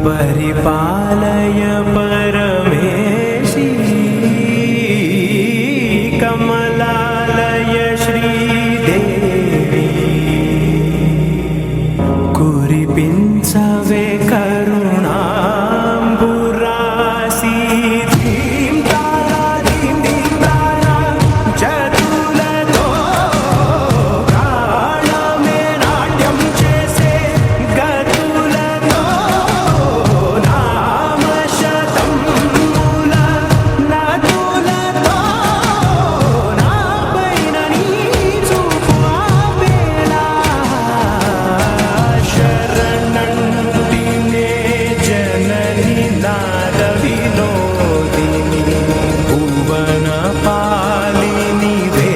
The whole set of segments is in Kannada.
परिपालय परमेशी कमलालय श्रीदेवी कुरिपिंचवे करुणांबुरासी धीम तारा चतुलतो गाळमे नाट्यं చేసే గతులతో నామశతం మూల నదులతో నాపైన నీ చూపు ఆపేలా శరణంటినే జనని నాద వినోదిని భువన పాలినివే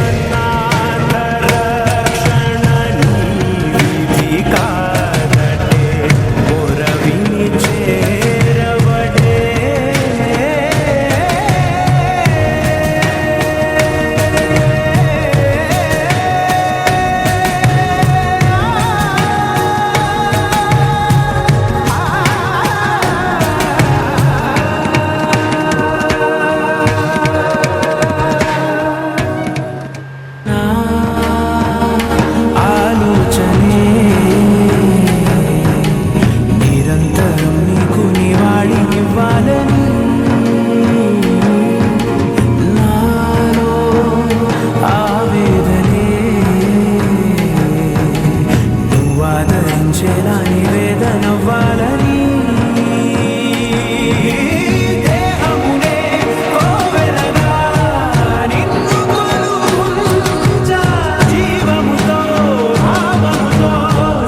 అనాథ రక్షణ నీవిధి కాదటే మొరవిని చేరవడే ఆలోచనే నిరంతరం నీకు నివాళి ఇవ్వాలని నాలో ఆవేదనే నువ్వు ఆదరించేలా నివేదనవ్వాలని దేహమునే కోవెలగా నిన్ను కొలువుంచా జీవముతో భావముతో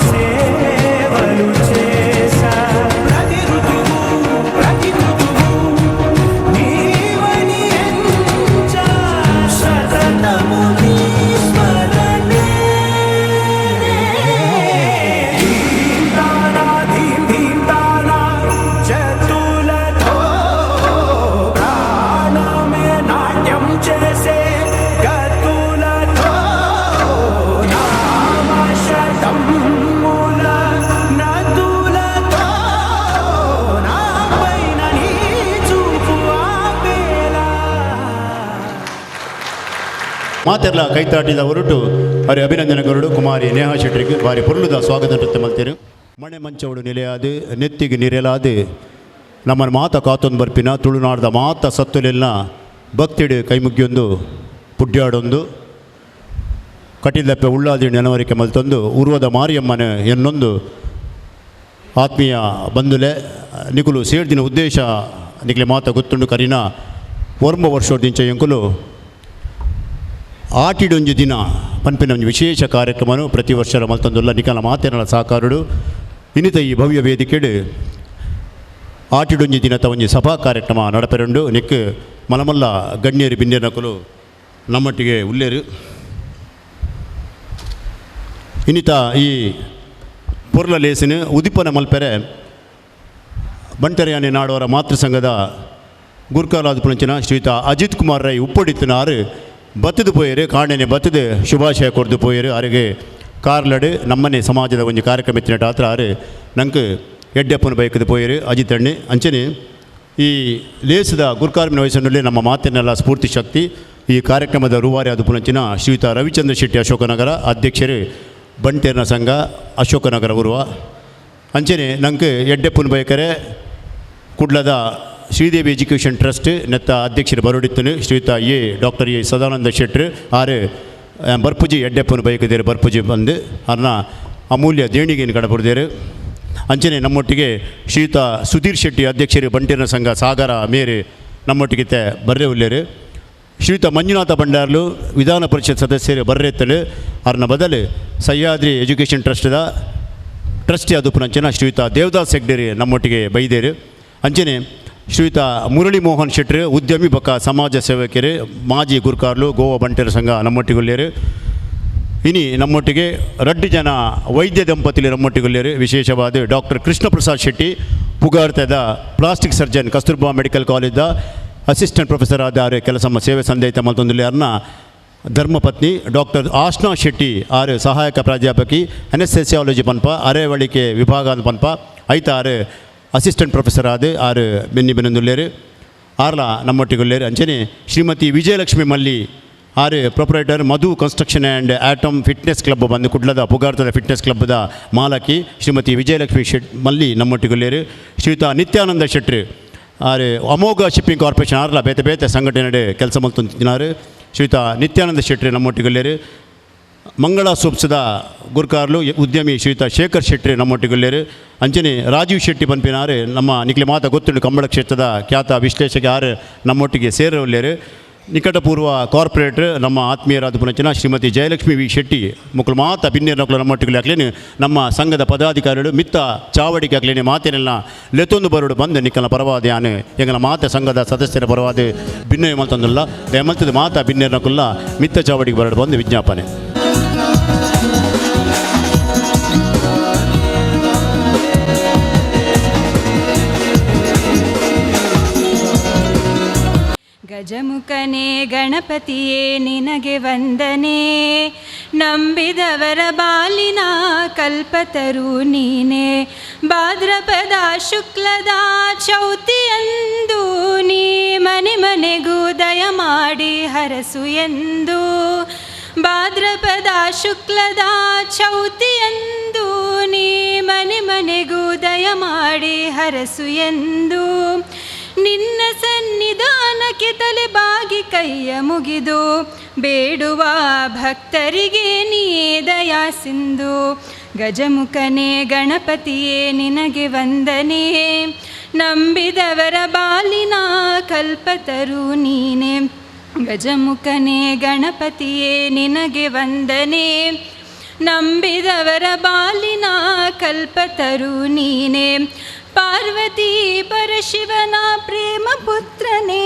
సేవలు చేసా ప్రతి ఋతువు నీవని ఎంచా సతతము నీ స్మరణే ధీం తానా చతులతో ప్రాణమే నాట్యం చేసే గతులతో నామశతం మూల నదులతో నాపైన నీ చూపు ఆపేలా ಮಾತೆರ್ಲ ಕೈತಾಟಿದ ಹೊರಟು ಅವರ ಅಭಿನಂದನೆಗಳು ಕುಮಾರಿ ನೇಹಾ ಶೆಟ್ಟರಿಗೆ ಬಾರಿ ಪುರ್ಲುದ ಸ್ವಾಗತ ನೃತ್ಯ ಮಲ್ತೇರು ಮಣೆ ಮಂಚವಡು ನೆಲೆಯಾದು ನೆತ್ತಿಗೆ ನಿರೆಲಾದು ನಮ್ಮನ್ನು ಮಾತ ಕಾತೊಂದು ಬರ್ಪಿನ ತುಳುನಾಡ್ದ ಮಾತ ಸತ್ತುಲೆಲ್ಲ ಭಕ್ತಿಡು ಕೈಮುಗ್ಗಿಯೊಂದು ಪುಡ್ಯಾಡೊಂದು ಕಟಿಲಪ್ಪೆ ಉಳ್ಳಾದಿ ನೆನವರಿಕೆ ಮಲ್ತೊಂದು ಉರ್ವದ ಮಾರಿಯಮ್ಮನ ಎನ್ನೊಂದು ಆತ್ಮೀಯ ಬಂಧುಲೆ ನಿಕುಲು ಸೇರ್ದಿನ ಉದ್ದೇಶ ನಿಕ್ಲೆ ಮಾತ ಗೊತ್ತುಂಡು ಕರಿನ ವರ್ಮ ವರ್ಷೋದಿಂಚ ಎಂಕುಲು ಆಟಿಡೊಂಜಿ ದಿನ ಪನ್ಪಿನ ಒಂದು ವಿಶೇಷ ಕಾರ್ಯಕ್ರಮನು ಪ್ರತಿ ವರ್ಷ ಮಲ್ತೊಂದುಲ್ಲ ನಿಕಲ ಮಾತೆರಳ ಸಾಕಾರುಡು ಇನ್ನಿತ ಈ ಭವ್ಯ ವೇದಿಕೆಡು ಆಟಿಡೊಂಜಿ ದಿನದ ಒಂಜಿ ಸಭಾ ಕಾರ್ಯಕ್ರಮ ನಡಪೆರಂಡು ನಿಕ್ ಮಲಮಲ್ಲ ಗಣ್ಯರು ಬಿನ್ಯನಕಲು ನಮ್ಮೊಟ್ಟಿಗೆ ಉಲ್ಲೇರು ಇನ್ನಿತ ಈ ಪೊರ್ಲ ಲೇಸಿನ ಉದಿಪನ ಮಲ್ಪೆರೆ ಬಂಟೆರೆಯಾನೆ ನಾಡೋರ ಮಾತೃ ಸಂಘದ ಗುರ್ಕಾಲಾದ ಪುಣಂಚಿನ ಶ್ರೀಯುತ ಅಜಿತ್ ಕುಮಾರ್ ರೈ ಉಪ್ಪೊಡಿತ್ತಿನಾರು ಬತ್ತದು ಪೋಯರು ಕಾಣೆನೆ ಬತ್ತದು ಶುಭಾಶಯ ಕೊಡ್ದು ಪೋಯರು ಅವರಿಗೆ ಕಾರ್ಲಡು ನಮ್ಮನೆ ಸಮಾಜದ ಒಂದು ಕಾರ್ಯಕ್ರಮ ಇತ್ತಿನ ಆತ್ರ ಆರು ನಂಗೆ ಎಡ್ಡೆಪ್ಪನ ಬೈಕದು ಪೋಯರು ಅಜಿತ್ ಅಣ್ಣೆ ಅಂಚನೆ ಈ ಲೇಸದ ಗುರ್ಕಾರ್ಮಿನ ವಯಸ್ಸಿನಲ್ಲಿ ನಮ್ಮ ಮಾತಿನೆಲ್ಲ ಸ್ಫೂರ್ತಿ ಶಕ್ತಿ ಈ ಕಾರ್ಯಕ್ರಮದ ರೂವಾರಿ ಆದ ಪುಣಂಚಿನ ಶ್ರೀಯುತ ರವಿಚಂದ್ರ ಶೆಟ್ಟಿ ಅಶೋಕನಗರ ಅಧ್ಯಕ್ಷರು ಬಂಟೇರ್ನ ಸಂಘ ಅಶೋಕನಗರ ಉರುವ ಅಂಚನೆ ನಂಗೆ ಎಡ್ಡೆಪ್ಪನ ಬೈಕರೆ ಕುಡ್ಲದ ಶ್ರೀದೇವಿ ಎಜುಕೇಷನ್ ಟ್ರಸ್ಟ್ ನೆತ್ತ ಅಧ್ಯಕ್ಷರು ಬರೋಡಿತ್ತನು ಶ್ರೀಯುತ ಡಾಕ್ಟರ್ ಎ ಸದಾನಂದ ಶೆಟ್ರು ಆರು ಬರ್ಪುಜಿ ಎಡ್ಡೆಪ್ಪನ ಬೈಕದೇರು ಬರ್ಪುಜಿ ಬಂದು ಅವ್ರನ್ನ ಅಮೂಲ್ಯ ದೇಣಿಗೆಯನ್ನು ಕಡಬರ್ದೇರು ಅಂಚನೆ ನಮ್ಮೊಟ್ಟಿಗೆ ಶ್ರೀಯುತ ಸುಧೀರ್ ಶೆಟ್ಟಿ ಅಧ್ಯಕ್ಷರು ಬಂಟೇರ್ನ ಸಂಘ ಸಾಗರ ಮೇರೆ ನಮ್ಮೊಟ್ಟಿಗೆ ಬರ್ರೆ ಉಲ್ಲೇರು ಶ್ರೀಯುತ ಮಂಜುನಾಥ ಭಂಡಾರ್ಲು ವಿಧಾನ ಪರಿಷತ್ ಸದಸ್ಯರು ಬರ್ರೆತ್ತಲು ಅವ್ರನ್ನ ಬದಲು ಸಹ್ಯಾದ್ರಿ ಎಜುಕೇಷನ್ ಟ್ರಸ್ಟ್ದ ಟ್ರಸ್ಟಿ ಅದು ಪುನಂಚನ ಶ್ರೀಯುತ ದೇವದಾಸ್ ಹೆಗ್ಡೆರಿ ನಮ್ಮೊಟ್ಟಿಗೆ ಬೈದೇರು ಅಂಚನೆ ಶ್ರೀಯುತ ಮುರಳಿ ಮೋಹನ್ ಶೆಟ್ರು ಉದ್ಯಮಿ ಬಕ ಸಮಾಜ ಸೇವಕರು ಮಾಜಿ ಗುರ್ಕಾರ್ಲು ಗೋವಾ ಬಂಟೇರ ಸಂಘ ನಮ್ಮೊಟ್ಟಿಗೊಳ್ಳೆಯರು ಇನಿ ನಮ್ಮೊಟ್ಟಿಗೆ 2 ಜನ ವೈದ್ಯ ದಂಪತಿಗಳು ನಮ್ಮೊಟ್ಟಿಗೊಳ್ಳೆಯರು ವಿಶೇಷವಾದ ಡಾಕ್ಟರ್ ಕೃಷ್ಣ ಪ್ರಸಾದ್ ಶೆಟ್ಟಿ ಪುಗಾರ್ತದ ಪ್ಲಾಸ್ಟಿಕ್ ಸರ್ಜನ್ ಕಸ್ತೂರ್ಬಾ ಮೆಡಿಕಲ್ ಕಾಲೇಜ್ದ ಅಸಿಸ್ಟೆಂಟ್ ಪ್ರೊಫೆಸರ್ ಆದ ಕೆಲಸ ಸೇವೆ ಸಂದೇಹಿತ ಮತ್ತೊಂದು ಅವ್ರನ್ನ ಧರ್ಮಪತ್ನಿ ಡಾಕ್ಟರ್ ಆಶ್ನಾ ಶೆಟ್ಟಿ ಆರು ಸಹಾಯಕ ಪ್ರಾಧ್ಯಾಪಕಿ ಅನೆಸ್ಥೆಸಿಯಾಲಜಿ ಪನ್ಪ ಅರೆವಳಿಕೆ ವಿಭಾಗ ಪನ್ಪ ಐತ ಆರು ಅಸಿಸ್ಟೆಂಟ್ ಪ್ರೊಫೆಸರ್ ಆರು ಬೆನ್ನಿ ಬೆನ್ನೊಂದುಲ್ಲೇರು ಆರ್ಲ ನಮ್ಮೊಟ್ಟಿಗುಲ್ಲೇರು ಅಂಚನೆ ಶ್ರೀಮತಿ ವಿಜಯಲಕ್ಷ್ಮಿ ಮಲ್ಲಿ ಆರು proprietor Madhu construction and atom fitness club ಬಂದು ಕುಡ್ಲದ ಪುಗಾರ್ತದ ಫಿಟ್ನೆಸ್ ಕ್ಲಬ್ದ ಮಾಲಕಿ ಶ್ರೀಮತಿ ವಿಜಯಲಕ್ಷ್ಮಿ ಮಲ್ಲಿ ನಮ್ಮೊಟ್ಟಿಗುಲ್ಲೇರು ಶ್ರೀಯುತ ನಿತ್ಯಾನಂದ ಶೆಟ್ರು ಆರು ಅಮೋಘ ಶಿಪ್ಪಿಂಗ್ ಕಾರ್ಪೊರೇಷನ್ ಆರ್ಲ ಬೇತೆ ಬೇತೆ ಸಂಘಟನೆ ಕೆಲಸ ಮಲ್ತಿನಾರು ಶ್ರೀಯುತ ನಿತ್ಯಾನಂದ ಶೆಟ್ಟಿ ನಮ್ಮೊಟ್ಟಿಗುಲ್ಲೇರು ಮಂಗಳ ಸೂಪ್ಸದ ಗುರ್ಕಾರ್ಲು ಉದ್ಯಮಿ ಶ್ರೀಯುತ ಶೇಖರ್ ಶೆಟ್ಟಿ ನಮ್ಮೊಟ್ಟಿಗುಲ್ಲೇರು ಅಂಚನೆ ರಾಜೀವ್ ಶೆಟ್ಟಿ ಪನ್ಪಿನಾರು ನಮ್ಮ ನಿಕ್ಲೆ ಮಾತ ಗೊತ್ತುಂಡು ಕಂಬಳ ಕ್ಷೇತ್ರದ ಖ್ಯಾತ ವಿಶ್ಲೇಷಕ ಆರು ನಮ್ಮೊಟ್ಟಿಗೆ ಸೇರವಲ್ಲೇರು ನಿಕಟಪೂರ್ವ ಕಾರ್ಪೊರೇಟರ್ ನಮ್ಮ ಆತ್ಮೀಯರಾದ ಪುನಚಿನ ಶ್ರೀಮತಿ ಜಯಲಕ್ಷ್ಮಿ ವಿ ಶೆಟ್ಟಿ ಮುಕ್ಕಳು ಮಾತ ಪಿನ್ನೇರು ನಕ್ಕಲು ನಮ್ಮೊಟ್ಟಿಗೆ ಹಾಕ್ಲೇನು ನಮ್ಮ ಸಂಘದ ಪದಾಧಿಕಾರಿಗಳು ಮಿತ್ತ ಚಾವಡಿಗೆ ಹಾಕ್ಲೇನೆ ಮಾತೇನೆಲ್ಲ ಲೆತ್ತೊಂದು ಬರೋಡು ಬಂದು ನಿಕ್ಕಲ ಪರವಾದ ಯಾನು ಎಂಗಲ ಮಾತ ಸಂಘದ ಸದಸ್ಯರ ಪರವಾದ ಭಿನ್ನ ಮಲ್ತಂದಿಲ್ಲ ದಯಮಲ್ತದ ಮಾತ ಭಿನ್ನೇರು ನಕ್ಕಲ್ಲ ಮಿತ್ತ ಚಾವಡಿಗೆ ಬರೋಡು ಬಂದು ವಿಜ್ಞಾಪನೆ. ಗಜಮುಖನೇ ಗಣಪತಿಯೇ ನಿನಗೆ ವಂದನೆ, ನಂಬಿದವರ ಬಾಲಿನ ಕಲ್ಪತರು ನೀನೆ. ಭಾದ್ರಪದ ಶುಕ್ಲದ ಚೌತಿಯಂದು ನೀ ಮನೆ ಮನೆಗೂ ದಯ ಮಾಡಿ ಹರಸು ಎಂದು. ಭಾದ್ರಪದ ಶುಕ್ಲದ ಚೌತಿಯಂದು ನೀ ಮನೆ ಮನೆಗೂ ದಯ ಮಾಡಿ ಹರಸು ಎಂದು. ನಿನ್ನ ಸನ್ನಿಧಾನಕ್ಕೆ ತಲೆ ಬಾಗಿ ಕೈಯ ಮುಗಿದು ಬೇಡುವ ಭಕ್ತರಿಗೆ ನೀ ದಯಾ ಸಿಂಧು. ಗಜಮುಖನೇ ಗಣಪತಿಯೇ ನಿನಗೆ ವಂದನೆ, ನಂಬಿದವರ ಬಾಲಿನ ಕಲ್ಪತರು ನೀನೆ. ಗಜಮುಖನೇ ಗಣಪತಿಯೇ ನಿನಗೆ ವಂದನೆ, ನಂಬಿದವರ ಬಾಲಿನ ಕಲ್ಪತರು ನೀನೆ. ಪಾರ್ವತಿ ಪರಶಿವನ ಪ್ರೇಮ ಪುತ್ರನೇ,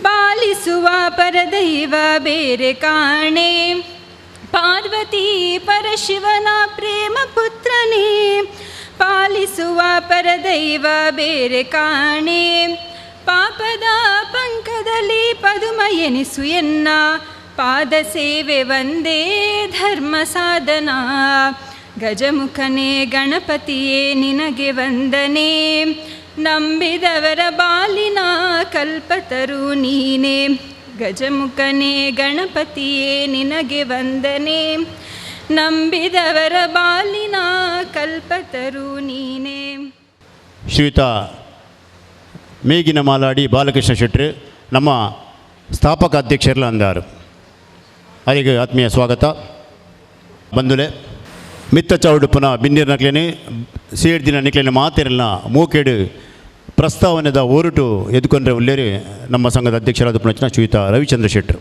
ಪಾಲಿಸುವ ಪರದೈವ ಬೇರೆ ಕಾಣೆ. ಪಾರ್ವತಿ ಪರಶಿವನ ಪ್ರೇಮ ಪುತ್ರನೇ, ಪಾಲಿಸುವ ಪರದೈವ ಬೇರೆ ಕಾಣೆ. ಪಾಪದ ಪಂಕದಲ್ಲಿ ಪದುಮ ಎನಿಸು ಎನ್ನ, ಪಾದ ಸೇವೆ ಒಂದೇ ಧರ್ಮ ಸಾಧನ. ಗಜಮುಖನೇ ಗಣಪತಿಯೇ ನಿನಗೆ ವಂದನೆ, ನಂಬಿದವರ ಬಾಲಿನ ಕಲ್ಪತರು ನೀನೆ. ಗಜಮುಖನೇ ಗಣಪತಿಯೇ ನಿನಗೆ ವಂದನೆ, ನಂಬಿದವರ ಬಾಲಿನ ಕಲ್ಪತರು ನೀನೆ. ಶ್ರೀಯುತ ಮೇಗಿನ ಮಾಲಾಡಿ ಬಾಲಕೃಷ್ಣ ಶೆಟ್ರು ನಮ್ಮ ಸ್ಥಾಪಕ ಅಧ್ಯಕ್ಷರೆಲ್ಲ ಅಂದಾರು, ಅವರಿಗೆ ಆತ್ಮೀಯ ಸ್ವಾಗತ. ಬಂಧುಲೆ ಮಿತ್ತ ಚೌಡುಪ್ಪನ ಬಿನ್ನೀರು ನಕ್ಲೇನೆ ಸೇಡ್ದಿನ ನಿಕ್ಲೇನೆ ಮಾತೇರಲ್ಲ ಮೂಕೇಡು ಪ್ರಸ್ತಾವನೆದ ಹೊರಟು ಎದ್ಕೊಂಡ್ರೆ ಒಳ್ಳೆಯರು ನಮ್ಮ ಸಂಘದ ಅಧ್ಯಕ್ಷರಾದ ಪುನಚಿನ ಶ್ರೀಯುತ ರವಿಚಂದ್ರ ಶೆಟ್ಟರು.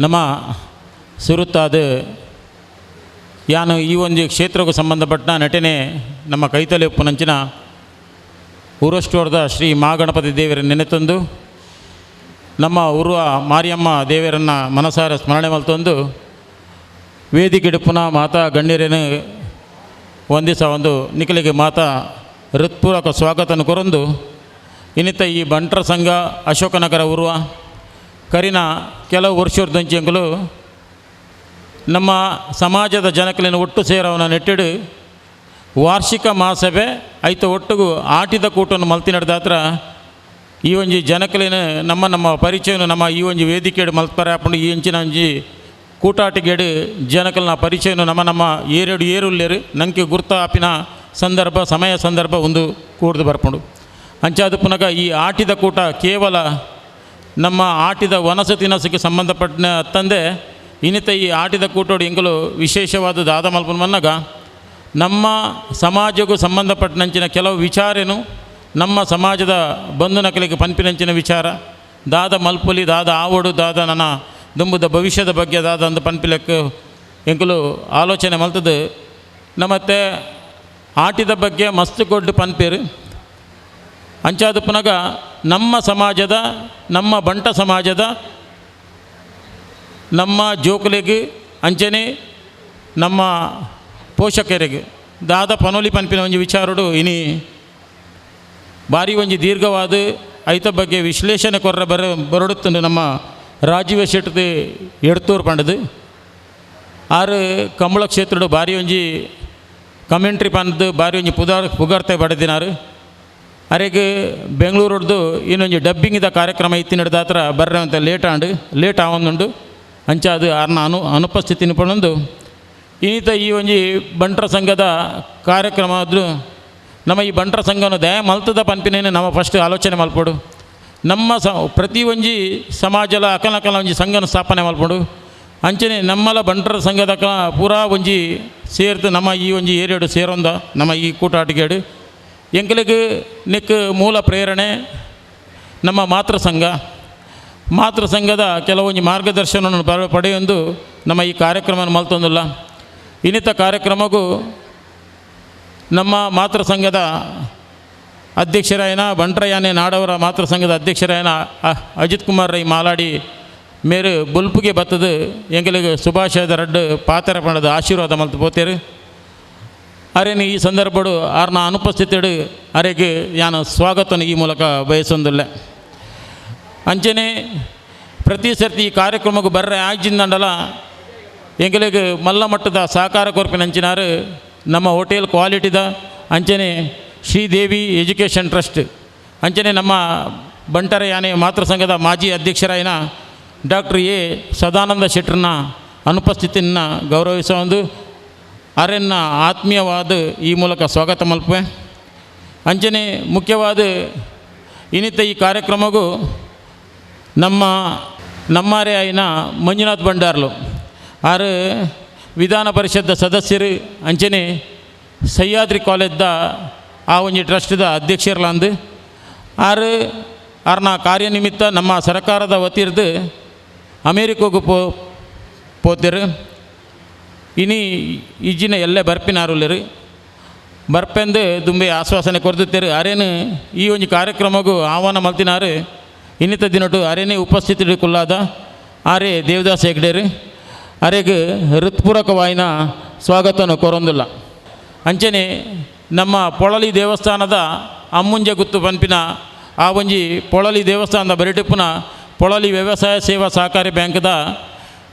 ನಮ್ಮ ಸುರುತ್ತಾದ ಯಾನು ಈ ಒಂದು ಕ್ಷೇತ್ರಕ್ಕೂ ಸಂಬಂಧಪಟ್ಟ ನಟನೆ ನಮ್ಮ ಕೈತಲೆ ಉಪ್ಪುನಂಚಿನ ಊರಷ್ಟೋರ್ದ ಶ್ರೀ ಮಹಾಗಣಪತಿ ದೇವರನ್ನು ನೆನೆತಂದು ನಮ್ಮ ಊರುವ ಮಾರಿಯಮ್ಮ ದೇವರನ್ನು ಮನಸಾರ ಸ್ಮರಣೆ ಮಲ್ತೊಂದು ವೇದಿಕೆಡುಪುನ ಮಾತಾ ಗಣ್ಯರೇನು ಒಂದಿಸ ಒಂದು ನಿಖಲಿಗೆ ಮಾತಾ ಹೃತ್ಪೂರ್ವಕ ಸ್ವಾಗತನ ಕೊರಂದು ಇನ್ನಿತ ಈ ಬಂಟ್ರ ಸಂಘ ಅಶೋಕನಗರ ಊರುವ ಕರಿನ ಕೆಲವು ವರ್ಷದಂಚಿಯಂಗಲು ನಮ್ಮ ಸಮಾಜದ ಜನಕಲಿನ ಒಟ್ಟು ಸೇರವನ್ನ ನೆಟ್ಟಿಡು ವಾರ್ಷಿಕ ಮಹಾಸಭೆ ಐತ ಒಟ್ಟಿಗೂ ಆಟಿದ ಕೂಟವನ್ನು ಮಲ್ತಿ ನಡೆದಾತ್ರ ಈ ಒಂಜಿ ಜನಕಲಿನ ನಮ್ಮ ಪರಿಚಯನು ನಮ್ಮ ಈ ಒಂಜಿ ವೇದಿಕೆಡು ಮಲ್ಪರೆ ಹಾಕೊಂಡು ಈ ಇಂಚಿನ ಒಂಜಿ ಕೂಟಾಟಿಗೆಡು ಜನಕಲ್ನ ಪರಿಚಯನು ನಮ್ಮ ಏರುಲ್ಲೇರು ನಂಗೆ ಗುರ್ತ ಆಪಿನ ಸಂದರ್ಭ ಸಮಯ ಸಂದರ್ಭ ಒಂದು ಕೂಡ್ದು ಬರ್ಕೊಂಡು ಅಂಚಾದ ಪುನಃ ಈ ಆಟಿದ ಕೂಟ ಕೇವಲ ನಮ್ಮ ಆಟಿದ ವನಸು ತಿನಸಕ್ಕೆ ಸಂಬಂಧಪಟ್ಟ ತಂದೆ ಇನ್ನಿತ ಈ ಆಟಿದ ಕೂಟೋಡು ಎಂಗಲು ವಿಶೇಷವಾದ ದಾದ ಮಲ್ಪನ ಮನ್ನಾಗ ನಮ್ಮ ಸಮಾಜಕ್ಕೂ ಸಂಬಂಧಪಟ್ಟನಂಚಿನ ಕೆಲವು ವಿಚಾರೇನು ನಮ್ಮ ಸಮಾಜದ ಬಂಧು ನಕಲಿಗೆ ಪನ್ಪಿನಂಚಿನ ವಿಚಾರ ದಾದ ಮಲ್ಪುಲಿ ದಾದ ಆವಡು ದಾದ ನನ್ನ ದುಂಬುದ ಭವಿಷ್ಯದ ಬಗ್ಗೆ ದಾದ ಒಂದು ಪನ್ಪಿಲಕ್ಕೆ ಎಂಕಲು ಆಲೋಚನೆ ಮಲ್ತದ್ದು ನಮ್ಮತ್ತೆ ಆಟಿದ ಬಗ್ಗೆ ಮಸ್ತ್ ಕೊಡ್ಡು ಪನ್ಪೇರು ಅಂಚಾದ ಪುನಗ ನಮ್ಮ ಸಮಾಜದ ನಮ್ಮ ಬಂಟ ಸಮಾಜದ ನಮ್ಮ ಜೋಕುಲಿಗೆ ಅಂಚನೆ ನಮ್ಮ ಪೋಷಕರಿಗೆ ದಾದ ಪನೋಲಿ ಪನ್ಪಿನ ಒಂಜಿ ವಿಚಾರಡು ಇನಿ ಭಾರಿ ಒಂಜಿ ದೀರ್ಘವಾದ ಐತ ಬಗ್ಗೆ ವಿಶ್ಲೇಷಣೆ ಕೊರ್ರ ಬರಡುತ್ತಂಡು ನಮ್ಮ ರಾಜೀವ ಶೆಟ್ಟಿ ಎಡ್ತೂರು ಪಂಡದು ಆರು ಕಂಬಳ ಕ್ಷೇತ್ರ ಬಾರಿ ಒಂಜಿ ಕಮೆಂಟ್ರಿ ಪಂದು ಬಾರಿ ಒಂಜಿ ಪುಗಾರ್ತೆ ಪಡೆದಿನಾರು ಅರೆಗೆ ಬೆಂಗಳೂರದ್ದು ಇನ್ನೊಂದು ಡಬ್ಬಿಂಗಿದ ಕಾರ್ಯಕ್ರಮ ಇತ್ತಿ ನಡೆದಾತ್ರ ಬರ್ರೆ ಅಂತ ಲೇಟ್ ಆವೊಂದುಂಡು ಅಂಚ ಅದು ಆರ್ನ ಅನುಪಸ್ಥಿತಿನ ಪಡೊಂದು ಇನ್ನಿತ ಈ ಒಂಜಿ ಬಂಟ್ರ ಸಂಘದ ಕಾರ್ಯಕ್ರಮ ಆದರೂ ನಮ್ಮ ಈ ಬಂಟ್ರ ಸಂಘವನ್ನು ದಯ ಮಲ್ತದ ಪನ್ಪಿನೇನೆ ನಮ್ಮ ಫಸ್ಟ್ ಆಲೋಚನೆ ಮಲ್ಪಡು ನಮ್ಮ ಪ್ರತಿ ಒಂಜಿ ಸಮಾಜಲ ಅಕಲ ಒಂಜಿ ಸಂಘನ ಸ್ಥಾಪನೆ ಮಲ್ಪಡು ಅಂಚನೆ ನಮ್ಮಲ ಬಂಟ್ರ ಸಂಘದ ಪೂರಾ ಒಂಜಿ ಸೇರ್ತು ನಮ್ಮ ಈ ಒಂಜಿ ಏರಿಯಾಡು ಸೇರೊಂದ ನಮ್ಮ ಈ ಕೂಟಾಟಿಗೇಡು ಎಂಕಲಿಗೆ ನೆಕ್ ಮೂಲ ಪ್ರೇರಣೆ ನಮ್ಮ ಮಾತೃ ಸಂಘದ ಕೆಲವೊಂದು ಮಾರ್ಗದರ್ಶನವನ್ನು ಪಡೆಯೊಂದು ನಮ್ಮ ಈ ಕಾರ್ಯಕ್ರಮ ಮಲ್ತೊಂದಿಲ್ಲ ಇನ್ನಿತ ಕಾರ್ಯಕ್ರಮಗೂ ನಮ್ಮ ಮಾತೃ ಸಂಘದ ಅಧ್ಯಕ್ಷರಾಯನ ಬಂಟ್ರಯಾನೆ ನಾಡವರ ಮಾತೃ ಸಂಘದ ಅಧ್ಯಕ್ಷರಾಯನ ಅಜಿತ್ ಕುಮಾರ್ ರೈ ಮಾಲಾಡಿ ಮೇರು ಬುಲ್ಪುಗೆ ಬತ್ತದು ಎಂಕಲಿಗೆ ಶುಭಾಶಯದ ರಡ್ಡು ಪಾತ್ರ ಪಣದ ಆಶೀರ್ವಾದ ಮಲ್ತು ಪೋತೇರು ಅರೇನು ಈ ಸಂದರ್ಭಡು ಆರ್ನ ಅನುಪಸ್ಥಿತಿಡು ಅರೆಗೆ ಯಾನು ಸ್ವಾಗತವನ್ನು ಈ ಮೂಲಕ ಬಯಸೊಂದಿಲ್ಲ ಅಂಚನೆ ಪ್ರತಿ ಸರ್ತಿ ಈ ಕಾರ್ಯಕ್ರಮಕ್ಕೆ ಬರ್ರೆ ಆಗಿಂದಂಡಲ ಎಂಕಲಿಗೆ ಮಲ್ಲ ಮಟ್ಟದ ಸಹಕಾರ ಕೊರ್ಪಿನಂಚಿನಾರು ನಮ್ಮ ಹೋಟೆಲ್ ಕ್ವಾಲಿಟಿದ ಅಂಚನೆ ಶ್ರೀದೇವಿ ಎಜುಕೇಷನ್ ಟ್ರಸ್ಟ್ ಅಂಚನೆ ನಮ್ಮ ಬಂಟರ ಯಾನೆ ಮಾತೃ ಸಂಘದ ಮಾಜಿ ಅಧ್ಯಕ್ಷರಾಯನ ಡಾಕ್ಟರ್ ಎ ಸದಾನಂದ ಶೆಟ್ಟರನ್ನ ಅನುಪಸ್ಥಿತಿಯನ್ನು ಗೌರವಿಸೋ ಅರೆನ್ನ ಆತ್ಮೀಯವಾದ ಈ ಮೂಲಕ ಸ್ವಾಗತ ಮಲ್ಪೆ ಅಂಚನೆ ಮುಖ್ಯವಾದ ಇನ್ನಿತ ಈ ಕಾರ್ಯಕ್ರಮಗೂ ನಮ್ಮರೇ ಆಯ್ನ ಮಂಜುನಾಥ್ ಭಂಡಾರ್ಲು ಆರು ವಿಧಾನ ಪರಿಷತ್ ಸದಸ್ಯರು ಅಂಚನೆ ಸಹ್ಯಾದ್ರಿ ಕಾಲೇಜ್ದ ಆ ಒಂಜಿ ಟ್ರಸ್ಟ್ದ ಅಧ್ಯಕ್ಷರ್ಲಂದು ಆರ್ನ ಕಾರ್ಯನಿಮಿತ್ತ ನಮ್ಮ ಸರ್ಕಾರದ ವತಿರ್ದು ಅಮೇರಿಕಾಗೂ ಪೋತಿರು ಇನಿ ಈಜಿನ ಎಲ್ಲೇ ಬರ್ಪಿನಾರುಲ್ಲರು ಬರ್ಪೆಂದು ದುಂಬೆ ಆಶ್ವಾಸನೆ ಕೊರ್ದುತ್ತೇರು ಅರೇನು ಈ ಒಂಜಿ ಕಾರ್ಯಕ್ರಮಗೂ ಆಹ್ವಾನ ಮಲ್ತಿನಾರು ಇನ್ನಿತ ದಿನಟು ಅರೇನೇ ಉಪಸ್ಥಿತಿ ಕುಲ್ಲಾದ ಆರೇ ದೇವದಾಸ್ ಹೆಗ್ಡೇರು ಅರೆಗೆ ಹೃತ್ಪೂರ್ವಕವಾಯಿನ ಸ್ವಾಗತವನ್ನು ಕೊರೊಂದಿಲ್ಲ ಅಂಚನೆ ನಮ್ಮ ಪೊಳಲಿ ದೇವಸ್ಥಾನದ ಅಮ್ಮುಂಜ ಗುತ್ತು ಪನ್ಪಿನ ಆ ಒಂಜಿ ಪೊಳಲಿ ದೇವಸ್ಥಾನದ ಬರಿಟಿಪ್ಪುನ ಪೊಳಲಿ ವ್ಯವಸಾಯ ಸೇವಾ ಸಹಕಾರಿ ಬ್ಯಾಂಕ್ದ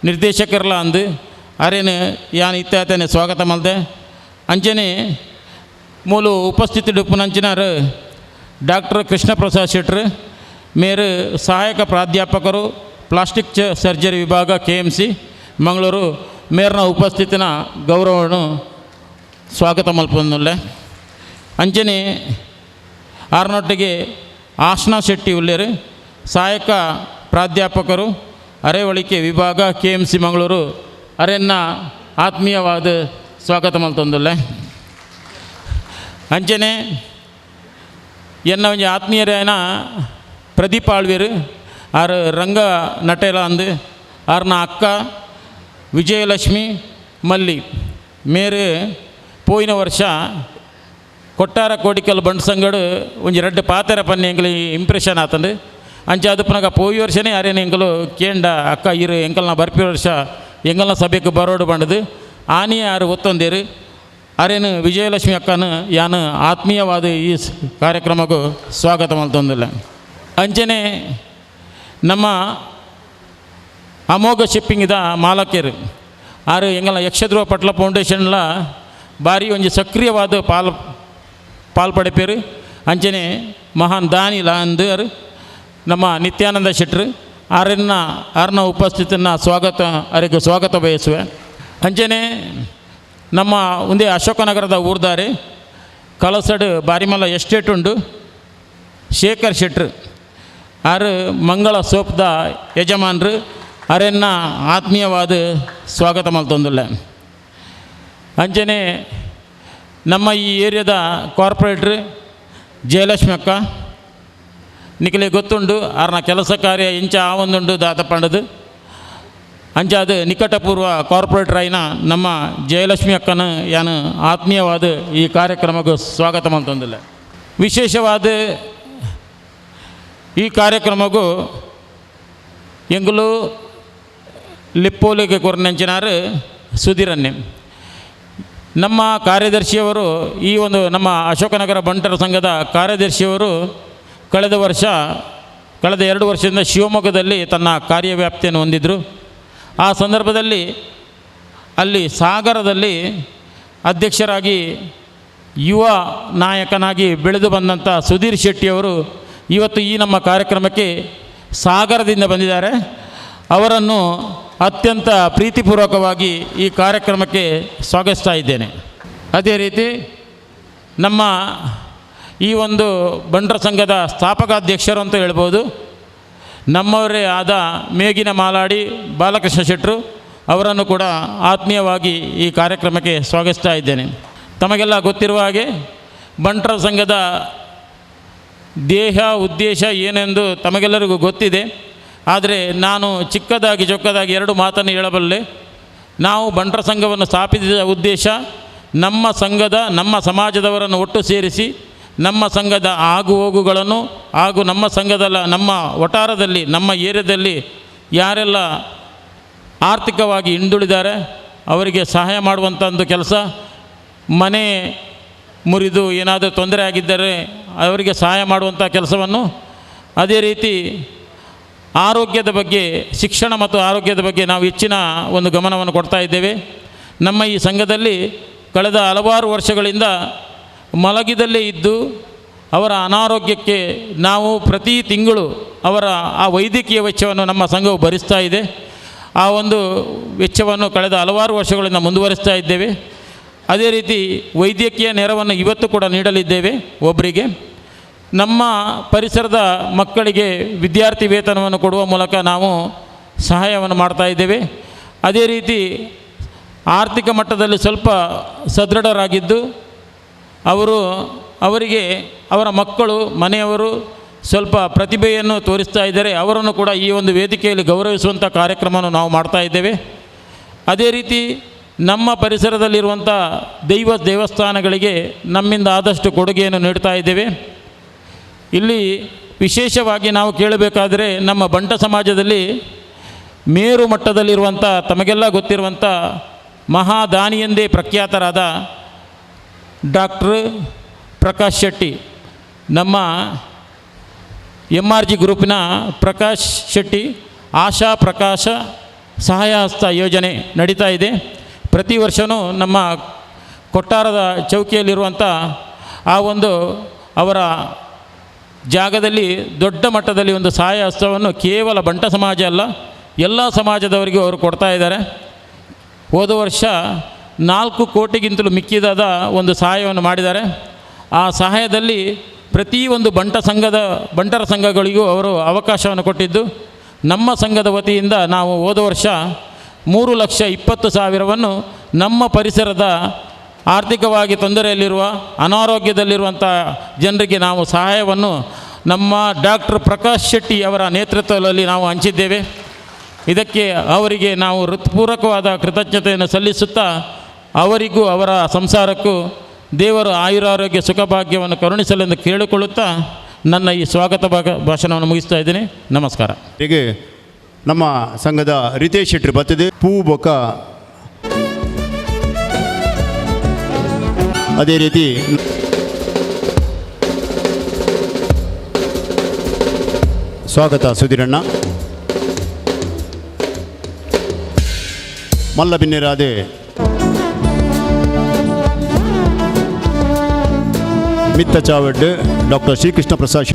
ನಿರ್ದೇಶಕರ್ಲ ಅಂದು ಅರೇನು ಯಾನು ಇತ್ತಾತನೆ ಸ್ವಾಗತ ಮಲ್ದೆ ಅಂಚನೆ ಮೂಲು ಉಪಸ್ಥಿತಿ ಡುಪ್ಪುನಂಚಿನಾರು ಡಾಕ್ಟರ್ ಕೃಷ್ಣ ಪ್ರಸಾದ್ ಶೆಟ್ರು ಮೇರು ಸಹಾಯಕ ಪ್ರಾಧ್ಯಾಪಕರು ಪ್ಲಾಸ್ಟಿಕ್ ಸರ್ಜರಿ ವಿಭಾಗ KMC ಮಂಗಳೂರು ಮೇರ್ನ ಉಪಸ್ಥಿತಿನ ಗೌರವವನ್ನು ಸ್ವಾಗತ ಮಲ್ಪೊಂದುಲ್ಲೆ ಅಂಚನೆ ಆರ್ನೊಟ್ಟಿಗೆ ಆಶ್ನಾ ಶೆಟ್ಟಿ ಉಲ್ಲೇರು ಸಹಾಯಕ ಪ್ರಾಧ್ಯಾಪಕರು ಅರೆವಳಿಕೆ ವಿಭಾಗ KMC ಮಂಗಳೂರು ಅರೆನ್ನ ಆತ್ಮೀಯವಾದ ಸ್ವಾಗತ ಮಲ್ತೊಂದುಲ್ಲೆ ಅಂಚನೆ ಎನ್ನ ಒಂಜಿ ಆತ್ಮೀಯರಾಯನ ಪ್ರದೀಪ್ ಆಳ್ವೀರು ಆರು ರಂಗ ನಟೇಲ ಅಂದು ಆರ್ನ ಅಕ್ಕ ವಿಜಯಲಕ್ಷ್ಮಿ ಮಲ್ಲಿ ಮೇರು ಪೋಯಿನ ವರ್ಷ ಕೊಟ್ಟಾರ ಕೋಡಿಕಲ್ ಬಂಡ್ ಸಂಗಡು ಒಂಜಿ ರಡ್ಡು ಪಾತೆರ ಪನ್ನಿ ಎಂಕಲಿ ಇಂಪ್ರೆಷನ್ ಆತಂಡು ಅಂಚೆ ಅದು ಪುನಗ ಪೋಯಿ ವರ್ಷನೇ ಅರೇನು ಎಂಕಲು ಕೇಂಡ ಅಕ್ಕ ಇರು ಎಂಕಲ್ನ ಬರ್ಪಿ ವರ್ಷ ಎಂಕಲ್ನ ಸಭೆಗೆ ಬರೋಡು ಬಂಡದು ಆನಿ ಯಾರು ಒತ್ತೊಂದೇರು ಅರೇನು ವಿಜಯಲಕ್ಷ್ಮಿ ಅಕ್ಕನು ಯಾನು ಆತ್ಮೀಯವಾದ ಈ ಕಾರ್ಯಕ್ರಮಕ್ಕೂ ಸ್ವಾಗತ ಮಲ್ತೊಂದಿಲ್ಲ ಅಂಚನೆ ನಮ್ಮ ಅಮೋಘ ಶಿಪ್ಪಿಂಗಿದ ಮಾಲಕ್ಯರು ಆರು ಎಂಗಲ ಯಕ್ಷಧ್ರುವ ಪಟ್ಲ ಫೌಂಡೇಶನ್ಲ ಬಾರಿ ಒಂಜಿ ಸಕ್ರಿಯವಾದ ಪಾಲ್ಪಡೆಪೇರು ಅಂಚನೆ ಮಹಾನ್ ದಾನಿಲ ಅಂದರು ನಮ್ಮ ನಿತ್ಯಾನಂದ ಶೆಟ್ರು ಆರ್ನ ಉಪಸ್ಥಿತಿನ ಅವರಿಗೆ ಸ್ವಾಗತ ಬಯಸುವೆ ಅಂಚನೆ ನಮ್ಮ ಒಂದೇ ಅಶೋಕನಗರದ ಊರ್ದಾರೆ ಕಳಸಡು ಬಾರಿಮಲ ಎಸ್ಟೇಟ್ ಉಂಡು ಶೇಖರ್ ಶೆಟ್ರು ಆರು ಮಂಗಳ ಸೋಪ್ದ ಯಜಮಾನ್ರು ಅರೆನ್ನ ಆತ್ಮೀಯವಾದ ಸ್ವಾಗತ ಮಲ್ತೊಂದಿಲ್ಲ ಅಂಚನೆ ನಮ್ಮ ಈ ಏರಿಯಾದ ಕಾರ್ಪೊರೇಟ್ರು ಜಯಲಕ್ಷ್ಮಿ ಅಕ್ಕ ನಿಖಲೆ ಗೊತ್ತುಂಡು ಆರ್ನ ಕೆಲಸ ಕಾರ್ಯ ಇಂಚ ಆವೊಂದುಂಡು ದಾತ ಪಂಡದು ಅಂಚ ಅದು ನಿಕಟಪೂರ್ವ ಕಾರ್ಪೊರೇಟರ್ ಆಯ್ನ ನಮ್ಮ ಜಯಲಕ್ಷ್ಮಿ ಅಕ್ಕನ ಯಾನು ಆತ್ಮೀಯವಾದ ಈ ಕಾರ್ಯಕ್ರಮಕ್ಕೂ ಸ್ವಾಗತ ಮಲ್ತೊಂದಿಲ್ಲ ವಿಶೇಷವಾದ ಈ ಕಾರ್ಯಕ್ರಮಕ್ಕೂ ಎಂಗುಲು ಲಿಪ್ಪೋಲಿಗೆ ಕೊರ್ನೆಂಚಿನಾರು ಸುಧೀರನ್ನೇ ನಮ್ಮ ಕಾರ್ಯದರ್ಶಿಯವರು ಈ ಒಂದು ನಮ್ಮ ಅಶೋಕನಗರ ಬಂಟರ ಸಂಘದ ಕಾರ್ಯದರ್ಶಿಯವರು ಕಳೆದ ವರ್ಷ ಕಳೆದ 2 ವರ್ಷದಿಂದ ಶಿವಮೊಗ್ಗದಲ್ಲಿ ತನ್ನ ಕಾರ್ಯವ್ಯಾಪ್ತಿಯನ್ನು ಹೊಂದಿದ್ದರು. ಆ ಸಂದರ್ಭದಲ್ಲಿ ಅಲ್ಲಿ ಸಾಗರದಲ್ಲಿ ಅಧ್ಯಕ್ಷರಾಗಿ ಯುವ ನಾಯಕನಾಗಿ ಬೆಳೆದು ಬಂದಂಥ ಸುಧೀರ್ ಶೆಟ್ಟಿಯವರು ಇವತ್ತು ಈ ನಮ್ಮ ಕಾರ್ಯಕ್ರಮಕ್ಕೆ ಸಾಗರದಿಂದ ಬಂದಿದ್ದಾರೆ. ಅವರನ್ನು ಅತ್ಯಂತ ಪ್ರೀತಿಪೂರ್ವಕವಾಗಿ ಈ ಕಾರ್ಯಕ್ರಮಕ್ಕೆ ಸ್ವಾಗತಿಸ್ತಾ ಇದ್ದೇನೆ. ಅದೇ ರೀತಿ ನಮ್ಮ ಈ ಒಂದು ಬಂಟರ ಸಂಘದ ಸ್ಥಾಪಕಾಧ್ಯಕ್ಷರು ಅಂತ ಹೇಳ್ಬೋದು, ನಮ್ಮವರೇ ಆದ ಮೇಗಿನ ಮಾಲಾಡಿ ಬಾಲಕೃಷ್ಣ ಶೆಟ್ಟರು ಅವರನ್ನು ಕೂಡ ಆತ್ಮೀಯವಾಗಿ ಈ ಕಾರ್ಯಕ್ರಮಕ್ಕೆ ಸ್ವಾಗತಿಸ್ತಾ ಇದ್ದೇನೆ. ತಮಗೆಲ್ಲ ಗೊತ್ತಿರುವ ಹಾಗೆ ಬಂಟರ ಸಂಘದ ದೇಹ ಉದ್ದೇಶ ಏನೆಂದು ತಮಗೆಲ್ಲರಿಗೂ ಗೊತ್ತಿದೆ. ಆದರೆ ನಾನು ಚಿಕ್ಕದಾಗಿ ಚೊಕ್ಕದಾಗಿ 2 ಮಾತನ್ನು ಹೇಳಬಲ್ಲೆ. ನಾವು ಬಂಟರ ಸಂಘವನ್ನು ಸ್ಥಾಪಿಸಿದ ಉದ್ದೇಶ ನಮ್ಮ ಸಂಘದ ನಮ್ಮ ಸಮಾಜದವರನ್ನು ಒಟ್ಟು ಸೇರಿಸಿ ನಮ್ಮ ಸಂಘದ ಆಗು ಹೋಗುಗಳನ್ನು ಹಾಗೂ ನಮ್ಮ ಸಂಘದ ನಮ್ಮ ವಠಾರದಲ್ಲಿ ನಮ್ಮ ಏರಿಯಾದಲ್ಲಿ ಯಾರೆಲ್ಲ ಆರ್ಥಿಕವಾಗಿ ಹಿಂದುಳಿದ್ದಾರೆ ಅವರಿಗೆ ಸಹಾಯ ಮಾಡುವಂಥ ಒಂದು ಕೆಲಸ, ಮನೆ ಮುರಿದು ಏನಾದರೂ ತೊಂದರೆ ಆಗಿದ್ದರೆ ಅವರಿಗೆ ಸಹಾಯ ಮಾಡುವಂಥ ಕೆಲಸವನ್ನು, ಅದೇ ರೀತಿ ಆರೋಗ್ಯದ ಬಗ್ಗೆ, ಶಿಕ್ಷಣ ಮತ್ತು ಆರೋಗ್ಯದ ಬಗ್ಗೆ ನಾವು ಹೆಚ್ಚಿನ ಒಂದು ಗಮನವನ್ನು ಕೊಡ್ತಾ ಇದ್ದೇವೆ. ನಮ್ಮ ಈ ಸಂಘದಲ್ಲಿ ಕಳೆದ ಹಲವಾರು ವರ್ಷಗಳಿಂದ ಮಲಗಿದಲ್ಲೇ ಇದ್ದು ಅವರ ಅನಾರೋಗ್ಯಕ್ಕೆ ನಾವು ಪ್ರತಿ ತಿಂಗಳು ಅವರ ಆ ವೈದ್ಯಕೀಯ ವೆಚ್ಚವನ್ನು ನಮ್ಮ ಸಂಘವು ಭರಿಸ್ತಾ ಇದೆ. ಆ ಒಂದು ವೆಚ್ಚವನ್ನು ಕಳೆದ ಹಲವಾರು ವರ್ಷಗಳಿಂದ ಮುಂದುವರಿಸ್ತಾ ಇದ್ದೇವೆ. ಅದೇ ರೀತಿ ವೈದ್ಯಕೀಯ ನೆರವನ್ನು ಇವತ್ತು ಕೂಡ ನೀಡಲಿದ್ದೇವೆ ಒಬ್ಬರಿಗೆ. ನಮ್ಮ ಪರಿಸರದ ಮಕ್ಕಳಿಗೆ ವಿದ್ಯಾರ್ಥಿ ವೇತನವನ್ನು ಕೊಡುವ ಮೂಲಕ ನಾವು ಸಹಾಯವನ್ನು ಮಾಡ್ತಾ ಇದ್ದೇವೆ. ಅದೇ ರೀತಿ ಆರ್ಥಿಕ ಮಟ್ಟದಲ್ಲಿ ಸ್ವಲ್ಪ ಸದೃಢರಾಗಿದ್ದು ಅವರಿಗೆ ಅವರ ಮಕ್ಕಳು ಮನೆಯವರು ಸ್ವಲ್ಪ ಪ್ರತಿಭೆಯನ್ನು ತೋರಿಸ್ತಾ ಇದ್ದಾರೆ. ಅವರನ್ನು ಕೂಡ ಈ ಒಂದು ವೇದಿಕೆಯಲ್ಲಿ ಗೌರವಿಸುವಂಥ ಕಾರ್ಯಕ್ರಮವನ್ನು ನಾವು ಮಾಡ್ತಾ ಇದ್ದೇವೆ. ಅದೇ ರೀತಿ ನಮ್ಮ ಪರಿಸರದಲ್ಲಿರುವಂಥ ದೇವಸ್ಥಾನಗಳಿಗೆ ನಮ್ಮಿಂದ ಆದಷ್ಟು ಕೊಡುಗೆಯನ್ನು ನೀಡ್ತಾ ಇದ್ದೇವೆ. ಇಲ್ಲಿ ವಿಶೇಷವಾಗಿ ನಾವು ಕೇಳಬೇಕಾದರೆ ನಮ್ಮ ಬಂಟ ಸಮಾಜದಲ್ಲಿ ಮೇರು ಮಟ್ಟದಲ್ಲಿರುವಂಥ ತಮಗೆಲ್ಲ ಗೊತ್ತಿರುವಂಥ ಮಹಾದಾನಿ ಎಂದೇ ಪ್ರಖ್ಯಾತರಾದ ಡಾಕ್ಟ್ರ್ ಪ್ರಕಾಶ್ ಶೆಟ್ಟಿ, ನಮ್ಮ MRG ಗ್ರೂಪಿನ ಪ್ರಕಾಶ್ ಶೆಟ್ಟಿ ಆಶಾ ಪ್ರಕಾಶ ಸಹಾಯ ಹಸ್ತ ಯೋಜನೆ ನಡೀತಾ ಇದೆ. ಪ್ರತಿ ವರ್ಷವೂ ನಮ್ಮ ಕೊಟ್ಟಾರದ ಚೌಕಿಯಲ್ಲಿರುವಂಥ ಆ ಒಂದು ಅವರ ಜಾಗದಲ್ಲಿ ದೊಡ್ಡ ಮಟ್ಟದಲ್ಲಿ ಒಂದು ಸಹಾಯ ಹಸ್ತವನ್ನು ಕೇವಲ ಬಂಟ ಸಮಾಜ ಅಲ್ಲ ಎಲ್ಲ ಸಮಾಜದವರಿಗೂ ಅವರು ಕೊಡ್ತಾ ಇದ್ದಾರೆ. ಹೋದ ವರ್ಷ 4 ಕೋಟಿಗಿಂತಲೂ ಮಿಕ್ಕಿದಾದ ಒಂದು ಸಹಾಯವನ್ನು ಮಾಡಿದ್ದಾರೆ. ಆ ಸಹಾಯದಲ್ಲಿ ಪ್ರತಿಯೊಂದು ಬಂಟರ ಸಂಘಗಳಿಗೂ ಅವರು ಅವಕಾಶವನ್ನು ಕೊಟ್ಟಿದ್ದು, ನಮ್ಮ ಸಂಘದ ವತಿಯಿಂದ ನಾವು ಹೋದ ವರ್ಷ 3,20,000ವನ್ನು ನಮ್ಮ ಪರಿಸರದ ಆರ್ಥಿಕವಾಗಿ ತೊಂದರೆಯಲ್ಲಿರುವ ಅನಾರೋಗ್ಯದಲ್ಲಿರುವಂಥ ಜನರಿಗೆ ನಾವು ಸಹಾಯವನ್ನು ನಮ್ಮ ಡಾಕ್ಟ್ರ್ ಪ್ರಕಾಶ್ ಶೆಟ್ಟಿ ಅವರ ನೇತೃತ್ವದಲ್ಲಿ ನಾವು ಹಂಚಿದ್ದೇವೆ. ಇದಕ್ಕೆ ಅವರಿಗೆ ನಾವು ಹೃತ್ಪೂರ್ವಕವಾದ ಕೃತಜ್ಞತೆಯನ್ನು ಸಲ್ಲಿಸುತ್ತಾ ಅವರಿಗೂ ಅವರ ಸಂಸಾರಕ್ಕೂ ದೇವರು ಆಯುರಾರೋಗ್ಯ ಸುಖಭಾಗ್ಯವನ್ನು ಕರುಣಿಸಲೆಂದು ಕೇಳಿಕೊಳ್ಳುತ್ತಾ ನನ್ನ ಈ ಸ್ವಾಗತ ಭಾಷಣವನ್ನು ಮುಗಿಸ್ತಾ ಇದ್ದೀನಿ. ನಮಸ್ಕಾರ. ಹೀಗೆ ನಮ್ಮ ಸಂಘದ ರಿತೇಶ್ ಶೆಟ್ಟಿ ಬರ್ತದೆ ಪೂ ಬೊಕ್ಕ. ಅದೇ ರೀತಿ ಸ್ವಾಗತ ಸುಧೀರಣ್ಣ. ಮಲ್ಲ ಬಿನ್ನೆರಾದೆ ಮಿತ್ತ ಚಾವಡ್ ಡಾಕ್ಟರ್ ಶ್ರೀಕೃಷ್ಣ ಪ್ರಸಾದ್.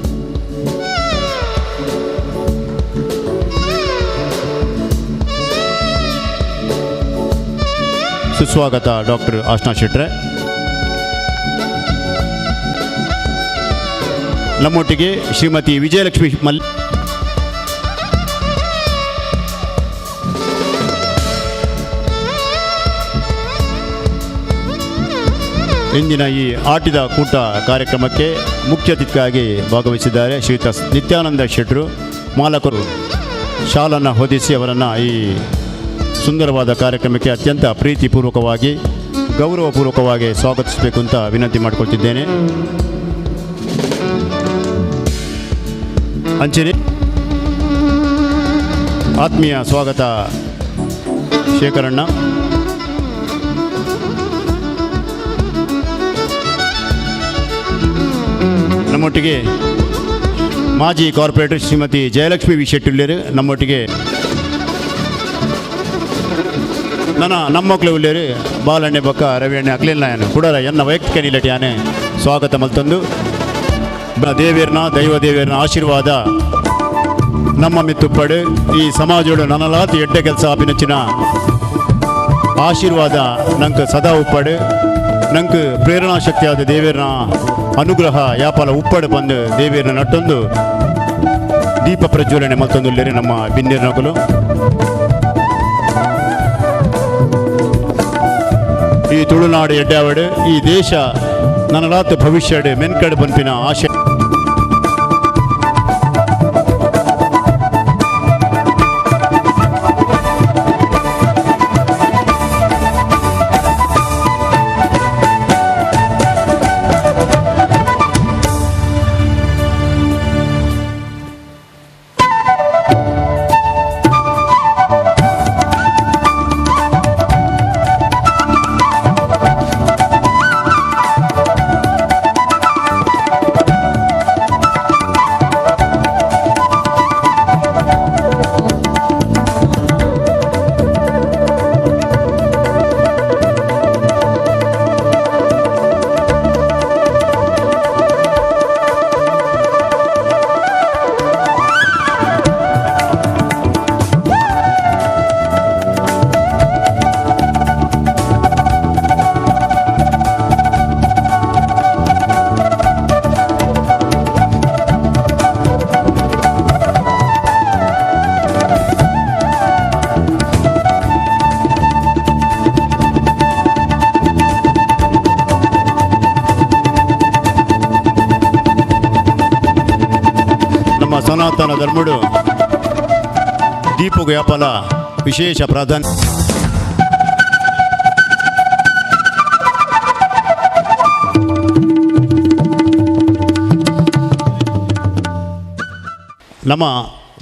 ಸುಸ್ವಾಗತ ಡಾಕ್ಟರ್ ಆಶ್ನಾ ಶೆಟ್ರೆ. ನಮ್ಮೊಟ್ಟಿಗೆ ಶ್ರೀಮತಿ ವಿಜಯಲಕ್ಷ್ಮಿ ಇಂದಿನ ಈ ಆಟಿದ ಕೂಟ ಕಾರ್ಯಕ್ರಮಕ್ಕೆ ಮುಖ್ಯ ಅತಿಥಿಯಾಗಿ ಭಾಗವಹಿಸಿದ್ದಾರೆ ಶ್ರೀಯುತ ನಿತ್ಯಾನಂದ ಶೆಟ್ಟರು. ಮಾಲಕರು ಶಾಲನ್ನು ಹೊದಿಸಿ ಅವರನ್ನು ಈ ಸುಂದರವಾದ ಕಾರ್ಯಕ್ರಮಕ್ಕೆ ಅತ್ಯಂತ ಪ್ರೀತಿಪೂರ್ವಕವಾಗಿ ಗೌರವಪೂರ್ವಕವಾಗಿ ಸ್ವಾಗತಿಸಬೇಕು ಅಂತ ವಿನಂತಿ ಮಾಡಿಕೊಳ್ತಿದ್ದೇನೆ. ಅಂಚನೆ ಆತ್ಮೀಯ ಸ್ವಾಗತ ಶೇಖರಣ್ಣ. ನಮ್ಮೊಟ್ಟಿಗೆ ಮಾಜಿ ಕಾರ್ಪೊರೇಟರ್ ಶ್ರೀಮತಿ ಜಯಲಕ್ಷ್ಮಿ ವಿ ಶೆಟ್ಟಿಳ್ಳೇರು ನಮ್ಮೊಟ್ಟಿಗೆ ನಮ್ಮ ಮಕ್ಕಳು ಉಳ್ಳೇರು ಬಾಲಣ್ಣೆ ಬೊಕ್ಕ ರವಿಯಣ್ಣೆ ಅಕ್ಲಿಲ್ಲ ಯಾನು ಕೂಡ ಎನ್ನ ವೈಯಕ್ತಿಕ ನಿಲಟಿ ಯಾನೆ ಸ್ವಾಗತ ಮಲ್ತಂದು ದೇವೇರ್ನ ದೈವ ದೇವೇರ್ನ ಆಶೀರ್ವಾದ ನಮ್ಮ ಮಿತ್ತುಪ್ಪಡು ಈ ಸಮಾಜೋಡು ನನಲಾತಿ ಎಡ್ಡೆ ಕೆಲಸ ಆಪಿನಚ್ಚಿನ ಆಶೀರ್ವಾದ ನಂಗೆ ಸದಾ ಉಪ್ಪಡು ನಂಗೆ ಪ್ರೇರಣಾ ಶಕ್ತಿಯಾದ ದೇವೇರ್ನ ಅನುಗ್ರಹ ಯಾಪಲ ಉಪ್ಪಡು ಬಂದು ದೇವೇರ್ನ ನಟ್ಟೊಂದು ದೀಪ ಪ್ರಜ್ವಲನೆ ಮತ್ತೊಂದು ನಮ್ಮ ಬಿನ್ನೇರ್ನಕಲು ಈ ತುಳುನಾಡು ಎಡ್ಡಾವಡು ಈ ದೇಶ ನನಲಾತ್ ಭವಿಷ್ಯಡು ಮೆನ್ಕಡು ಬನ್ಪಿನ ಆಶೆ ಸನಾತನ ಧರ್ಮಡು ದೀಪಗ ವ್ಯಾಪಾರ ವಿಶೇಷ ಪ್ರಾಧಾನ್ಯ ನಮ್ಮ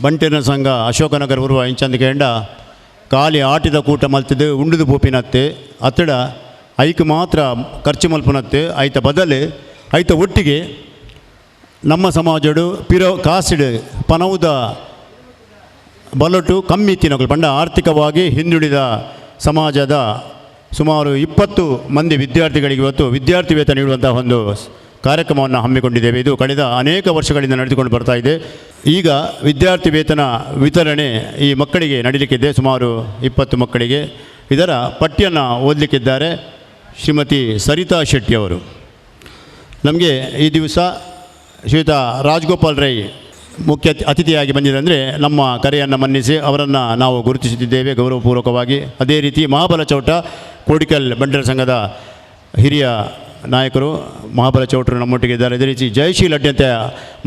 ಬಂಟೆನ ಸಂಘ ಅಶೋಕನಗರ ಬರುವ ಇಂಚಂದಿಗೆ ಎಂಡ ಖಾಲಿ ಆಟಿದ ಕೂಟ ಮಲ್ತಿದ್ದು ಉಂಡುದು ಪೋಪಿನತ್ತೆ ಅತ್ತಡ ಐಕ್ ಮಾತ್ರ ಖರ್ಚು ಮಲ್ಪನತ್ತೆ ಐತ ಬದಲು ಐತ ಒಟ್ಟಿಗೆ ನಮ್ಮ ಸಮಾಜಡು ಪಿರೋ ಕಾಸಿಡು ಪನವುದ ಬಲಟು ಕಮ್ಮಿ ತಿನ್ನಗಳು ಪಂಡ ಆರ್ಥಿಕವಾಗಿ ಹಿಂದುಳಿದ ಸಮಾಜದ ಸುಮಾರು 20 ಮಂದಿ ವಿದ್ಯಾರ್ಥಿಗಳಿಗೆ ಇವತ್ತು ವಿದ್ಯಾರ್ಥಿ ವೇತನ ನೀಡುವಂತಹ ಒಂದು ಕಾರ್ಯಕ್ರಮವನ್ನು ಹಮ್ಮಿಕೊಂಡಿದ್ದೇವೆ. ಇದು ಕಳೆದ ಅನೇಕ ವರ್ಷಗಳಿಂದ ನಡೆದುಕೊಂಡು ಬರ್ತಾ ಇದೆ. ಈಗ ವಿದ್ಯಾರ್ಥಿ ವೇತನ ವಿತರಣೆ ಈ ಮಕ್ಕಳಿಗೆ ನಡೀಲಿಕ್ಕಿದೆ, ಸುಮಾರು 20 ಮಕ್ಕಳಿಗೆ. ಇದರ ಪಟ್ಟಿಯನ್ನು ಓದಲಿಕ್ಕಿದ್ದಾರೆ ಶ್ರೀಮತಿ ಸರಿತಾ ಶೆಟ್ಟಿ ಅವರು. ನಮಗೆ ಈ ದಿವಸ ಶ್ರೀಯುತ ರಾಜಗೋಪಾಲ್ ರೈ ಮುಖ್ಯ ಅತಿಥಿಯಾಗಿ ಬಂದಿದೆ. ಅಂದರೆ ನಮ್ಮ ಕರೆಯನ್ನು ಮನ್ನಿಸಿ ಅವರನ್ನು ನಾವು ಗುರುತಿಸುತ್ತಿದ್ದೇವೆ ಗೌರವಪೂರ್ವಕವಾಗಿ. ಅದೇ ರೀತಿ ಮಹಾಬಲ ಚೌಟ ಕೋಡಿಕಲ್ ಬಂಡರ ಸಂಘದ ಹಿರಿಯ ನಾಯಕರು ಮಹಾಬಲ ಚೌಟರು ನಮ್ಮೊಟ್ಟಿಗೆ ಇದ್ದಾರೆ. ಅದೇ ರೀತಿ ಜಯಶೀಲ್ ಅಡ್ಯಂತ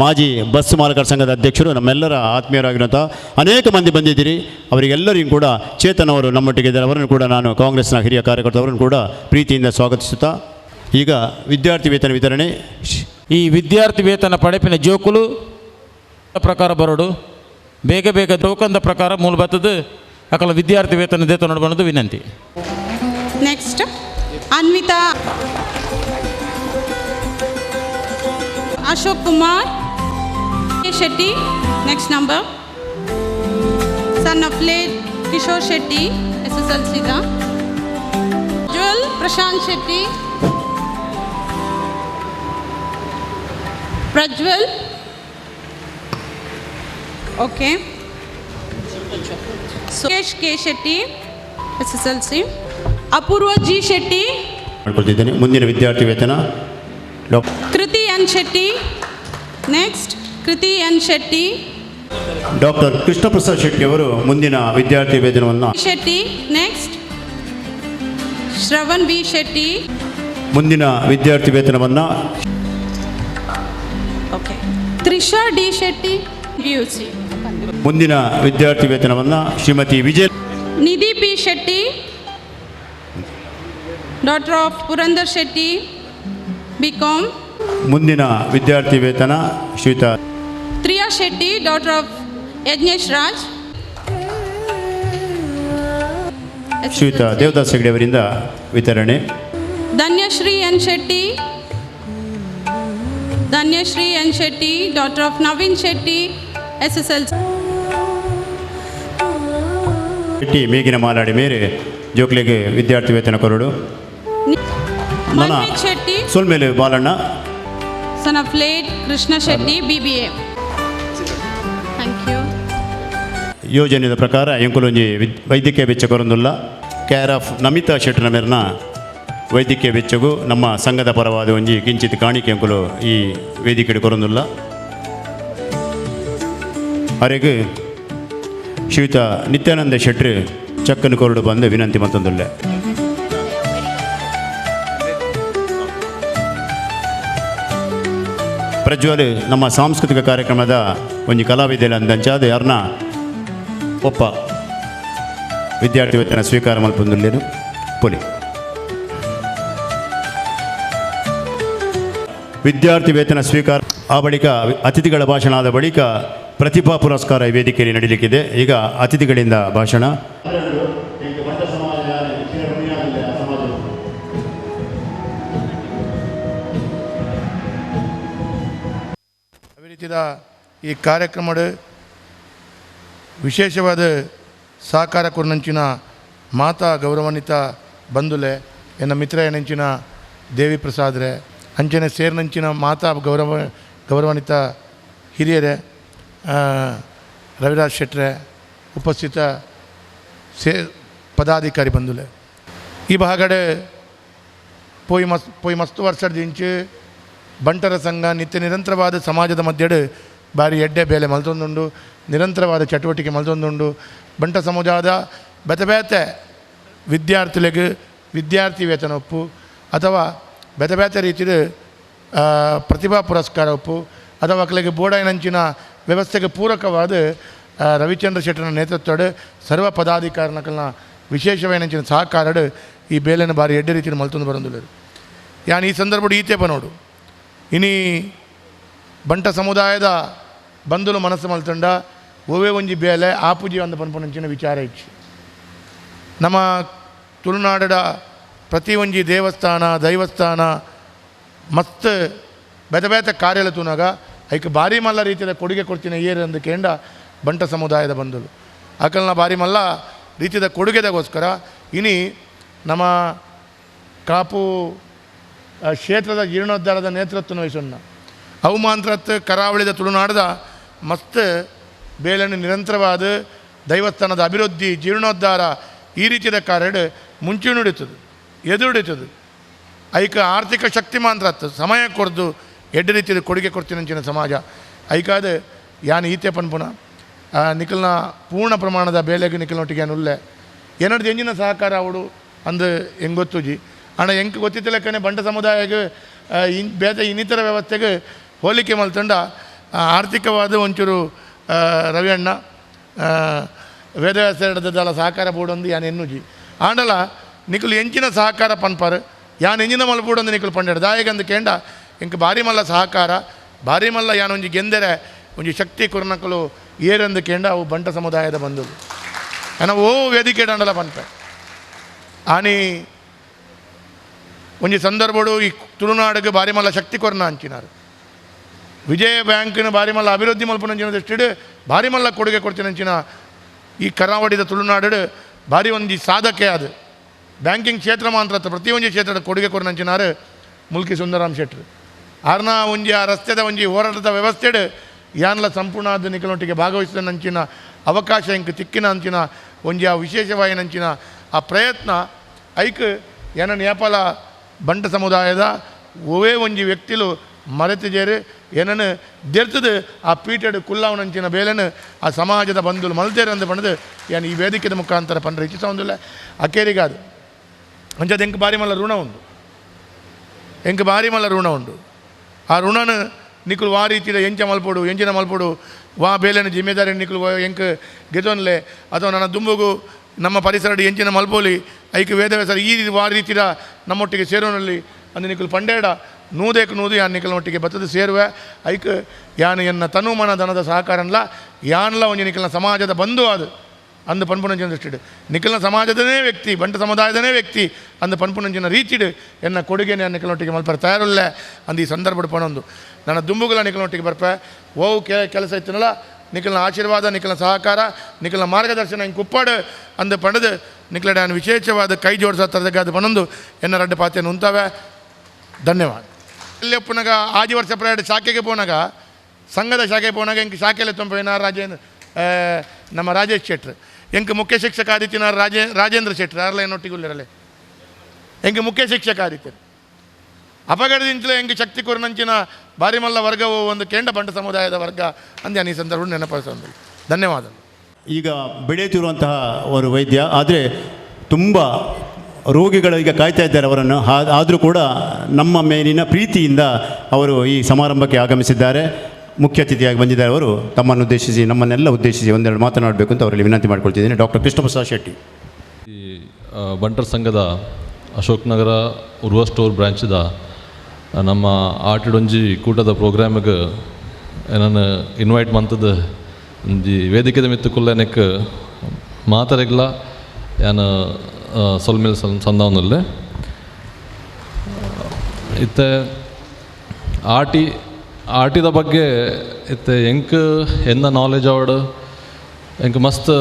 ಮಾಜಿ ಬಸ್ ಮಾಲಕರ ಸಂಘದ ಅಧ್ಯಕ್ಷರು, ನಮ್ಮೆಲ್ಲರ ಆತ್ಮೀಯರಾಗಿರುವಂಥ ಅನೇಕ ಮಂದಿ ಬಂದಿದ್ದೀರಿ. ಅವರಿಗೆಲ್ಲರಿಗೂ ಕೂಡ ಚೇತನ್ ಅವರು ನಮ್ಮೊಟ್ಟಿಗೆ ಇದ್ದಾರೆ. ಅವರನ್ನು ಕೂಡ ನಾನು ಕಾಂಗ್ರೆಸ್ನ ಹಿರಿಯ ಕಾರ್ಯಕರ್ತರವರನ್ನು ಕೂಡ ಪ್ರೀತಿಯಿಂದ ಸ್ವಾಗತಿಸುತ್ತಾ, ಈಗ ವಿದ್ಯಾರ್ಥಿ ವೇತನ ವಿತರಣೆ. ಈ ವಿದ್ಯಾರ್ಥಿ ವೇತನ ಪಡೆಪಿನ ಜೋಕುಲು ಪ್ರಕಾರ ಬರೋಡು ಬೇಗ ಬೇಗ ಟೋಕನ್ದ ಪ್ರಕಾರ ಮೂಲ ಬರ್ತದೆ ಅಕಲ ವಿದ್ಯಾರ್ಥಿ ವೇತನ ದೇತ ನೋಡ್ಬನ್ನೋದು ವಿನಂತಿ. Next Anvita Ashok Kumar Shetty, next number son of late Kishore Shetty SSLC ದ ಜ್ವಲ್ Prashant Shetty, Prajwal okay, Suresh K Shetty SSLC, Apoorva G Shetty ಮಾಡ್ಕೊಳ್ತಿದ್ದೇನೆ. ಮುಂದಿನ ವಿದ್ಯಾರ್ಥಿ ವೇತನ Kriti N Shetty, next Kriti N Shetty, doctor Krishnaprasad Shetty ಅವರು ಮುಂದಿನ ವಿದ್ಯಾರ್ಥಿ ವೇತನವನ್ನು ಶೆಟ್ಟಿ, ನೆಕ್ಸ್ಟ್ ಶ್ರವಣ್ ಬಿ ಶೆಟ್ಟಿ, ಮುಂದಿನ ವಿದ್ಯಾರ್ಥಿ ವೇತನವನ್ನು okay Trisha D Shetty PUC, ಮುಂದಿನ ವಿದ್ಯಾರ್ಥಿ ವೇತನವನ್ನು Shrimati Vijaya Nidhi P Shetty, doctor of Purandar Shetty BCom, ಮುಂದಿನ ವಿದ್ಯಾರ್ಥಿ ವೇತನ ಶ್ರೀಯುತ ತ್ರಿಯಾ ಶೆಟ್ಟಿ, ಡಾಕ್ಟರ್ ಆಫ್ ಯಜ್ಞೇಶ್ ರಾಜ್, ಶ್ರೀಯುತ ದೇವದಾಸ್ ಹೆಗ್ಡೆ ಅವರಿಂದ ವಿತರಣೆ. Dhanyashree N Shetty, Dhanyashri N. Shetty, daughter of Navin Shetty, SSLC. Shetty ಮೇಗಿನ ಮಾಲಾಡಿ ಮೇರೆ ಜೋಕ್ಲೆಗೆ ವಿದ್ಯಾರ್ಥಿ ವೇತನ ಕೊರಡು ನನ್ನ Manmeet Shetty, ಸೊಲ್ಮೇಲೆ Balanna son of late Krishna Shetty, BBA. Thank you. ಯೋಜನೆಯ ಪ್ರಕಾರ ಎಂಕುಲೊಂಜಿ ವೈದ್ಯಕೀಯ ವೆಚ್ಚ ಕೊರೊಂದುಲ್ಲ ಕೇರ್ ಆಫ್ ನಮಿತಾ ಶೆಟ್ಟರ ಮೇರನ ವೈದ್ಯಕೀಯ ವೆಚ್ಚಗೂ ನಮ್ಮ ಸಂಘದ ಪರವಾದ ಒಂಜಿ ಕಿಂಚಿತ್ ಕಾಣಿಕೆ ಎಂಕುಲು ಈ ವೇದಿಕೆಡೆ ಕೊರೊಂದುಲ್ಲ ಅರೆಗೆ ಶ್ರೀಯುತ ನಿತ್ಯಾನಂದ ಶೆಟ್ರು ಚಕ್ಕನ ಕೊರಡು ಬಂದು ವಿನಂತಿ ಮತ್ತೊಂದುಲ್ಲೆ ಪ್ರಜ್ವಲ್ ನಮ್ಮ ಸಾಂಸ್ಕೃತಿಕ ಕಾರ್ಯಕ್ರಮದ ಒಂದು ಕಲಾವಿದೆಲ್ಲ ಅಂದಂಚಾದ ಯಾರನ್ನ ಒಪ್ಪ ವಿದ್ಯಾರ್ಥಿ ವೇತನ ಸ್ವೀಕಾರ ಮಲ್ಪೊಂದುಲ್ಲೇನು ಪೊಲಿ ವಿದ್ಯಾರ್ಥಿ ವೇತನ ಸ್ವೀಕಾರ ಆ ಬಳಿಕ ಅತಿಥಿಗಳ ಭಾಷಣ ಆದ ಬಳಿಕ ಪ್ರತಿಭಾ ಪುರಸ್ಕಾರ ಈ ವೇದಿಕೆಯಲ್ಲಿ ನಡೀಲಿಕ್ಕಿದೆ. ಈಗ ಅತಿಥಿಗಳಿಂದ ಭಾಷಣ. ಅದೇ ರೀತಿಯ ಈ ಕಾರ್ಯಕ್ರಮದ ವಿಶೇಷವಾದ ಸಹಕಾರ ಕೊರ್ನಂಚಿನ ಮಾತಾ ಗೌರವಾನ್ವಿತ ಬಂಧುಲೆ ಎನ್ನ ಮಿತ್ರ ಎನಂಚಿನ ದೇವಿ ಪ್ರಸಾದ್ರೆ ಅಂಚನೆ ಸೇರ್ನಂಚಿನ ಮಾತಾ ಗೌರವಾನ್ವಿತ ಹಿರಿಯರೇ ರವಿರಾಜ್ ಶೆಟ್ರೆ ಉಪಸ್ಥಿತ ಪದಾಧಿಕಾರಿ ಬಂಧುಲೆ ಈ ಭಾಗಡೆ ಪೋಯಿ ಮಸ್ತು ವರ್ಷದ ದಿಂಚು ಬಂಟರ ಸಂಘ ನಿತ್ಯ ನಿರಂತರವಾದ ಸಮಾಜದ ಮಧ್ಯೆ ಬಾರಿ ಎಡ್ಡೆ ಬೇಲೆ ಮಲ್ತೊಂದುಂಡು ನಿರಂತರವಾದ ಚಟುವಟಿಕೆ ಮಲ್ತೊಂದುಂಡು ಬಂಟ ಸಮುದಾಯದ ಬೇತೆ ವಿದ್ಯಾರ್ಥಿಗಳಿಗೆ ವಿದ್ಯಾರ್ಥಿ ವೇತನ ಒಪ್ಪು ಅಥವಾ ಬೇತೆ ರೀತಿಯ ಪ್ರತಿಭಾ ಪುರಸ್ಕಾರ ಒಪ್ಪು ಅಥವಾ ಅಕ್ಕಲಿಗೆ ಬೋಡಾಯಿನಂಚಿನ ವ್ಯವಸ್ಥೆಗೆ ಪೂರಕವಾದ ರವಿಚಂದ್ರ ಶೆಟ್ಟರ ನೇತೃತ್ವದ ಸರ್ವ ಪದಾಧಿಕಾರಿನ ವಿಶೇಷವೇನಂಚಿನ ಸಹಕಾರಡು ಈ ಬೇಲೆನ ಬಾರಿ ಎಡ್ಡೆ ರೀತಿಯ ಮಲ್ತೊಂದು ಬರೋದಿಲ್ಲ. ಯಾನ್ ಈ ಸಂದರ್ಭ ಈತೆ ಬನೋಡು ಇನಿ ಬಂಟ ಸಮುದಾಯದ ಬಂಧುಲು ಮನಸ್ಸು ಮಲ್ತಂಡ ಓವೇ ಒಂಜಿ ಬೇಲೆ ಆಪುಜಿ ಅಂದ ಪನ್ಪುನಂಚಿನ ವಿಚಾರ ಇಚ್ಚು ನಮ್ಮ ತುಳುನಾಡದ ಪ್ರತಿ ಒಂಜಿ ದೇವಸ್ಥಾನ ದೈವಸ್ಥಾನ ಮಸ್ತ್ ಬೇತೆ ಕಾರ್ಯಲ ತೂನಾಗ ಐಕೆ ಭಾರಿ ಮಲ್ಲ ರೀತಿಯ ಕೊಡುಗೆ ಕೊಡ್ತೀನಿ ಏರು ಅಂದು ಕೇಂಡ ಬಂಟ ಸಮುದಾಯದ ಬಂಧುಲು ಆಕಲ್ನ ಭಾರಿ ಮಲ್ಲ ರೀತಿಯ ಕೊಡುಗೆದಗೋಸ್ಕರ ಇನಿ ನಮ್ಮ ಕಾಪು ಕ್ಷೇತ್ರದ ಜೀರ್ಣೋದ್ಧಾರದ ನೇತೃತ್ವ ವಹಿಸೋಣ ಅವು ಮಾಂತ್ರತ್ ಕರಾವಳಿದ ತುಳುನಾಡದ ಮಸ್ತ್ ಬೇಲನ್ನು ನಿರಂತರವಾದ ದೈವಸ್ಥಾನದ ಅಭಿವೃದ್ಧಿ ಜೀರ್ಣೋದ್ಧಾರ ಈ ರೀತಿಯ ಕಾರ್ಯ ಮುಂಚೆ ನುಡಿತದೆ ಎದುರುಡಿತದೆ ಐಕ ಆರ್ಥಿಕ ಶಕ್ತಿ ಮಾಂತ್ರತ್ ಸಮಯ ಕೊರ್ದು ಎಡ್ಡೆ ರೀತಿಯ ಕೊಡುಗೆ ಕೊಡ್ತೀನಂಚಿನ ಸಮಾಜ ಐಕಾದ ಯಾನ್ ಈತೆ ಪನ್ಪುನ ನಿಖಲ್ನ ಪೂರ್ಣ ಪ್ರಮಾಣದ ಬೇಲೆಗೆ ನಿಖಲ್ನೊಟ್ಟಿಗೆ ಉಲ್ಲೆ ಏನಡ್ದು ಎಂಜಿನ ಸಹಕಾರ ಅವಡು ಅಂದು ಹೆಂಗೆ ಗೊತ್ತುಜಿ ಅಣ್ಣ ಹೆಂಗೆ ಗೊತ್ತಿತ್ತಲಕ್ಕನೆ ಬಂಟ ಸಮುದಾಯಕ್ಕೆ ಬೇರೆ ಇನ್ನಿತರ ವ್ಯವಸ್ಥೆಗೆ ಹೋಲಿಕೆ ಮಲ್ತಂಡ ಆರ್ಥಿಕವಾದ ಒಂಚೂರು ರವಿಯಣ್ಣ ವೇದವ್ಯಾಸದ ಸಹಕಾರ ಬೋಡೊಂದು ಯಾನ್ ಎನ್ನುಜಿ ಆಂಡಲ ನಿಖಲು ಎಂಚಿನ ಸಹಕಾರ ಪನ್ಪಾರು ಯಾನ್ ಎಂಜಿನ ಮಲ್ಪೂಡೊಂದು ನಿಖಲು ಪಂಡಾಡು ದಾಯಗಂದು ಕೇಂಡ ಇಂಕ ಭಾರಿ ಮಲ್ಲ ಸಹಕಾರ ಭಾರಿ ಮಲ್ಲ ಯಾನೊಂಜಿ ಗೆಂದರೆ ಒಂಜಿ ಶಕ್ತಿ ಕುರ್ನಕಲು ಏರಂದು ಕೇಂಡ ಅವು ಬಂಟ ಸಮುದಾಯದ ಬಂಧುಗಳು ಯಾನ ಓ ವೇದಿಕೆ ಡಂಡಲ ಪನ್ಪೆ ಆನಿ ಒಂಜಿ ಸಂದರ್ಭಡು ಈ ತುಳುನಾಡಿಗೆ ಭಾರಿ ಮಲ್ಲ ಶಕ್ತಿ ಕೊರ್ನ ಹಂಚಿನಾರು ವಿಜಯ ಬ್ಯಾಂಕಿನ ಭಾರಿ ಮಲ್ಲ ಅಭಿವೃದ್ಧಿ ಮಲ್ಪನಂಚಿನ ದೃಷ್ಟಿಡು ಭಾರಿ ಮಲ್ಲ ಕೊಡುಗೆ ಕೊಡ್ತೀನಂಚಿನ ಈ ಕರಾವಳಿದ ತುಳುನಾಡು ಭಾರಿ ಒಂಜಿ ಸಾಧಕೆ ಅದು ಬ್ಯಾಂಕಿಂಗ್ ಕ್ಷೇತ್ರ ಮಾತ್ರ ಪ್ರತಿಯೊಂದು ಕ್ಷೇತ್ರದ ಕೊಡುಗೆ ಕೊರ್ನಂಚಿನಾರು ಮುಲ್ಕಿ ಸುಂದರಾಮ್ ಶೆಟ್ರು ಆರ್ನ ಒಂಜಿ ಆ ರಸ್ತೆದ ಒಂಜಿ ಹೋರಾಟದ ವ್ಯವಸ್ಥೆಡು ಯಾನ್ಲ ಸಂಪೂರ್ಣ ಆದ ನಿಖಲೊಟ್ಟಿಗೆ ಭಾಗವಹಿಸಿದಂಚಿನ ಅವಕಾಶ ಇಂಕ ತಿಕ್ಕಿನ ಅಂಚಿನ ಒಂಜಿ ಆ ವಿಶೇಷವಾಯಿನಂಚಿನ ಆ ಪ್ರಯತ್ನ ಐಕ್ ಏನ ನೇಪಾಳ ಬಂಟ ಸಮುದಾಯದ ಓವೇ ಒಂಜಿ ವ್ಯಕ್ತಿಲು ಮರೆತಿಜೇರು ಏನನ್ನು ದೆರ್ತದು ಆ ಪೀಠಡು ಕುಲ್ಲಾವನಂಚಿನ ಬೇಲೆನು ಆ ಸಮಾಜದ ಬಂಧುಲು ಮಲ್ತೇರು ಅಂದು ಪಣದು ಏನು ಈ ವೇದಿಕೆದ ಮುಖಾಂತರ ಪಂಡ್ರೆ ಇಚ್ಛಿಸ ಒಂದಿಲ್ಲ ಅಕ್ಕೇರಿಗಾದು ಅಂಚದು ಎಂಕ ಭಾರಿ ಮಲ್ಲ ಋಣ ಉಂಡು ಎಂಕ ಭಾರಿ ಮಲ್ಲ ಋಣ ಉಂಡು ಆ ಋಣನ ನಿಖಲು ವಾ ರೀತಿಯ ಎಂಚ ಮಲ್ಪೋಡು ಎಂಚಿನ ಮಲ್ಪೋಡು ವಾ ಬೇಲೆನ ಜಿಮ್ಮೆದಾರಿ ನಿಖಲು ಎಂಕ ಗೆದೋನ್ಲೆ ಅಥವಾ ನನ್ನ ದುಂಬುಗು ನಮ್ಮ ಪರಿಸರಡಿ ಎಂಚಿನ ಮಲ್ಪೋಲಿ ಐಕೆ ವೇದವ್ಯಾಸರ ಈ ವಾ ರೀತಿಯ ನಮ್ಮೊಟ್ಟಿಗೆ ಸೇರೋನಲ್ಲಿ ಅಂದು ನಿಖಲು ಪಂಡೇಡ ನೂದೇಕು ನೂದು ಯಾನ್ ನಿಖಲ್ನೊಟ್ಟಿಗೆ ಬತ್ತದ ಸೇರುವೆ ಐಕ್ ಯಾನ್ ಎನ್ನ ತನು ಮನ ಧನದ ಸಹಕಾರನ್ಲ ಯಾನ್ಲ ಒಂಜಿ ನಿಖಲ್ನ ಸಮಾಜದ ಬಂಧು ಅದು ಅಂದು ಪನ್ಪುನಂಚಿನ ದೃಷ್ಟಿಡು ನಿಖಲ್ನ ಸಮಾಜದನೇ ವ್ಯಕ್ತಿ ಬಂಟ ಸಮುದಾಯದನೇ ವ್ಯಕ್ತಿ ಅಂದು ಪನ್ಪುನಂಚಿನ ರೀತಿಡು ಎನ್ನ ಕೊಡುಗೆನೆ ನಿಖಲೊಟ್ಟಿಗೆ ಮಲ್ಪರ ತಯಾರಿಲ್ಲ ಅಂದು ಈ ಸಂದರ್ಭ ಪಣೊಂದು ನನ್ನ ದುಂಬುಗಳ ನಿಖಲೊಟ್ಟಿಗೆ ಬರ್ಪೆ ಓವು ಕೆಲಸ ಇತ್ತನಲ್ಲ ನಿಖಲ್ನ ಆಶೀರ್ವಾದ ನಿಖಲ್ನ ಸಹಕಾರ ನಿಖಲ್ನ ಮಾರ್ಗದರ್ಶನ ಹಿಂಗೆ ಕುಪ್ಪಾಡು ಅಂದು ಪಡೆದು ನಿಖಲಡೆ ನಾನು ವಿಶೇಷವಾದ ಕೈ ಜೋಡಿಸೋ ತರದಕ್ಕಾದ ಪಣೊಂದು ಎನ್ನ ರಡ್ಡು ಪಾತ್ರೆಯನ್ನು ಉಂತಾವೆ ಧನ್ಯವಾದ. ಇಲ್ಲಿ ಪುನಃ ಆಜಿ ವರ್ಷ ಪ್ರಯಾಣ ಶಾಖೆಗೆ ಪೋನಾಗ ಸಂಘದ ಶಾಖೆಗೆ ಪೋನಾಗ ಇಂಕ ಶಾಖೆಯಲ್ಲಿ ತೊಂಬ ನಮ್ಮ ರಾಜೇಶ್ ಶೆಟ್ರ್ ಎಂಕ ಮುಖ್ಯ ಶಿಕ್ಷಕ ಆದಿತ್ಯನ ರಾಜೇಂದ್ರ ಶೆಟ್ರ್ ಯಾರಲ್ಲ ಏನೊಟ್ಟಿಗುಲ್ಲಿರಲೆ ಎಂಕ ಮುಖ್ಯ ಶಿಕ್ಷಕ ಆದಿತ್ಯ ಅಪಘಾತದಿಂದಲೇ ಎಂಗೆ ಶಕ್ತಿ ಕೊರನಂಚಿನ ಬಾರಿ ಮಲ್ಲ ವರ್ಗವು ಒಂದು ಕೇಂದ್ರ ಬಂಟ ಸಮುದಾಯದ ವರ್ಗ ಅಂದ್ಯಾನ ಈ ಸಂದರ್ಭ ನೆನಪಿಸೋದು. ಧನ್ಯವಾದ. ಈಗ ಬೆಳೆಯುತ್ತಿರುವಂತಹ ಅವರು ವೈದ್ಯ, ಆದರೆ ತುಂಬ ರೋಗಿಗಳಿಗೆ ಕಾಯ್ತಾ ಇದ್ದಾರೆ ಅವರನ್ನು. ಆದರೂ ಕೂಡ ನಮ್ಮ ಮೇಲಿನ ಪ್ರೀತಿಯಿಂದ ಅವರು ಈ ಸಮಾರಂಭಕ್ಕೆ ಆಗಮಿಸಿದ್ದಾರೆ. ಮುಖ್ಯ ಅತಿಥಿಯಾಗಿ ಬಂದಿದ್ದಾರೆ. ಅವರು ತಮ್ಮನ್ನು ಉದ್ದೇಶಿಸಿ ನಮ್ಮನ್ನೆಲ್ಲ ಉದ್ದೇಶಿಸಿ ಒಂದೆರಡು ಮಾತನಾಡಬೇಕು ಅಂತ ಅವರಲ್ಲಿ ವಿನಂತಿ ಮಾಡ್ಕೊಳ್ತಿದ್ದೀನಿ. ಡಾಕ್ಟರ್ ಕೃಷ್ಣಪ್ರಸಾದ್ ಶೆಟ್ಟಿ. ಈ ಬಂಟರ ಸಂಘದ ಅಶೋಕ್ ನಗರ ಉರ್ವ ಸ್ಟೋರ್ ಬ್ರಾಂಚ್ದ ನಮ್ಮ ಆಟಿಡೊಂಜಿ ಕೂಟದ ಪ್ರೋಗ್ರಾಮಿಗೆ ನಾನು ಇನ್ವೈಟ್ ಮಂತದ ಒಂಜಿ ವೇದಿಕೆದ ಮಿತ್ತು ಕುಲ್ಲನಕ್ಕೆ ಮಾತಾಡಲ್ಲ ನಾನು ಸೊಲ್ಮೇಲೆ ಸಂದವನಲ್ಲೇ ಇತ್ತೆ ಆಟಿದ ಬಗ್ಗೆ ಇತ್ತೆ ಎಂಕ್ ಎನ್ನ ನಾಲೆಜ್ ಅವಡು ಎಂಕ್ ಮಸ್ತ್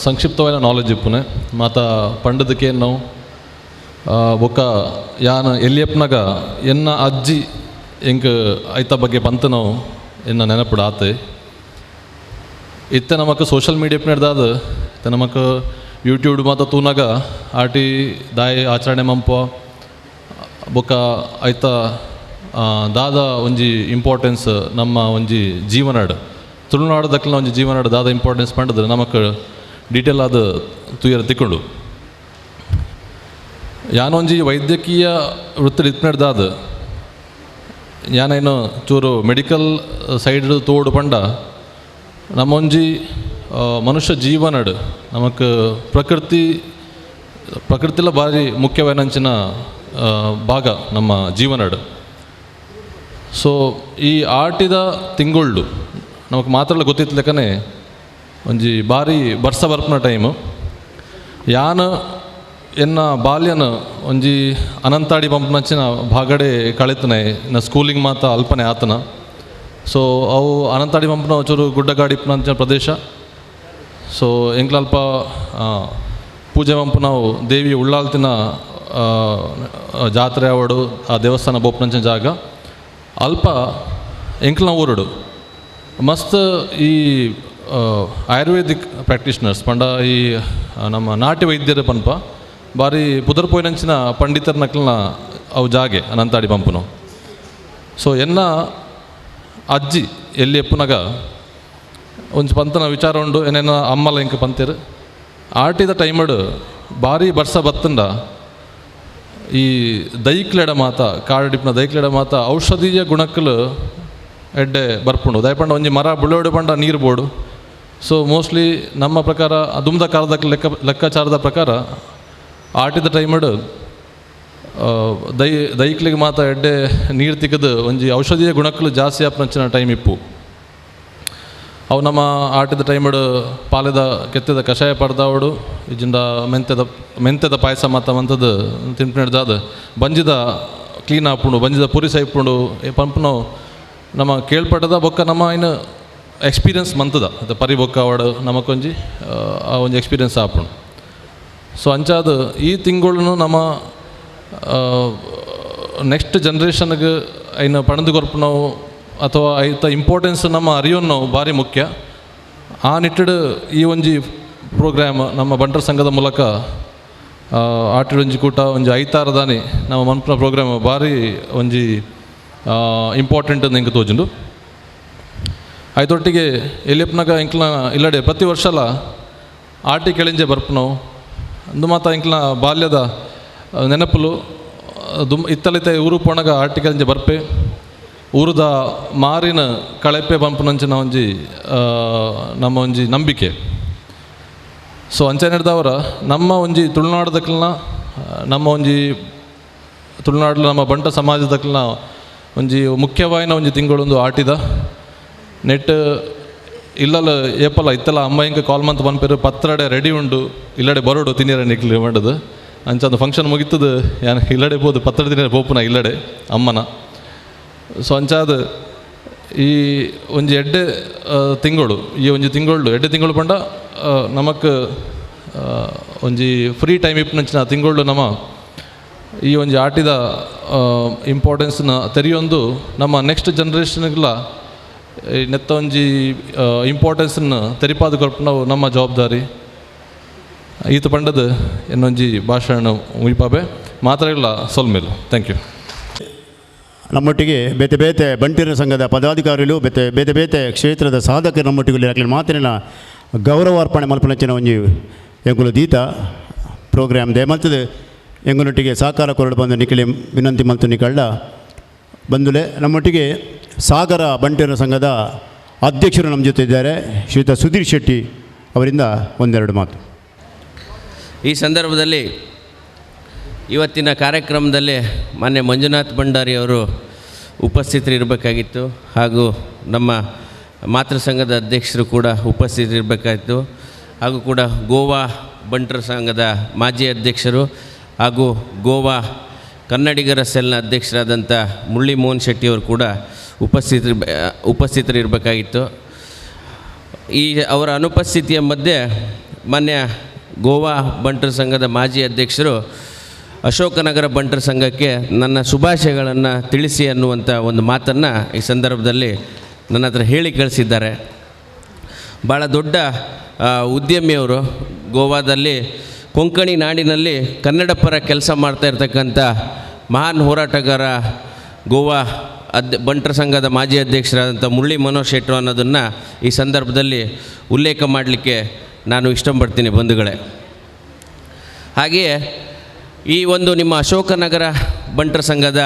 ಸಂಕ್ಷಿಪ್ತವಾದ ನಾಲೆಜ್ ಇಪ್ಪುನೆ ಮಾತ ಪಂಡದಕ್ಕೆ ನಾವು ಬೊಕ್ಕ ಯಾನು ಎಲ್ಲಿಯಪ್ಪನಾಗ ಎನ್ನ ಅಜ್ಜಿ ಎಂಕ್ ಐತ ಬಗ್ಗೆ ಪಂತ ನಾವು ಎನ್ನ ನೆನಪಿಡ ಆತೆ ಇತ್ತೆ ನಮಕ್ ಸೋಷಲ್ ಮೀಡಿಯಾ ನಡೆದಾದ ಇತ್ತೆ ನಮಕ್ ಯೂಟ್ಯೂಬ್ ಮಾತ ತೂನಾಗ ಆಟಿ ದಾಯಿ ಆಚರಣೆ ಮಂಪ ಬೊಕ್ಕ ಐತ ದಾದ ಒಂಜಿ ಇಂಪಾರ್ಟೆನ್ಸ್ ನಮ್ಮ ಒಂಜಿ ಜೀವನಾಡು ತುಳುನಾಡು ದಕ್ಕಲ ಒಂಜಿ ಜೀವನಾಡು ದಾದ ಇಂಪಾರ್ಟೆನ್ಸ್ ಮಾಡಿದ್ರೆ ನಮಕ್ ಡೀಟೇಲ್ ಆದ ತುಯರ ತಿಕ್ಕೊಂಡು ಯಾನೊಂಜಿ ವೈದ್ಯಕೀಯ ವೃತ್ತಿ ಇತ್ನಡ್ದಾದ ಯಾನೇನು ಚೂರು ಮೆಡಿಕಲ್ ಸೈಡ್ ತೋಡು ಪಂಡ ನಮ್ಮೊಂಜಿ ಮನುಷ್ಯ ಜೀವನಡು ನಮಕ್ ಪ್ರಕೃತಿಲ ಭಾರಿ ಮುಖ್ಯವಾದಂಚಿನ ಭಾಗ ನಮ್ಮ ಜೀವನಡು. ಸೊ ಈ ಆಟಿದ ತಿಂಗಳು ನಮಗೆ ಮಾತ್ರ ಗೊತ್ತಿತ್ಲೆಕ್ಕನೆ ಒಂಜಿ ಭಾರಿ ಬರ್ಸ ಬರ್ಪನ ಟೈಮು ಯಾನು ಎನ್ನ ಬಾಲ್ಯನ ಒಂಜಿ ಅನಂತಾಡಿ ಪಂಪನಂಚಿನ ಭಾಗಡೆ ಕಳಿತನೆ ನ ಸ್ಕೂಲಿಂಗ್ ಮಾತ ಅಲ್ಪನೆ ಆತನ. ಸೊ ಅವು ಅನಂತಾಡಿ ಪಂಪನ ಚೂರು ಗುಡ್ಡಗಾಡಿ ಪಂಚಿನ ಪ್ರದೇಶ. ಸೊ ಎಂಕ್ಲಲ್ಪ ಪೂಜೆ ಪಂಪು ನಾವು ದೇವಿ ಉಳ್ಳಾಲ್ತಿನ ಜಾತ್ರೆ ಅವಡು ಆ ದೇವಸ್ಥಾನ ಬೋಪನಂಚಿನ ಜಾಗ ಅಲ್ಪ ಎಂಕ್ಲನ ಊರುಡು ಮಸ್ತ್ ಈ ಆಯುರ್ವೇದಿಕ್ ಪ್ರಾಕ್ಟೀಷನರ್ಸ್ ಪಂಡ ಈ ನಮ್ಮ ನಾಟ್ಯ ವೈದ್ಯರ ಪಂಪ ಭಾರಿ ಪುದರ್ ಪೋಯ್ನಂಚಿನ ಪಂಡಿತರ ನಕ್ಲನ ಅವು ಜಾಗೆ ಅನಂತಾಡಿ ಪಂಪನು. ಸೊ ಎನ್ನ ಅಜ್ಜಿ ಎಲ್ಲಿ ಎಪ್ಪುನಾಗ ಒಂಜಿ ಪಂತನ ವಿಚಾರ ಉಂಡು ಏನೇನ ಅಮ್ಮಲ ಇಂಕ ಪಂತೇರು ಆಟಿದ ಟೈಮಡು ಭಾರಿ ಬರ್ಸ ಬತ್ತಂಡ ಈ ದೈಕ್ಲೆಡ ಮಾತ ಕಾಡಿಪ್ನ ದೈಕ್ಲೆಡ ಮಾತ ಔಷಧೀಯ ಗುಣಕ್ಕಲು ಎಡ್ಡೆ ಬರ್ಪುಂಡು ದಯಪಂಡ ಒಂಜಿ ಮರ ಬುಳ್ಳೋಡು ಪಂಡ ನೀರು ಬೋಡು. ಸೊ ಮೋಸ್ಟ್ಲಿ ನಮ್ಮ ಪ್ರಕಾರ ದುಮ್ದ ಕಾಲದ ಲೆಕ್ಕಾಚಾರದ ಪ್ರಕಾರ ಆಟಿದ ಟೈಮಡು ದೈಕ್ಲಿಗೆ ಮಾತ ಎಡ್ಡೆ ನೀರು ತಿಕ್ಕದು ಒಂಜಿ ಔಷಧೀಯ ಗುಣಕ್ಕಲು ಜಾಸ್ತಿ ಆಪ್ನಂಚಿನ ಟೈಮ್ ಇಪ್ಪು. ಅವು ನಮ್ಮ ಆಟಿದ ಟೈಮಡು ಪಾಲೆದ ಕೆತ್ತದ ಕಷಾಯ ಪಡ್ದವಡು ಇಜಿಂದ ಮೆಂತೆದ ಪಾಯಸ ಮಾತ ಮಂತದ್ದು ತಿನ್ಪಿಡ್ದಾದ ಬಂಜಿದ ಕ್ಲೀನ್ ಹಾಪುಂಡು ಬಂಜಿದ ಪುರಿ ಸೈಪುಂಡು ಪಂಪನು ನಮ್ಮ ಕೇಳ್ಪಟ್ಟದ ಬೊಕ್ಕ ನಮ್ಮ ಇನ್ನು ಎಕ್ಸ್ಪೀರಿಯನ್ಸ್ ಮಂತದ ಅದು ಪರಿ ಬೊಕ್ಕ ಅವಡು ನಮಕೊಂಜಿ ಆ ಒಂಜಿ ಎಕ್ಸ್ಪೀರಿಯನ್ಸ್ ಹಾಪುಂಡು. ಸೊ ಅಂಚಾದ ಈ ತಿಂಗಳು ನಮ್ಮ ನೆಕ್ಸ್ಟ್ ಜನ್ರೇಷನ್ಗೆ ಐನ ಪಣದು ಕೊರ್ಪು ನಾವು ಅಥವಾ ಐತ ಇಂಪಾರ್ಟೆನ್ಸ್ ನಮ್ಮ ಅರಿಯೋನು ನಾವು ಭಾರಿ ಮುಖ್ಯ. ಆ ನಿಟ್ಟಿಡು ಈ ಒಂಜಿ ಪ್ರೋಗ್ರಾಮ್ ನಮ್ಮ ಬಂಟರ ಸಂಘದ ಮೂಲಕ ಆಟಿಡೊಂಜಿ ಕೂಟ ಒಂಜಿ ಐತಾರದಾನಿ ನಮ್ಮ ಮನ್ಪುನ ಪ್ರೋಗ್ರಾಮ್ ಭಾರಿ ಒಂಜಿ ಇಂಪಾರ್ಟೆಂಟ್ ಅಂತ ಇಂಕ ತೋಜುಂಡು. ಐತೊಟ್ಟಿಗೆ ಎಲ್ಲಿಯಪ್ಪನಾಗ ಇಂಕ್ಲ ಇಲ್ಲಡೆ ಪ್ರತಿ ವರ್ಷಲ ಆಟಿ ಕೆಳಂಜೆ ಬರ್ಪು ನಾವು ಅಂದು ಮಾತ ಇಂಕ್ಲ ಬಾಲ್ಯದ ನೆನಪುಲು ಇತ್ತಲಿತ ಊರು ಪೋಣಗ ಆಟಿ ಕೆಳಂಜೆ ಬರ್ಪೆ ಊರದ ಮಾರಿನ ಕಳೆಪೆ ಪಂಪನಂಚಿನ ಒಂಜಿ ನಮ್ಮ ಒಂಜಿ ನಂಬಿಕೆ. ಸೊ ಅಂಚೆ ನಡೆದವರ ನಮ್ಮ ಒಂಜಿ ತುಳುನಾಡದಕ್ಲನ ನಮ್ಮ ಒಂಜಿ ತುಳುನಾಡು ನಮ್ಮ ಬಂಟ ಸಮಾಜದಕ್ಲನ ಒಂಜಿ ಮುಖ್ಯವಾಯಿನ ಒಂಜಿ ತಿಂಗಳೊಂದು ಆಟಿದ ನೆಟ್ ಇಲ್ಲಲ್ಲ ಏಪಲ್ಲ ಇತ್ತಲ್ಲ ಅಮ್ಮ ಹಿಂಗೆ ಕಾಲ್ ಮಂತ್ ಬಂದ್ಪೇರು ಪತ್ರಡೆ ರೆಡಿ ಉಂಡು ಇಲ್ಲಡೆ ಬರೋಡು ತಿನ್ನೀರ ನಿಕ್ಲಿ ಮಾಡೋದು ಅಂಚಂದು ಫಂಕ್ಷನ್ ಮುಗಿತದು ಯಾನು ಇಲ್ಲಡೆ ಬೋದು ಪತ್ರ ತಿನ್ನೀರ ಪೋಪುನ ಇಲ್ಲಡೆ ಅಮ್ಮನ. ಸೊ ಅಂಚಾದ ಈ ಒಂಜಿ ಎಡ್ಡೆ ತಿಂಗಳು ಈ ಒಂಜಿ ತಿಂಗಳು ಎಡ್ಡೆ ತಿಂಗಳು ಪಂಡ ನಮಕ್ ಒಂಜಿ ಫ್ರೀ ಟೈಮ್ ಇಪ್ಪುನಂಚಿನ ತಿಂಗಳು ನಮ್ಮ ಈ ಒಂಜಿ ಆಟಿದ ಇಂಪಾರ್ಟೆನ್ಸ್ನ ತೆರೆಯೊಂದು ನಮ್ಮ ನೆಕ್ಸ್ಟ್ ಜನ್ರೇಷನ್ಗೆಲ್ಲ ನೆತ್ತ ಒಂಜಿ ಇಂಪಾರ್ಟೆನ್ಸನ್ನು ತೆರಿಪಾದು ಕೊರ್ಪು ನಮ್ಮ ಜವಾಬ್ದಾರಿ ಈತ ಪಂಡದು ಇನ್ನೊಂಜಿ ಭಾಷಣ ಮುಯಿಪಾಬೆ ಮಾತ್ರಗಳ ಸೊಲ್ಮೇಲು. Thank you. ನಮ್ಮೊಟ್ಟಿಗೆ ಬೇತೆ ಬೇತೆ ಬಂಟಿರ ಸಂಘದ ಪದಾಧಿಕಾರಿಗಳು ಬೇತೆ ಬೇತೆ ಕ್ಷೇತ್ರದ ಸಾಧಕರು ನಮ್ಮೊಟ್ಟಿಗೆ ಆಗಲಿ ಮಾತಿನ ಗೌರವಾರ್ಪಣೆ ಮಲ್ಪನಚ್ಚಿನ ಒಂಜಿ ಎಂಗುಲು ದೀತ ಪ್ರೋಗ್ರಾಮ್ ದೇ ಮಲ್ತದೆ ಎಂಗುನೊಟ್ಟಿಗೆ ಸಹಕಾರ ಕೊರಡು ಬಂದು ನಿಖಿಲಿ ವಿನಂತಿ ಮಲ್ತು ನಿಕಳ್ಳ ಬಂದುಲೆ ನಮ್ಮೊಟ್ಟಿಗೆ ಸಾಗರ ಬಂಟಿರ ಸಂಘದ ಅಧ್ಯಕ್ಷರು ನಮ್ಮ ಜೊತೆ ಇದ್ದಾರೆ. ಶ್ರೀಯುತ ಸುಧೀರ್ ಶೆಟ್ಟಿ ಅವರಿಂದ ಒಂದೆರಡು ಮಾತು. ಈ ಸಂದರ್ಭದಲ್ಲಿ ಇವತ್ತಿನ ಕಾರ್ಯಕ್ರಮದಲ್ಲಿ ಮಾನ್ಯ ಮಂಜುನಾಥ್ ಭಂಡಾರಿ ಅವರು ಉಪಸ್ಥಿತರಿರಬೇಕಾಗಿತ್ತು, ಹಾಗೂ ನಮ್ಮ ಮಾತೃ ಸಂಘದ ಅಧ್ಯಕ್ಷರು ಕೂಡ ಉಪಸ್ಥಿತರಿರಬೇಕಾಗಿತ್ತು, ಹಾಗೂ ಕೂಡ ಗೋವಾ ಬಂಟರ ಸಂಘದ ಮಾಜಿ ಅಧ್ಯಕ್ಷರು ಹಾಗೂ ಗೋವಾ ಕನ್ನಡಿಗರ ಸೆಲ್ನ ಅಧ್ಯಕ್ಷರಾದಂಥ ಮುರಳಿ ಮೋಹನ್ ಶೆಟ್ಟಿಯವರು ಕೂಡ ಉಪಸ್ಥಿತರಿರಬೇಕಾಗಿತ್ತು. ಈ ಅವರ ಅನುಪಸ್ಥಿತಿಯ ಮಧ್ಯೆ ಮಾನ್ಯ ಗೋವಾ ಬಂಟರ ಸಂಘದ ಮಾಜಿ ಅಧ್ಯಕ್ಷರು ಅಶೋಕನಗರ ಬಂಟರ ಸಂಘಕ್ಕೆ ನನ್ನ ಶುಭಾಶಯಗಳನ್ನು ತಿಳಿಸಿ ಅನ್ನುವಂಥ ಒಂದು ಮಾತನ್ನು ಈ ಸಂದರ್ಭದಲ್ಲಿ ನನ್ನ ಹತ್ರ ಹೇಳಿ ಕಳಿಸಿದ್ದಾರೆ. ಭಾಳ ದೊಡ್ಡ ಉದ್ಯಮಿಯವರು, ಗೋವಾದಲ್ಲಿ ಕೊಂಕಣಿ ನಾಡಿನಲ್ಲಿ ಕನ್ನಡ ಪರ ಕೆಲಸ ಮಾಡ್ತಾ ಇರ್ತಕ್ಕಂಥ ಮಹಾನ್ ಹೋರಾಟಗಾರ ಗೋವಾ ಬಂಟರ ಸಂಘದ ಮಾಜಿ ಅಧ್ಯಕ್ಷರಾದಂಥ ಮುರಳಿ ಮನೋಹರ್ ಶೆಟ್ಟಿ ಅನ್ನೋದನ್ನು ಈ ಸಂದರ್ಭದಲ್ಲಿ ಉಲ್ಲೇಖ ಮಾಡಲಿಕ್ಕೆ ನಾನು ಇಷ್ಟಪಡ್ತೀನಿ ಬಂಧುಗಳೇ. ಹಾಗೆಯೇ ಈ ಒಂದು ನಿಮ್ಮ ಅಶೋಕನಗರ ಬಂಟರ ಸಂಘದ,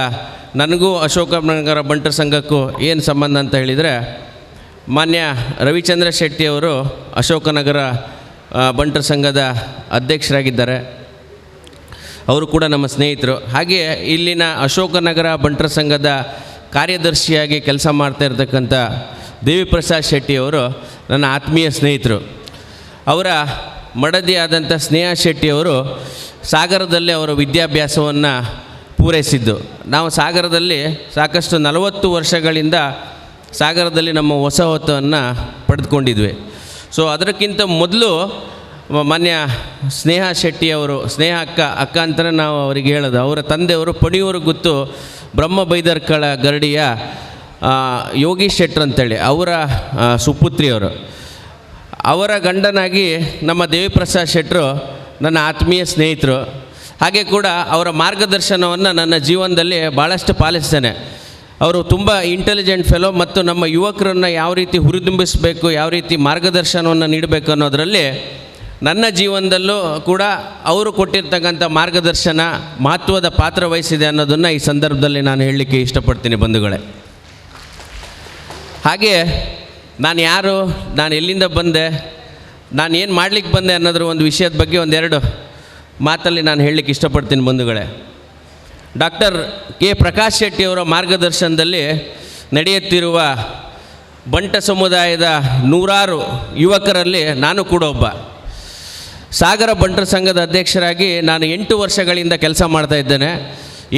ನನಗೂ ಅಶೋಕನಗರ ಬಂಟರ ಸಂಘಕ್ಕೂ ಏನು ಸಂಬಂಧ ಅಂತ ಹೇಳಿದರೆ, ಮಾನ್ಯ ರವಿಚಂದ್ರ ಶೆಟ್ಟಿಯವರು ಅಶೋಕನಗರ ಬಂಟರ ಸಂಘದ ಅಧ್ಯಕ್ಷರಾಗಿದ್ದಾರೆ. ಅವರು ಕೂಡ ನಮ್ಮ ಸ್ನೇಹಿತರು. ಹಾಗೆಯೇ ಇಲ್ಲಿನ ಅಶೋಕನಗರ ಬಂಟರ ಸಂಘದ ಕಾರ್ಯದರ್ಶಿಯಾಗಿ ಕೆಲಸ ಮಾಡ್ತಾ ಇರ್ತಕ್ಕಂಥ ದೇವಿಪ್ರಸಾದ್ ಶೆಟ್ಟಿಯವರು ನನ್ನ ಆತ್ಮೀಯ ಸ್ನೇಹಿತರು. ಅವರ ಮಡದಿ ಆದಂಥ ಸ್ನೇಹಾ ಶೆಟ್ಟಿಯವರು ಸಾಗರದಲ್ಲಿ ಅವರ ವಿದ್ಯಾಭ್ಯಾಸವನ್ನು ಪೂರೈಸಿದ್ದು. ನಾವು ಸಾಗರದಲ್ಲಿ ಸಾಕಷ್ಟು 40 ವರ್ಷಗಳಿಂದ ಸಾಗರದಲ್ಲಿ ನಮ್ಮ ಹೊಸತನ್ನು ಪಡೆದುಕೊಂಡಿದ್ವಿ. ಸೊ ಅದಕ್ಕಿಂತ ಮೊದಲು ಮಾನ್ಯ ಸ್ನೇಹಾ ಶೆಟ್ಟಿಯವರು, ಸ್ನೇಹ ಅಕ್ಕ ಅಂತಲೇ ನಾವು ಅವರಿಗೆ ಹೇಳೋದು, ಅವರ ತಂದೆಯವರು ಪಣಿಯೂರು ಗುತ್ತು ಬ್ರಹ್ಮ ಬೈದರ್ಕಳ ಗರಡಿಯ ಯೋಗೀಶ್ ಶೆಟ್ರ್ ಅಂತೇಳಿ ಅವರ ಸುಪುತ್ರಿಯವರು. ಅವರ ಗಂಡನಾಗಿ ನಮ್ಮ ದೇವಿಪ್ರಸಾದ್ ಶೆಟ್ಟರು ನನ್ನ ಆತ್ಮೀಯ ಸ್ನೇಹಿತರು. ಹಾಗೆ ಕೂಡ ಅವರ ಮಾರ್ಗದರ್ಶನವನ್ನು ನನ್ನ ಜೀವನದಲ್ಲಿ ಭಾಳಷ್ಟು ಪಾಲಿಸ್ತೇನೆ. ಅವರು ತುಂಬ ಇಂಟೆಲಿಜೆಂಟ್ ಫೆಲೋ ಮತ್ತು ನಮ್ಮ ಯುವಕರನ್ನು ಯಾವ ರೀತಿ ಹುರಿದುಂಬಿಸಬೇಕು, ಯಾವ ರೀತಿ ಮಾರ್ಗದರ್ಶನವನ್ನು ನೀಡಬೇಕು ಅನ್ನೋದರಲ್ಲಿ ನನ್ನ ಜೀವನದಲ್ಲೂ ಕೂಡ ಅವರು ಕೊಟ್ಟಿರ್ತಕ್ಕಂಥ ಮಾರ್ಗದರ್ಶನ ಮಹತ್ವದ ಪಾತ್ರ ವಹಿಸಿದೆ ಅನ್ನೋದನ್ನು ಈ ಸಂದರ್ಭದಲ್ಲಿ ನಾನು ಹೇಳಲಿಕ್ಕೆ ಇಷ್ಟಪಡ್ತೀನಿ ಬಂಧುಗಳೇ. ಹಾಗೆ ನಾನು ಯಾರು, ನಾನು ಎಲ್ಲಿಂದ ಬಂದೆ, ನಾನು ಏನು ಮಾಡಲಿಕ್ಕೆ ಬಂದೆ ಅನ್ನೋದ್ರ ಒಂದು ವಿಷಯದ ಬಗ್ಗೆ ಒಂದೆರಡು ಮಾತಲ್ಲಿ ನಾನು ಹೇಳಲಿಕ್ಕೆ ಇಷ್ಟಪಡ್ತೀನಿ ಬಂಧುಗಳೇ. ಡಾಕ್ಟರ್ ಕೆ ಪ್ರಕಾಶ್ ಶೆಟ್ಟಿಯವರ ಮಾರ್ಗದರ್ಶನದಲ್ಲಿ ನಡೆಯುತ್ತಿರುವ ಬಂಟ ಸಮುದಾಯದ ನೂರಾರು ಯುವಕರಲ್ಲಿ ನಾನು ಕೂಡ ಒಬ್ಬ. ಸಾಗರ ಬಂಟರ ಸಂಘದ ಅಧ್ಯಕ್ಷರಾಗಿ ನಾನು 8 ವರ್ಷಗಳಿಂದ ಕೆಲಸ ಮಾಡ್ತಾ ಇದ್ದೇನೆ.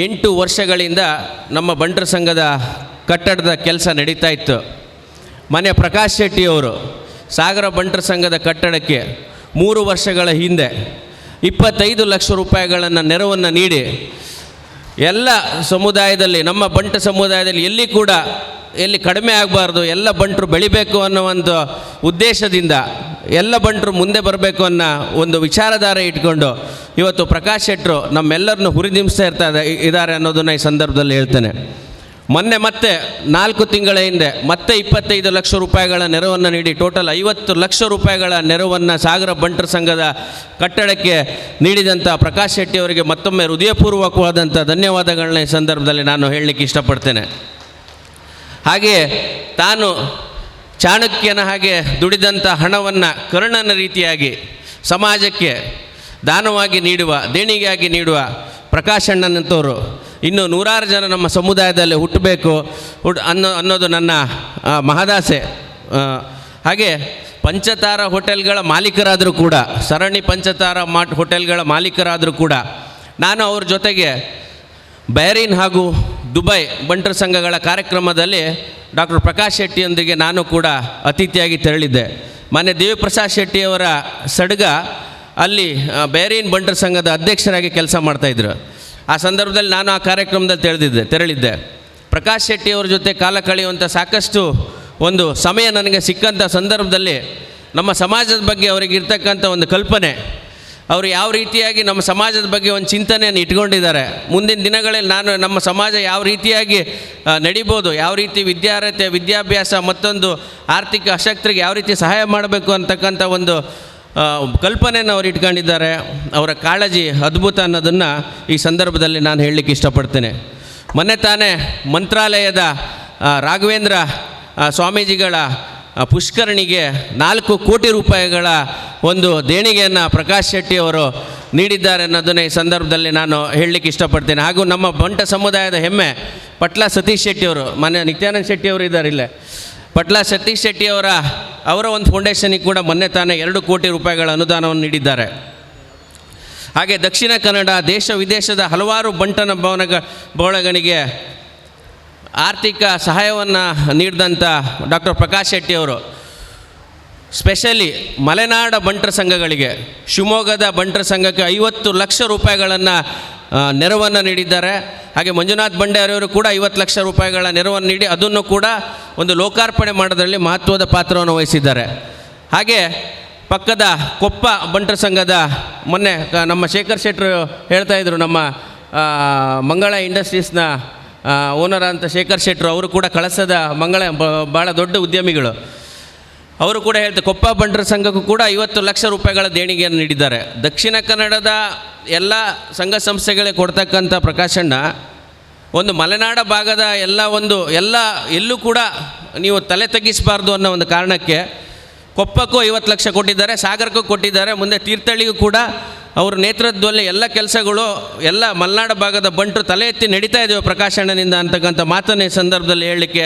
8 ವರ್ಷಗಳಿಂದ ನಮ್ಮ ಬಂಟರ ಸಂಘದ ಕಟ್ಟಡದ ಕೆಲಸ ನಡೀತಾ ಇತ್ತು. ಮಾನ್ಯ ಪ್ರಕಾಶ್ ಶೆಟ್ಟಿಯವರು ಸಾಗರ ಬಂಟರ ಸಂಘದ ಕಟ್ಟಡಕ್ಕೆ 3 ವರ್ಷಗಳ ಹಿಂದೆ 25 ಲಕ್ಷ ರೂಪಾಯಿಗಳನ್ನು ನೆರವನ್ನು ನೀಡಿ ಎಲ್ಲ ಸಮುದಾಯದಲ್ಲಿ, ನಮ್ಮ ಬಂಟ ಸಮುದಾಯದಲ್ಲಿ ಎಲ್ಲಿ ಕಡಿಮೆ ಆಗಬಾರ್ದು, ಎಲ್ಲ ಬಂಟರು ಬೆಳಿಬೇಕು ಅನ್ನೋ ಒಂದು ಉದ್ದೇಶದಿಂದ ಎಲ್ಲ ಬಂಟರು ಮುಂದೆ ಬರಬೇಕು ಅನ್ನೋ ಒಂದು ವಿಚಾರಧಾರೆ ಇಟ್ಕೊಂಡು ಇವತ್ತು ಪ್ರಕಾಶ್ ಶೆಟ್ಟರು ನಮ್ಮೆಲ್ಲರನ್ನು ಹುರಿದುಂಬಿಸ್ತಾ ಇದ್ದಾರೆ ಅನ್ನೋದನ್ನು ಈ ಸಂದರ್ಭದಲ್ಲಿ ಹೇಳ್ತೇನೆ. ಮೊನ್ನೆ ಮತ್ತೆ 4 ತಿಂಗಳ ಹಿಂದೆ ಮತ್ತೆ 25 ಲಕ್ಷ ರೂಪಾಯಿಗಳ ನೆರವನ್ನು ನೀಡಿ ಟೋಟಲ್ 50 ಲಕ್ಷ ರೂಪಾಯಿಗಳ ನೆರವನ್ನು ಸಾಗರ ಬಂಟರ ಸಂಘದ ಕಟ್ಟಡಕ್ಕೆ ನೀಡಿದಂಥ ಪ್ರಕಾಶ್ ಶೆಟ್ಟಿ ಅವರಿಗೆ ಮತ್ತೊಮ್ಮೆ ಹೃದಯಪೂರ್ವಕವಾದಂಥ ಧನ್ಯವಾದಗಳನ್ನ ಈ ಸಂದರ್ಭದಲ್ಲಿ ನಾನು ಹೇಳಲಿಕ್ಕೆ ಇಷ್ಟಪಡ್ತೇನೆ. ಹಾಗೆಯೇ ತಾನು ಚಾಣಕ್ಯನ ಹಾಗೆ ದುಡಿದಂಥ ಹಣವನ್ನು ಕರ್ಣನ ರೀತಿಯಾಗಿ ಸಮಾಜಕ್ಕೆ ದಾನವಾಗಿ ನೀಡುವ, ದೇಣಿಗೆಯಾಗಿ ನೀಡುವ ಪ್ರಕಾಶಣ್ಣನಂತವರು ಇನ್ನೂ ನೂರಾರು ಜನ ನಮ್ಮ ಸಮುದಾಯದಲ್ಲಿ ಹುಟ್ಟಬೇಕು ಅನ್ನೋದು ನನ್ನ ಮಹದಾಸೆ. ಹಾಗೆ ಪಂಚತಾರ ಹೋಟೆಲ್ಗಳ ಮಾಲೀಕರಾದರೂ ಕೂಡ, ಸರಣಿ ಪಂಚತಾರ ಹೋಟೆಲ್ಗಳ ಮಾಲೀಕರಾದರೂ ಕೂಡ ನಾನು ಅವ್ರ ಜೊತೆಗೆ ಬಹರೀನ್ ಹಾಗೂ ದುಬೈ ಬಂಟರ ಸಂಘಗಳ ಕಾರ್ಯಕ್ರಮದಲ್ಲಿ ಡಾಕ್ಟರ್ ಪ್ರಕಾಶ್ ಶೆಟ್ಟಿಯೊಂದಿಗೆ ನಾನು ಕೂಡ ಅತಿಥಿಯಾಗಿ ತೆರಳಿದ್ದೆ. ಮಾನ್ಯ ದೇವಿಪ್ರಸಾದ್ ಶೆಟ್ಟಿಯವರ ಸಡ್ಗ ಅಲ್ಲಿ ಬಹರೀನ್ ಬಂಟರ ಸಂಘದ ಅಧ್ಯಕ್ಷರಾಗಿ ಕೆಲಸ ಮಾಡ್ತಾಯಿದ್ರು. ಆ ಸಂದರ್ಭದಲ್ಲಿ ನಾನು ಆ ಕಾರ್ಯಕ್ರಮದಲ್ಲಿ ತೆರಳಿದ್ದೆ. ಪ್ರಕಾಶ್ ಶೆಟ್ಟಿಯವ್ರ ಜೊತೆ ಕಾಲ ಕಳೆಯುವಂಥ ಸಾಕಷ್ಟು ಒಂದು ಸಮಯ ನನಗೆ ಸಿಕ್ಕಂಥ ಸಂದರ್ಭದಲ್ಲಿ ನಮ್ಮ ಸಮಾಜದ ಬಗ್ಗೆ ಅವರಿಗೆ ಇರ್ತಕ್ಕಂಥ ಒಂದು ಕಲ್ಪನೆ, ಅವರು ಯಾವ ರೀತಿಯಾಗಿ ನಮ್ಮ ಸಮಾಜದ ಬಗ್ಗೆ ಒಂದು ಚಿಂತನೆಯನ್ನು ಇಟ್ಕೊಂಡಿದ್ದಾರೆ, ಮುಂದಿನ ದಿನಗಳಲ್ಲಿ ನಮ್ಮ ಸಮಾಜ ಯಾವ ರೀತಿಯಾಗಿ ನಡಿಬೋದು, ಯಾವ ರೀತಿ ವಿದ್ಯಾಭ್ಯಾಸ ಮತ್ತೊಂದು ಆರ್ಥಿಕ ಅಶಕ್ತರಿಗೆ ಯಾವ ರೀತಿ ಸಹಾಯ ಮಾಡಬೇಕು ಅಂತಕ್ಕಂಥ ಒಂದು ಕಲ್ಪನೆಯನ್ನು ಅವ್ರು ಇಟ್ಕೊಂಡಿದ್ದಾರೆ. ಅವರ ಕಾಳಜಿ ಅದ್ಭುತ ಅನ್ನೋದನ್ನು ಈ ಸಂದರ್ಭದಲ್ಲಿ ನಾನು ಹೇಳಲಿಕ್ಕೆ ಇಷ್ಟಪಡ್ತೇನೆ. ಮೊನ್ನೆ ತಾನೇ ಮಂತ್ರಾಲಯದ ರಾಘವೇಂದ್ರ ಸ್ವಾಮೀಜಿಗಳ ಪುಷ್ಕರಣಿಗೆ 4 ಕೋಟಿ ರೂಪಾಯಿಗಳ ಒಂದು ದೇಣಿಗೆಯನ್ನು ಪ್ರಕಾಶ್ ಶೆಟ್ಟಿಯವರು ನೀಡಿದ್ದಾರೆ ಅನ್ನೋದನ್ನು ಈ ಸಂದರ್ಭದಲ್ಲಿ ನಾನು ಹೇಳಲಿಕ್ಕೆ ಇಷ್ಟಪಡ್ತೇನೆ. ಹಾಗೂ ನಮ್ಮ ಬಂಟ ಸಮುದಾಯದ ಹೆಮ್ಮೆ ಪಟ್ಲ ಸತೀಶ್ ಶೆಟ್ಟಿಯವರು, ಮೊನ್ನೆ ನಿತ್ಯಾನಂದ ಶೆಟ್ಟಿಯವರು ಇದ್ದಾರೆ ಇಲ್ಲೇ, ಪಟ್ಲ ಸತೀಶ್ ಶೆಟ್ಟಿಯವರ ಒಂದು ಫೌಂಡೇಶನಿಗೆ ಕೂಡ ಮೊನ್ನೆ ತಾನೇ 2 ಕೋಟಿ ರೂಪಾಯಿಗಳ ಅನುದಾನವನ್ನು ನೀಡಿದ್ದಾರೆ. ಹಾಗೆ ದಕ್ಷಿಣ ಕನ್ನಡ ದೇಶ ವಿದೇಶದ ಹಲವಾರು ಬಂಟನ ಭವನಗಳಿಗೆ ಆರ್ಥಿಕ ಸಹಾಯವನ್ನು ನೀಡಿದಂಥ ಡಾಕ್ಟರ್ ಪ್ರಕಾಶ್ ಶೆಟ್ಟಿಯವರು ಸ್ಪೆಷಲಿ ಮಲೆನಾಡ ಬಂಟರ ಸಂಘಗಳಿಗೆ, ಶಿವಮೊಗ್ಗದ ಬಂಟರ ಸಂಘಕ್ಕೆ 50 ಲಕ್ಷ ರೂಪಾಯಿಗಳನ್ನು ನೆರವನ್ನು ನೀಡಿದ್ದಾರೆ. ಹಾಗೆ ಮಂಜುನಾಥ್ ಬಂಡಾರಿಯವರು ಕೂಡ 50 ಲಕ್ಷ ರೂಪಾಯಿಗಳ ನೆರವನ್ನು ನೀಡಿ ಅದನ್ನು ಕೂಡ ಒಂದು ಲೋಕಾರ್ಪಣೆ ಮಾಡೋದರಲ್ಲಿ ಮಹತ್ವದ ಪಾತ್ರವನ್ನು ವಹಿಸಿದ್ದಾರೆ. ಹಾಗೆ ಪಕ್ಕದ ಕೊಪ್ಪ ಬಂಟರ ಸಂಘದ ಮೊನ್ನೆ ನಮ್ಮ ಶೇಖರ್ ಶೆಟ್ಟರು ಹೇಳ್ತಾಯಿದ್ರು, ನಮ್ಮ ಮಂಗಳ ಇಂಡಸ್ಟ್ರೀಸ್ನ ಓನರ್ ಅಂತ ಶೇಖರ್ ಶೆಟ್ಟರು, ಅವರು ಕೂಡ ಕಳಸದ ಭಾಳ ದೊಡ್ಡ ಉದ್ಯಮಿಗಳು, ಅವರು ಕೂಡ ಹೇಳ್ತಾರೆ ಕೊಪ್ಪ ಬಂಟರ ಸಂಘಕ್ಕೂ ಕೂಡ 50 ಲಕ್ಷ ರೂಪಾಯಿಗಳ ದೇಣಿಗೆಯನ್ನು ನೀಡಿದ್ದಾರೆ. ದಕ್ಷಿಣ ಕನ್ನಡದ ಎಲ್ಲ ಸಂಘ ಸಂಸ್ಥೆಗಳಿಗೆ ಕೊಡ್ತಕ್ಕಂಥ ಪ್ರಕಾಶಣ್ಣ ಒಂದು ಮಲೆನಾಡ ಭಾಗದ ಎಲ್ಲೂ ಕೂಡ ನೀವು ತಲೆ ತಗ್ಗಿಸಬಾರ್ದು ಅನ್ನೋ ಒಂದು ಕಾರಣಕ್ಕೆ ಕೊಪ್ಪಕ್ಕೂ 50 ಲಕ್ಷ ಕೊಟ್ಟಿದ್ದಾರೆ, ಸಾಗರಕ್ಕೂ ಕೊಟ್ಟಿದ್ದಾರೆ. ಮುಂದೆ ತೀರ್ಥಹಳ್ಳಿಗೂ ಕೂಡ ಅವ್ರ ನೇತೃತ್ವದಲ್ಲಿ ಎಲ್ಲ ಕೆಲಸಗಳು ಎಲ್ಲ ಮಲೆನಾಡ ಭಾಗದ ಬಂಟರು ತಲೆ ಎತ್ತಿ ನಡೀತಾ ಇದ್ದೇವೆ ಪ್ರಕಾಶಣ್ಣನಿಂದ ಅಂತಕ್ಕಂಥ ಮಾತನ್ನು ಈ ಸಂದರ್ಭದಲ್ಲಿ ಹೇಳಲಿಕ್ಕೆ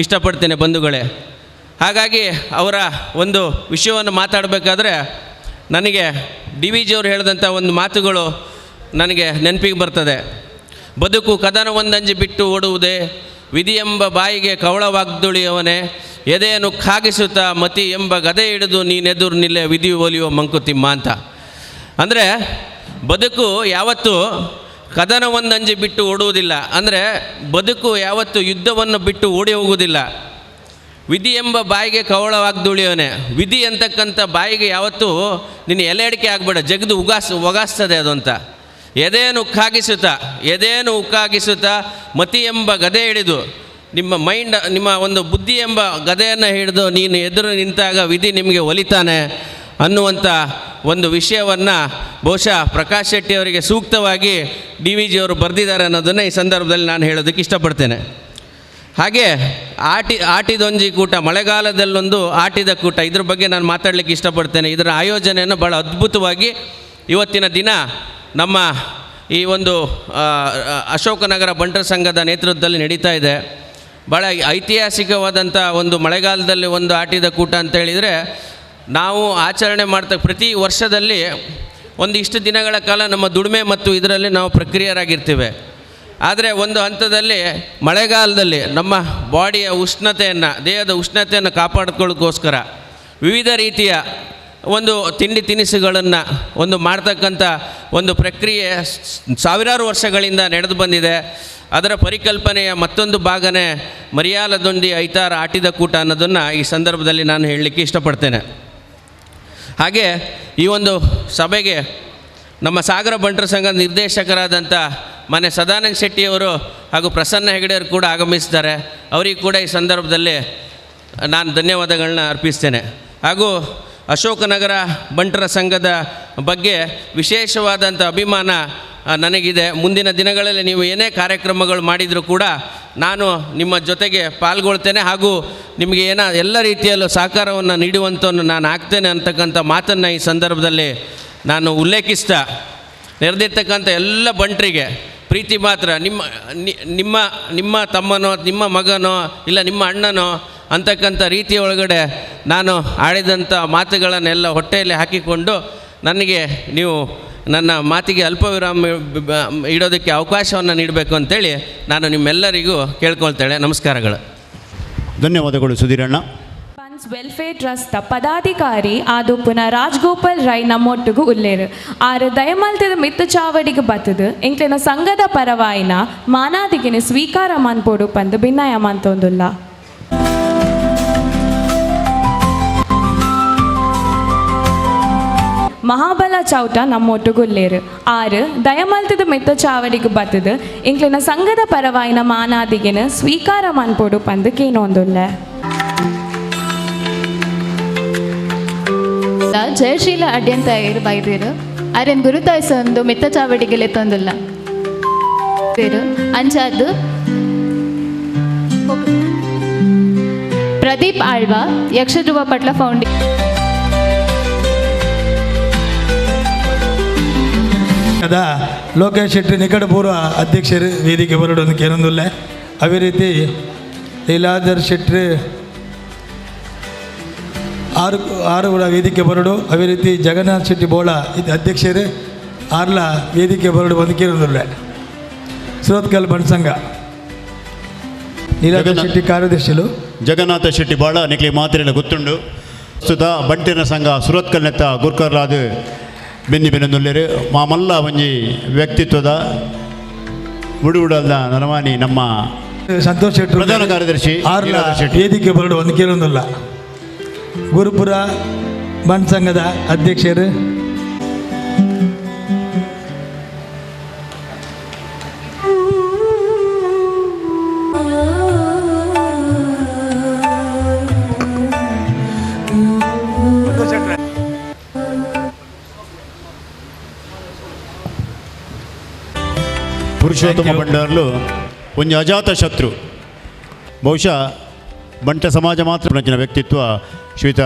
ಇಷ್ಟಪಡ್ತೇನೆ ಬಂಧುಗಳೇ. ಹಾಗಾಗಿ ಅವರ ಒಂದು ವಿಷಯವನ್ನು ಮಾತಾಡಬೇಕಾದ್ರೆ ನನಗೆ ಡಿ ವಿ ಜಿಯವರು ಹೇಳಿದಂಥ ಒಂದು ಮಾತುಗಳು ನನಗೆ ನೆನಪಿಗೆ ಬರ್ತದೆ. ಬದುಕು ಕದನವೊಂದಂಜಿ ಬಿಟ್ಟು ಓಡುವುದೇ, ವಿಧಿ ಎಂಬ ಬಾಯಿಗೆ ಕವಳವಾಗ್ದುಳಿಯವನೇ, ಎದೆಯನ್ನು ಖಾಗಿಸುತ್ತಾ ಮತಿ ಎಂಬ ಗದೆ ಹಿಡಿದು ನೀನೆದುರು ನಿಲ್ಲೆ ವಿಧಿ ಒಲಿಯುವ ಮಂಕುತಿಮ್ಮ ಅಂತ. ಅಂದರೆ ಬದುಕು ಯಾವತ್ತೂ ಕದನವೊಂದಂಜಿ ಬಿಟ್ಟು ಓಡುವುದಿಲ್ಲ, ಅಂದರೆ ಬದುಕು ಯಾವತ್ತು ಯುದ್ಧವನ್ನು ಬಿಟ್ಟು ಓಡಿ ಹೋಗುವುದಿಲ್ಲ. ವಿಧಿ ಎಂಬ ಬಾಯಿಗೆ ಕವಳವಾಗ್ದುಳಿಯವನೇ, ವಿಧಿ ಅಂತಕ್ಕಂಥ ಬಾಯಿಗೆ ಯಾವತ್ತೂ ನಿನ್ನ ಎಲೆ ಅಡಿಕೆ ಆಗಬೇಡ, ಜಗದು ಒಗಾಸ್ತದೆ ಅದು ಅಂತ. ಎದೆಯನ್ನು ಉಕ್ಕಾಗಿಸುತ್ತಾ ಮತಿ ಎಂಬ ಗದೆ ಹಿಡಿದು ನಿಮ್ಮ ಒಂದು ಬುದ್ಧಿ ಎಂಬ ಗದೆಯನ್ನು ಹಿಡಿದು ನೀನು ಎದುರು ನಿಂತಾಗ ವಿಧಿ ನಿಮಗೆ ಒಲಿತಾನೆ ಅನ್ನುವಂಥ ಒಂದು ವಿಷಯವನ್ನು ಬಹುಶಃ ಪ್ರಕಾಶ್ ಶೆಟ್ಟಿಯವರಿಗೆ ಸೂಕ್ತವಾಗಿ ಡಿ ವಿ ಜಿಯವರು ಬರೆದಿದ್ದಾರೆ ಅನ್ನೋದನ್ನು ಈ ಸಂದರ್ಭದಲ್ಲಿ ನಾನು ಹೇಳೋದಕ್ಕೆ ಇಷ್ಟಪಡ್ತೇನೆ. ಹಾಗೆ ಆಟಿದೊಂಜಿ ಕೂಟ, ಮಳೆಗಾಲದಲ್ಲೊಂದು ಆಟಿದ ಕೂಟ, ಇದ್ರ ಬಗ್ಗೆ ನಾನು ಮಾತಾಡಲಿಕ್ಕೆ ಇಷ್ಟಪಡ್ತೇನೆ. ಇದರ ಆಯೋಜನೆಯನ್ನು ಭಾಳ ಅದ್ಭುತವಾಗಿ ಇವತ್ತಿನ ದಿನ ನಮ್ಮ ಈ ಒಂದು ಅಶೋಕನಗರ ಬಂಟರ ಸಂಘದ ನೇತೃತ್ವದಲ್ಲಿ ನಡೀತಾ ಇದೆ. ಭಾಳ ಐತಿಹಾಸಿಕವಾದಂಥ ಒಂದು ಮಳೆಗಾಲದಲ್ಲಿ ಒಂದು ಆಟಿದ ಕೂಟ ಅಂತೇಳಿದರೆ ನಾವು ಆಚರಣೆ ಪ್ರತಿ ವರ್ಷದಲ್ಲಿ ಒಂದಿಷ್ಟು ದಿನಗಳ ಕಾಲ ನಮ್ಮ ದುಡಿಮೆ ಮತ್ತು ಇದರಲ್ಲಿ ನಾವು ಪ್ರಕ್ರಿಯರಾಗಿರ್ತೀವಿ. ಆದರೆ ಒಂದು ಹಂತದಲ್ಲಿ ಮಳೆಗಾಲದಲ್ಲಿ ನಮ್ಮ ಬಾಡಿಯ ದೇಹದ ಉಷ್ಣತೆಯನ್ನು ಕಾಪಾಡಿಕೊಳ್ಳೋಕ್ಕೋಸ್ಕರ ವಿವಿಧ ರೀತಿಯ ಒಂದು ತಿಂಡಿ ತಿನಿಸುಗಳನ್ನು ಒಂದು ಮಾಡ್ತಕ್ಕಂಥ ಒಂದು ಪ್ರಕ್ರಿಯೆ ಸಾವಿರಾರು ವರ್ಷಗಳಿಂದ ನಡೆದು ಬಂದಿದೆ. ಅದರ ಪರಿಕಲ್ಪನೆಯ ಮತ್ತೊಂದು ಭಾಗನೇ ಮರಿಯಾಲದೊಂದಿ ಐತಾರ ಆಟಿದ ಕೂಟ ಅನ್ನೋದನ್ನು ಈ ಸಂದರ್ಭದಲ್ಲಿ ನಾನು ಹೇಳಲಿಕ್ಕೆ ಇಷ್ಟಪಡ್ತೇನೆ. ಹಾಗೆ ಈ ಒಂದು ಸಭೆಗೆ ನಮ್ಮ ಸಾಗರ ಬಂಟರ ಸಂಘದ ನಿರ್ದೇಶಕರಾದಂಥ ಮಾನ್ಯ ಸದಾನಂದ ಶೆಟ್ಟಿಯವರು ಹಾಗೂ ಪ್ರಸನ್ನ ಹೆಗಡೆಯವರು ಕೂಡ ಆಗಮಿಸಿದ್ದಾರೆ. ಅವರಿಗೆ ಕೂಡ ಈ ಸಂದರ್ಭದಲ್ಲಿ ನಾನು ಧನ್ಯವಾದಗಳನ್ನ ಅರ್ಪಿಸ್ತೇನೆ. ಹಾಗೂ ಅಶೋಕನಗರ ಬಂಟರ ಸಂಘದ ಬಗ್ಗೆ ವಿಶೇಷವಾದಂಥ ಅಭಿಮಾನ ನನಗಿದೆ. ಮುಂದಿನ ದಿನಗಳಲ್ಲಿ ನೀವು ಏನೇ ಕಾರ್ಯಕ್ರಮಗಳು ಮಾಡಿದರೂ ಕೂಡ ನಾನು ನಿಮ್ಮ ಜೊತೆಗೆ ಪಾಲ್ಗೊಳ್ತೇನೆ ಹಾಗೂ ನಿಮಗೆ ಎಲ್ಲ ರೀತಿಯಲ್ಲೂ ಸಹಕಾರವನ್ನು ನೀಡುವಂಥವನ್ನು ನಾನು ಆಗ್ತೇನೆ ಅಂತಕ್ಕಂಥ ಮಾತನ್ನು ಈ ಸಂದರ್ಭದಲ್ಲಿ ನಾನು ಉಲ್ಲೇಖಿಸ್ತಾ, ನೆರೆದಿರ್ತಕ್ಕಂಥ ಎಲ್ಲ ಬಂಟರಿಗೆ ಪ್ರೀತಿ ಮಾತ್ರ, ನಿಮ್ಮ ತಮ್ಮನೋ, ನಿಮ್ಮ ಮಗನೋ, ಇಲ್ಲ ನಿಮ್ಮ ಅಣ್ಣನೋ ಅಂತಕ್ಕಂಥ ರೀತಿಯ ಒಳಗಡೆ ನಾನು ಆಡಿದಂಥ ಮಾತುಗಳನ್ನೆಲ್ಲ ಹೊಟ್ಟೆಯಲ್ಲಿ ಹಾಕಿಕೊಂಡು ನನಗೆ ನೀವು ನನ್ನ ಮಾತಿಗೆ ಅಲ್ಪ ವಿರಾಮ ಇಡೋದಕ್ಕೆ ಅವಕಾಶವನ್ನು ನೀಡಬೇಕು ಅಂತೇಳಿ ನಾನು ನಿಮ್ಮೆಲ್ಲರಿಗೂ ಕೇಳ್ಕೊಳ್ತೇನೆ. ನಮಸ್ಕಾರಗಳು. ಧನ್ಯವಾದಗಳು ಸುಧೀರಣ್ಣ. ವೆಲ್ಫೇರ್ ಟ್ರಸ್ಟ್ ಪದಾಧಿಕಾರಿ ಆದುಪ್ಪುನ ರಾಜ್ಗೋಪಾಲ್ ರೈ ನಮ್ಮೊಟ್ಟಿಗೂ ಉಲ್ಲೇರು ಆರು ದಯಮಲ್ತದ ಮಿತ್ತು ಚಾವಡಿಗೆ ಬತ್ತದು ಎಂಕ್ಲಿನ ಸಂಘದ ಪರವಾಯಿನ ಮಾನಾದಿಗಿನ ಸ್ವೀಕಾರ ಮನ್ಪೋಡು ಪಂದು ಭಿನ್ನಯ ಮಂತೊಂದುಲ್ಲ. ಮಹಾಬಲ ಚೌಟ ನಮ್ಮೊಟ್ಟುಗುಲ್ಲೇರು ಆರು ದಯಮಲ್ತದ ಮಿತ್ತ ಚಾವಡಿಗೆ ಬತ್ತದು ಎಂಕ್ಲಿನ ಸಂಘದ ಪರವಾಯಿನ ಮಾನಾದಿಗಿನ ಸ್ವೀಕಾರ ಮನ್ಪೋಡು ಪಂದು ಕೇನೊಂದುಲ್ಲ. ಜಯಶೀಲ ಅಡ್ಯಂತ ಬೈದೇರು ಅರೆನ್ ಗುರುತಾಯ್ಸೊಂದು ಮೆತ್ತ ಚಾವಡಿಗೆಲೆ ತಂದಿಲ್ಲ ಅಂಚಾದ್ದು ಪ್ರದೀಪ್ ಆಳ್ವ ಯಕ್ಷಧ್ರುವ ಪಟ್ಲ ಫೌಂಡೇಶನ್ ಲೋಕೇಶ್ ಶೆಟ್ಟಿ ನಿಕಟ ಪೂರ್ವ ಅಧ್ಯಕ್ಷರು ವೇದಿಕೆ ಹೊರಡೋದು ಕೇಳೊಂದಿಲ್ಲ. ಅದೇ ರೀತಿ ಲೀಲಾಧರ್ ಶೆಟ್ಟಿ ಆರು ಕೂಡ ವೇದಿಕೆ ಬರಡು. ಅದೇ ರೀತಿ ಜಗನ್ನಾಥ್ ಶೆಟ್ಟಿ ಬೋಳ ಇದು ಅಧ್ಯಕ್ಷರು ಆರ್ಲ ವೇದಿಕೆ ಬರಡು ಬಂದು ಕೇಳೋದಿಲ್ಲ. ಸುರತ್ಕಲ್ ಬಣಸಂಘ ಲೀಲಾಧರ್ ಶೆಟ್ಟಿ ಕಾರ್ಯದರ್ಶಿಗಳು ಜಗನ್ನಾಥ ಶೆಟ್ಟಿ ಬಾಳ ನಿಕ್ಲಿ ಮಾತಿರಲ್ಲ ಗೊತ್ತುಂಡು. ಪ್ರಸ್ತುತ ಬಂಟಿನ ಸಂಘ ಸುರತ್ಕಲ್ನೆತ್ತ ಗುರ್ಕರ್ಲಾದು ಬೆನ್ನಿ ಬೆನ್ನೊಂದುಲ್ಲೇರು ಮಾಮಲ್ಲ ಒಂಜಿ ವ್ಯಕ್ತಿತ್ವದ ಉಡುವುಡಲ್ದ ನರವಾನಿ ನಮ್ಮ ಸಂತೋಷ್ ಶೆಟ್ಟಿ ಪ್ರಧಾನ ಕಾರ್ಯದರ್ಶಿ ಆರ್ಲ ವೇದಿಕೆ ಬರಡು ಒಂದು ಕೇಳೋದಿಲ್ಲ. ಗುರುಪುರ ಬಣ್ ಸಂಘದ ಅಧ್ಯಕ್ಷರು ಪುರುಷೋತ್ತಮ ಬಂಡಾರ್ಲು ಒಂದು ಅಜಾತ ಶತ್ರು. ಬಹುಶಃ ಬಂಟ ಸಮಾಜ ಮಾತ್ರ ನಂಚಿನ ವ್ಯಕ್ತಿತ್ವ ಶ್ರೀಯುತ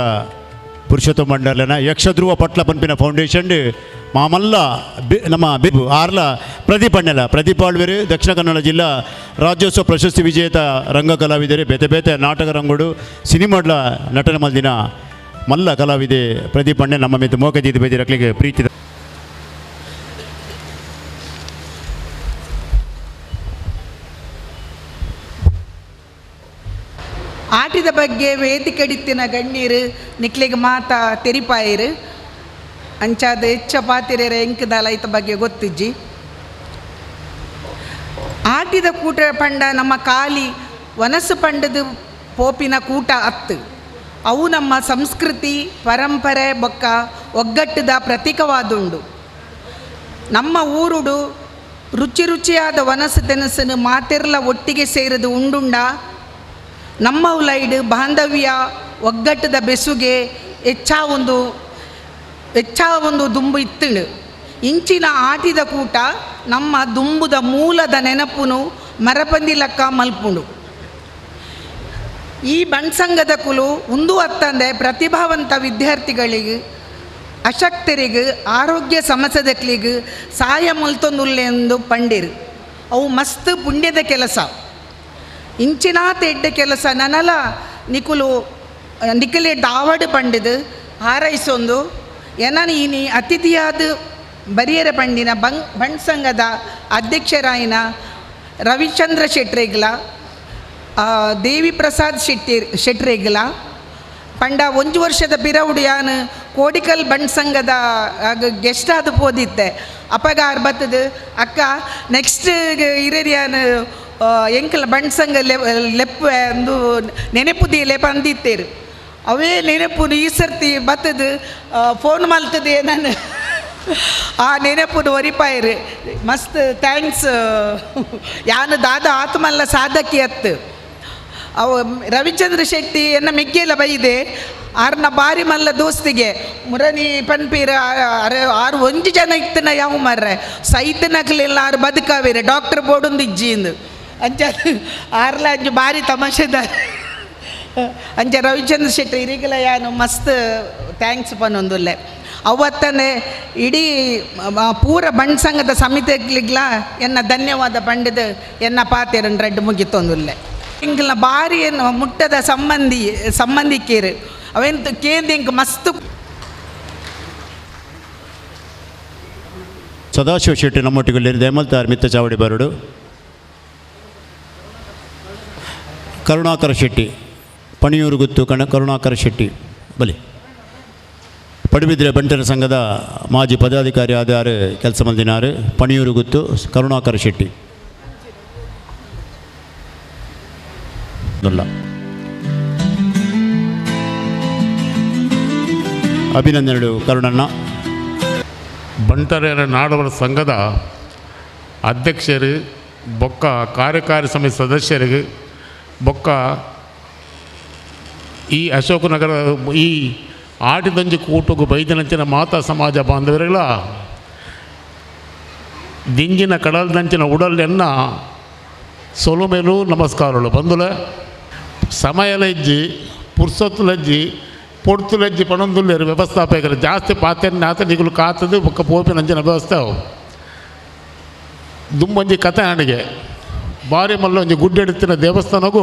ಪುರುಷೋತ್ತಮ ಬಂಡಾರ್ಲನ ಯಕ್ಷಧ್ರುವ ಪಟ್ಲ ಪಂಪಿನ ಫೌಂಡೇಶನ್ ಮಾಮಲ್ಲ ನಮ್ಮ ಬಿಬು ಆರ್ಲ ಪ್ರದೀಪ್ ಅಣ್ಣೆಲ ಪ್ರದೀಪ್ ಆಳ್ವೇರು ದಕ್ಷಿಣ ಕನ್ನಡ ಜಿಲ್ಲಾ ರಾಜ್ಯೋತ್ಸವ ಪ್ರಶಸ್ತಿ ವಿಜೇತ ರಂಗ ಕಲಾವಿದರು ಬೇತೆ ಬೇತೆ ನಾಟಕ ರಂಗೋಡು ಸಿನಿಮಾಡ್ಲ ನಟನ ಮಲ್ದಿನ ಮಲ್ಲ ಕಲಾವಿದೆ ಪ್ರದೀಪ್ ಅಣ್ಣೆ ನಮ್ಮ ಮೆದ್ದು ಮೋಕಜಿದ ಬೇದಿ ರಕ್ಲಿಗೆ ಪ್ರೀತಿ ಆಟಿದ ಬಗ್ಗೆ ವೇದಿಕಡಿತ್ತಿನ ಗಣ್ಯರು ನಿಕ್ಲಿಗೆ ಮಾತಾ ತೆರಿಪಾಯಿರು ಅಂಚಾದ ಹೆಚ್ಚ ಪಾತಿರೇರ ಎಂಕದಲ ಐತ ಬಗ್ಗೆ ಗೊತ್ತಿಜ್ಜಿ. ಆಟಿದ ಕೂಟ ಪಂಡ ನಮ್ಮ ಕಾಲಿ ವನಸ್ಸು ಪಂಡದು ಪೋಪಿನ ಕೂಟ ಅತ್ತು ಅವು ನಮ್ಮ ಸಂಸ್ಕೃತಿ ಪರಂಪರೆ ಬೊಕ್ಕ ಒಗ್ಗಟ್ಟದ ಪ್ರತೀಕವಾದುಂಡು. ನಮ್ಮ ಊರುಡು ರುಚಿ ರುಚಿಯಾದ ವನಸ್ಸು ತೆನಸನ್ನು ಮಾತೆರ್ಲ ಒಟ್ಟಿಗೆ ಸೇರಿದು ಉಂಡುಂಡ ನಮ್ಮ ಉಲೈಡ್ ಬಾಂಧವ್ಯ ಒಗ್ಗಟ್ಟದ ಬೆಸುಗೆ ಹೆಚ್ಚ ಒಂದು ದುಂಬು ಇತ್ತುಂಡು. ಇಂಚಿನ ಆಟಿದ ಕೂಟ ನಮ್ಮ ದುಂಬುದ ಮೂಲದ ನೆನಪುನು ಮರಪಂದಿಲಕ್ಕ ಮಲ್ಪುಂಡು. ಈ ಬಣ್ಸಂಗದ ಕುಲು ಉಂದು ಅತ್ತಂದೆ ಪ್ರತಿಭಾವಂತ ವಿದ್ಯಾರ್ಥಿಗಳಿಗೆ ಅಶಕ್ತರಿಗೆ ಆರೋಗ್ಯ ಸಮಸ್ಯೆದಕ್ಲಿಗೆ ಸಹಾಯ ಮಲ್ತೊಂದುಲ್ಲೆಂದು ಪಂಡಿರು. ಅವು ಮಸ್ತ್ ಪುಣ್ಯದ ಕೆಲಸ. ಇಂಚಿನ ತೆಡ್ಡ ಕೆಲಸ ನನಲ ನಿಕಲೆ ದಾವಡು ಪಂಡಿದು ಹಾರೈಸೊಂದು ಎನೀನಿ ಅತಿಥಿಯಾದ ಬರಿಯರ ಪಂಡಿನ ಬಣ್ಸಂಗದ ಅಧ್ಯಕ್ಷರಾಯಿನ ರವಿಚಂದ್ರ ಶೆಟ್ರೇಗ್ಲ ದೇವಿ ಪ್ರಸಾದ್ ಶೆಟ್ರೇಗ್ಲ ಪಂಡ 1 ವರ್ಷದ ಪಿರವುಡು ಯಾನು ಕೋಡಿಕಲ್ ಬಣ್ಸಂಗದ ಗೆಸ್ಟ್ ಆದ ಪೋದಿತ್ತೆ ಅಪಗಾರ ಬತ್ತದು ಅಕ್ಕ ನೆಕ್ಸ್ಟ್ ಇರೇರಿಯಾನು ಎಂಕಲ ಬಣ್ಸಂಗ ಲೆಪ್ಪ ಅಂದು ನೆನಪುದಿ ಲೆಪ ಅಂದಿತ್ತೇರು ಅವೇ ನೆನಪು ಈ ಸರ್ತಿ ಬತ್ತದು ಫೋನ್ ಮಲ್ತದೆ ನಾನು ಆ ನೆನಪು ಒರಿಪಾಯರು ಮಸ್ತ್ ಥ್ಯಾಂಕ್ಸ್ ಯಾನು ದಾದ ಆತ್ಮಲ್ಲ ಸಾಧಕಿ ಅತ್ತು ಅವು ರವಿಚಂದ್ರ ಶೆಟ್ಟಿ ಎನ್ನ ಮಿಗ್ಗೆಲ್ಲ ಬೈದೆ ಆರ್ನ ಬಾರಿ ಮಲ್ಲ ದೋಸ್ತಿಗೆ ಮುರನಿ ಪನ್ಪೀರ ಆರು 1 ಜನ ಇತ್ತನ ಯಾವ ಮರ್ರೆ ಸೈತನಕ್ಲೆಲ್ಲ ಆರು ಬದುಕಾವೇರೆ ಡಾಕ್ಟರ್ ಬೋಡೊಂದು ಇಜ್ಜಿಂದು ಅಂಚ ಆರ್ಲ ಅಂಜು ಭಾರಿ ತಮಾಷೆದಾರ ಅಂಚ ರವಿಚಂದ್ರ ಶೆಟ್ಟಿ ಇರಿಗಲ ಯಾನು ಮಸ್ತ್ ಥ್ಯಾಂಕ್ಸ್ ಪನ್ನೊಂದುಲ್ಲೆ ಅವತ್ತನೇ ಇಡೀ ಪೂರ ಬಣ್ಸಂಗದ ಸಮಿತಿಗ್ಲಿಗ್ಲ ಎನ್ನ ಧನ್ಯವಾದ ಪಂಡಿದು ಎನ್ನ ಪಾತೆರನ್ನು ರೆಡ್ ಮುಗಿತೊಂದುಲ್ಲೆ. ಎಂಕ್ಲ ಬಾರಿ ಏನು ಮುಟ್ಟದ ಸಂಬಂಧಿಕೇರು ಅವೆಂತ ಕೇಂದ್ರ ಎಂಕ್ ಮಸ್ತ್. ಸದಾಶಿವ ಶೆಟ್ಟಿ ನಮ್ಮೊಟ್ಟಿಗೆ ದಯಮಲ್ತಾರ್ ಮಿತ್ತ ಚಾವಡಿ ಬರಡು. ಕರುಣಾಕರ ಶೆಟ್ಟಿ ಪಣಿಯೂರು ಗುತ್ತು ಕರುಣಾಕರ ಶೆಟ್ಟಿ ಬಲಿ ಪಡುಬಿದ್ರೆ ಬಂಟರ ಸಂಘದ ಮಾಜಿ ಪದಾಧಿಕಾರಿ ಆದಾರು ಕೆಲಸ ಮಂದಿನಾರು ಪಣಿಯೂರು ಗುತ್ತು ಕರುಣಾಕರ ಶೆಟ್ಟಿ. ಅಭಿನಂದನೆಗಳು ಕರುಣಣ್ಣ. ಬಂಟರ ನಾಡವರ ಸಂಘದ ಅಧ್ಯಕ್ಷರು ಬೊಕ್ಕ ಕಾರ್ಯಕಾರಿ ಸಮಿತಿ ಸದಸ್ಯರಿಗೆ ಬೊಕ್ಕ ಈ ಅಶೋಕನಗರ ಈ ಆಟಿದಂಜಿ ಕೂಟುಗು ಬೈದಿನಂಚಿನ ಮಾತಾ ಸಮಾಜ ಬಾಂಧವರುಗಳ ದಿಂಜಿನ ಕಡಲ್ದಂಚಿನ ಉಡಲ್ಲೆನ್ನ ಸೊಲುಮೆಲು ನಮಸ್ಕಾರಗಳು ಬಂದುಲ ಸಮಯಲಜ್ಜಿ ಪುರ್ಸೊತ್ತುಲಜ್ಜಿ ಪೊಡ್ತುಲಜ್ಜಿ ಪಣಂದುಲ್ಲೇರು ವ್ಯವಸ್ಥಾಪಕರು ಜಾಸ್ತಿ ಪಾತ್ಯನಾಥ ನಿಗುಲು ಕಾತದು ಬೊಕ್ಕ ಪೋಪಿನಂಚಿನ ವ್ಯವಸ್ಥೆ ಅವು ದುಂಬಂಜಿ ಕಥೆ ನನಗೆ ಭಾರಿ ಮಲ್ಲ ಒಂಜಿ ಗುಡ್ಡೆಡುತ್ತಿನ ದೇವಸ್ಥಾನಗೂ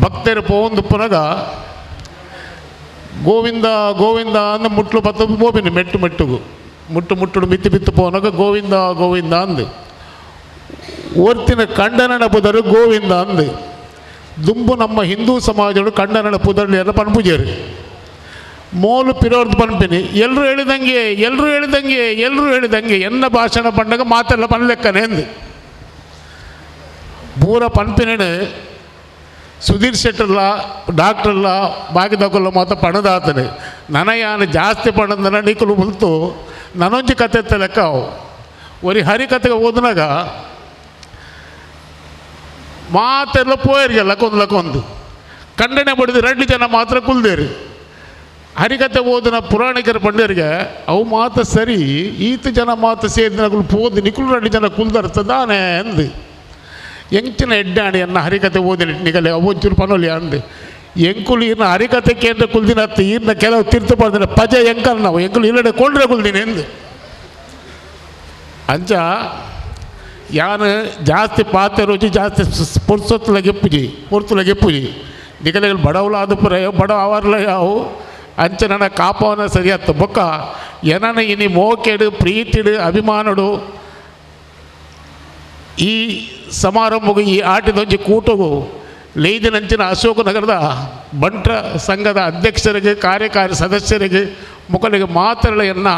ಭಕ್ತರು ಪೋಂದು ಪುನಗ ಗೋವಿಂದ ಗೋವಿಂದ ಅಂದ ಮುಟ್ಲು ಬತ್ತ ಪೋಪಿನಿ ಮೆಟ್ಟುಗೂ ಮುಟ್ಟುಡು ಬಿತ್ತು ಪೋನಾಗ ಗೋವಿಂದ ಗೋವಿಂದ ಅಂದು ಓರ್ತಿನ ಕಂಡನಡ ಪುದರು ಗೋವಿಂದ ಅಂದು ದುಂಬು ನಮ್ಮ ಹಿಂದೂ ಸಮಾಜಗಳು ಕಂಡನಡ ಪುದರ್ಲಿ ಎಲ್ಲ ಪನ್ಪುಜೇರು ಮೋಲು ಪಿರೋರ್ದು ಪನ್ಪಿನಿ ಎಲ್ಲರೂ ಹೇಳಿದಂಗೆ ಎನ್ನ ಭಾಷಣ ಪಂಡಾಗ ಮಾತೆಲ್ಲ ಪನ್ಲೆಕ್ಕನೆ ಅಂದು ಪೂರ ಪನ್ಪಿನ ಸುಧೀರ್ ಶೆಟ್ಟರ್ಲ ಡಾಕ್ಟ್ರಲ್ಲ ಬಾಗಿದಗೊಲ್ಲ ಮಾತ ಪಣದಾತನೆ ನನಯಾನು ಜಾಸ್ತಿ ಪಣದನ ನಿಕಲು ಮುಲ್ತು ನನೊಂಜಿ ಕತೆ ಎತ್ತ ಲೆಕ್ಕ ಅವು ಒರಿ ಹರಿಕತೆಗೆ ಓದಿನಾಗ ಮಾತೆಲ್ಲ ಪೋಯರಿಗೆ ಲಕ್ಕೊಂದು ಖಂಡನೆ ಬಡಿದು 2 ಜನ ಮಾತ್ರ ಕುಲ್ದೇರಿ ಹರಿಕತೆ ಓದಿನ ಪುರಾಣಿಕರ ಪಂಡರಿಗೆ ಅವು ಮಾತ ಸರಿ ಈತ ಜನ ಮಾತ ಸೇರಿನಗಳು ಪೋದು ನಿಕುಲು 2 ಜನ ಕುಲ್ದರ್ತದಾನೆ ಅಂದು ಎಂಚಿನ ಎಡ್ಡಾಣಿ ಅನ್ನ ಹರಿಕತೆ ಓದಿನ ನಿಗಲೆ ಅವೊಂಚೂರು ಪನೋಲಿ ಅಂದು ಎಂಕುಲು ಇನ್ನು ಹರಿಕತೆ ಕೇಂದ್ರ ಕುಲ್ದಿನ ಹತ್ತು ಇನ್ನು ಕೆಲವು ತೀರ್ಥ ಪಡೆದ ಪಜ ಎಂಕಲ್ ನಾವು ಎಂಕುಲು ಇಲ್ಲಡೆ ಕೊಂಡ್ರೆ ಕುಲ್ದಿನಿ ಎಂದು ಅಂಚ ಯಾನು ಜಾಸ್ತಿ ಪಾತ್ರೆ ರುಚಿ ಜಾಸ್ತಿ ಪುರ್ತುಲಗೆಪ್ಪುಜಿ ನಿಗಲೆಗಳು ಬಡವಲಾದ ಪುರ ಬಡವ ಅವರ್ಲ ಯಾವು ಅಂಚ ನನ್ನ ಕಾಪವನ ಸರಿಯಾತ್ತು ಬೊಕ್ಕ ಏನನ ಇನಿ ಮೋಕೆಡು ಪ್ರೀತಿಡು ಅಭಿಮಾನಡು ಈ ಸಮಾರಂಭಗೂ ಈ ಆಟಿದೊಂಜಿ ಕೂಟಗೂ ಲೇದಿನಂಚಿನ ಅಶೋಕನಗರದ ಬಂಟರ ಸಂಘದ ಅಧ್ಯಕ್ಷರಿಗೆ ಕಾರ್ಯಕಾರಿ ಸದಸ್ಯರಿಗೆ ಮುಖಲಿಗೆ ಮಾತ್ರೆಗಳನ್ನು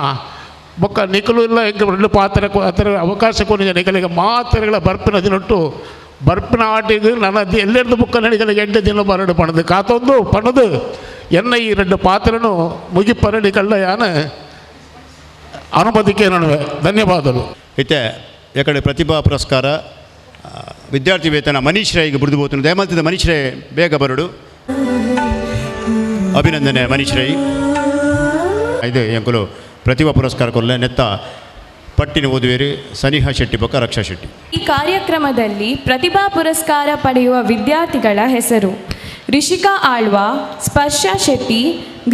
ಬೊಕ್ಕ ನಿಕಲು ಇಲ್ಲ ಹೆಂಗೆ 2 ಪಾತ್ರೆ ಅದರ ಅವಕಾಶ ಕೊನಿಗೆ ನಿಕಲಿಗೆ ಮಾತ್ರೆಗಳ ಬರ್ಪಿನ ದಿನಟ್ಟು ಬರ್ಪಿನ ಆಟಿಗೆ ನನ್ನ ಎಲ್ಲೆರಡು ಬುಕ್ಕ ನಿಕಲಿಗೆ 8 ದಿನ ಬರಡು ಪಣದು ಕಾತೊಂದು ಪಣದು ಎನ್ನ ಈ 2 ಪಾತ್ರನು ಮುಗಿಪರಡಿ ಕಳ್ಳ ಯಾನ ಅನುಮತಿಕೆ ನಡುವೆ ಧನ್ಯವಾದಗಳು. ಇತ್ತೆ ಯಾಕಡೆ ಪ್ರತಿಭಾ ಪುರಸ್ಕಾರ ವಿದ್ಯಾರ್ಥಿ ವೇತನ ಮನೀಶ್ ರೈಗೆ ಬಿಡಿದು ಹೋಗ್ತಾನೆ ದಯಮಾಲ್ತಿದ ಮನೀಶ್ ರೈ ಬೇಗ ಬರಡು. ಅಭಿನಂದನೆ ಮನೀಶ್ ರೈ. ಇದು ಎಂಕುಲು ಪ್ರತಿಭಾ ಪುರಸ್ಕಾರ ಕೊಲ್ಲ ನೆತ್ತ ಪಟ್ಟಿನ ಓದುವೇರಿ ಸನಿಹಾ ಶೆಟ್ಟಿ ಬೊಕ್ಕ ರಕ್ಷಾ ಶೆಟ್ಟಿ. ಈ ಕಾರ್ಯಕ್ರಮದಲ್ಲಿ ಪ್ರತಿಭಾ ಪುರಸ್ಕಾರ ಪಡೆಯುವ ವಿದ್ಯಾರ್ಥಿಗಳ ಹೆಸರು: ರಿಷಿಕಾ ಆಳ್ವಾ, ಸ್ಪರ್ಶ ಶೆಟ್ಟಿ,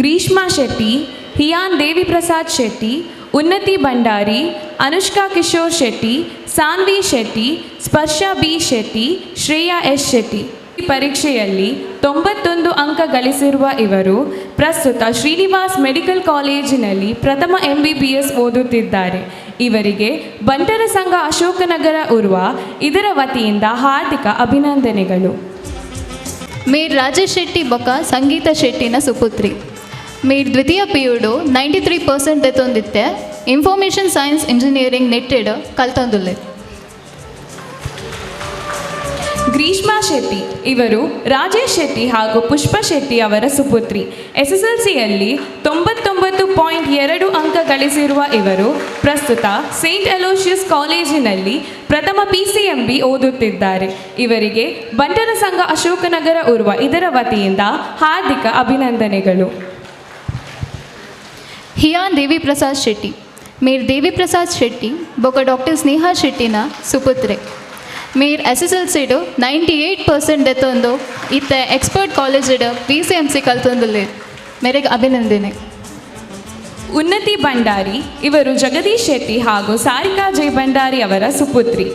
ಗ್ರೀಷ್ಮಾ ಶೆಟ್ಟಿ, ಹಿಯಾನ್ ದೇವಿ ಪ್ರಸಾದ್ ಶೆಟ್ಟಿ, ಉನ್ನತಿ ಭಂಡಾರಿ, ಅನುಷ್ಕಾ ಕಿಶೋರ್ ಶೆಟ್ಟಿ, ಸಾನ್ವಿ ಶೆಟ್ಟಿ, ಸ್ಪರ್ಶ ಬಿ ಶೆಟ್ಟಿ, ಶ್ರೇಯಾ ಎಸ್ ಶೆಟ್ಟಿ. ಈ ಪರೀಕ್ಷೆಯಲ್ಲಿ 91 ಅಂಕ ಗಳಿಸಿರುವ ಇವರು ಪ್ರಸ್ತುತ ಶ್ರೀನಿವಾಸ್ ಮೆಡಿಕಲ್ ಕಾಲೇಜಿನಲ್ಲಿ ಪ್ರಥಮ MBBS ಓದುತ್ತಿದ್ದಾರೆ. ಇವರಿಗೆ ಬಂಟರ ಸಂಘ ಅಶೋಕನಗರ ಉರ್ವ ಇದರ ವತಿಯಿಂದ ಹಾರ್ದಿಕ ಅಭಿನಂದನೆಗಳು. ಮೇರ್ ರಾಜೇಶ್ ಶೆಟ್ಟಿ ಬೊಕ್ಕ ಸಂಗೀತ ಶೆಟ್ಟಿನ ಸುಪುತ್ರಿ. ಮೇರ್ ದ್ವಿತೀಯ PUಡು 93% ಎತ್ತೊಂದಿತ್ತೆ. ಇನ್ಫಾರ್ಮೇಷನ್ ಸೈನ್ಸ್ ಇಂಜಿನಿಯರಿಂಗ್ ನೆಟ್ಟೆಡ್ ಕಲ್ತೊಂದುಲ್ಲೆ. ಗ್ರೀಷ್ಮಾ ಶೆಟ್ಟಿ ಇವರು ರಾಜೇಶ್ ಶೆಟ್ಟಿ ಹಾಗೂ ಪುಷ್ಪ ಶೆಟ್ಟಿ ಅವರ ಸುಪುತ್ರಿ. SSLCಯಲ್ಲಿ 99.2 ಅಂಕ ಗಳಿಸಿರುವ ಇವರು ಪ್ರಸ್ತುತ ಸೇಂಟ್ ಅಲೋಷಿಯಸ್ ಕಾಲೇಜಿನಲ್ಲಿ ಪ್ರಥಮ PCMB ಓದುತ್ತಿದ್ದಾರೆ. ಇವರಿಗೆ ಬಂಟರ ಸಂಘ ಅಶೋಕನಗರ ಉರ್ವ ಇದರ ವತಿಯಿಂದ ಹಾರ್ದಿಕ ಅಭಿನಂದನೆಗಳು. ಹಿಯಾನ್ ದೇವಿ ಪ್ರಸಾದ್ ಶೆಟ್ಟಿ. ಮೇರ್ ದೇವಿ ಪ್ರಸಾದ್ ಶೆಟ್ಟಿ ಬೊಕ್ಕ ಡಾಕ್ಟರ್ ಸ್ನೇಹಾ ಶೆಟ್ಟಿನ ಸುಪುತ್ರೆ. ಮೇರ್ SSLCಡು 98% ಎತ್ತೊಂದು ಇತ್ತ ಎಕ್ಸ್ಪರ್ಟ್ ಕಾಲೇಜಿಡು PCMC ಕಲ್ತೊಂದುಲ್ಲೆ. ಮೇರೆಗೆ ಅಭಿನಂದನೆ. ಉನ್ನತಿ ಭಂಡಾರಿ, ಇವರು ಜಗದೀಶ್ ಶೆಟ್ಟಿ ಹಾಗೂ ಸಾರಿಕಾ ಜೈ ಭಂಡಾರಿ ಅವರ ಸುಪುತ್ರಿ.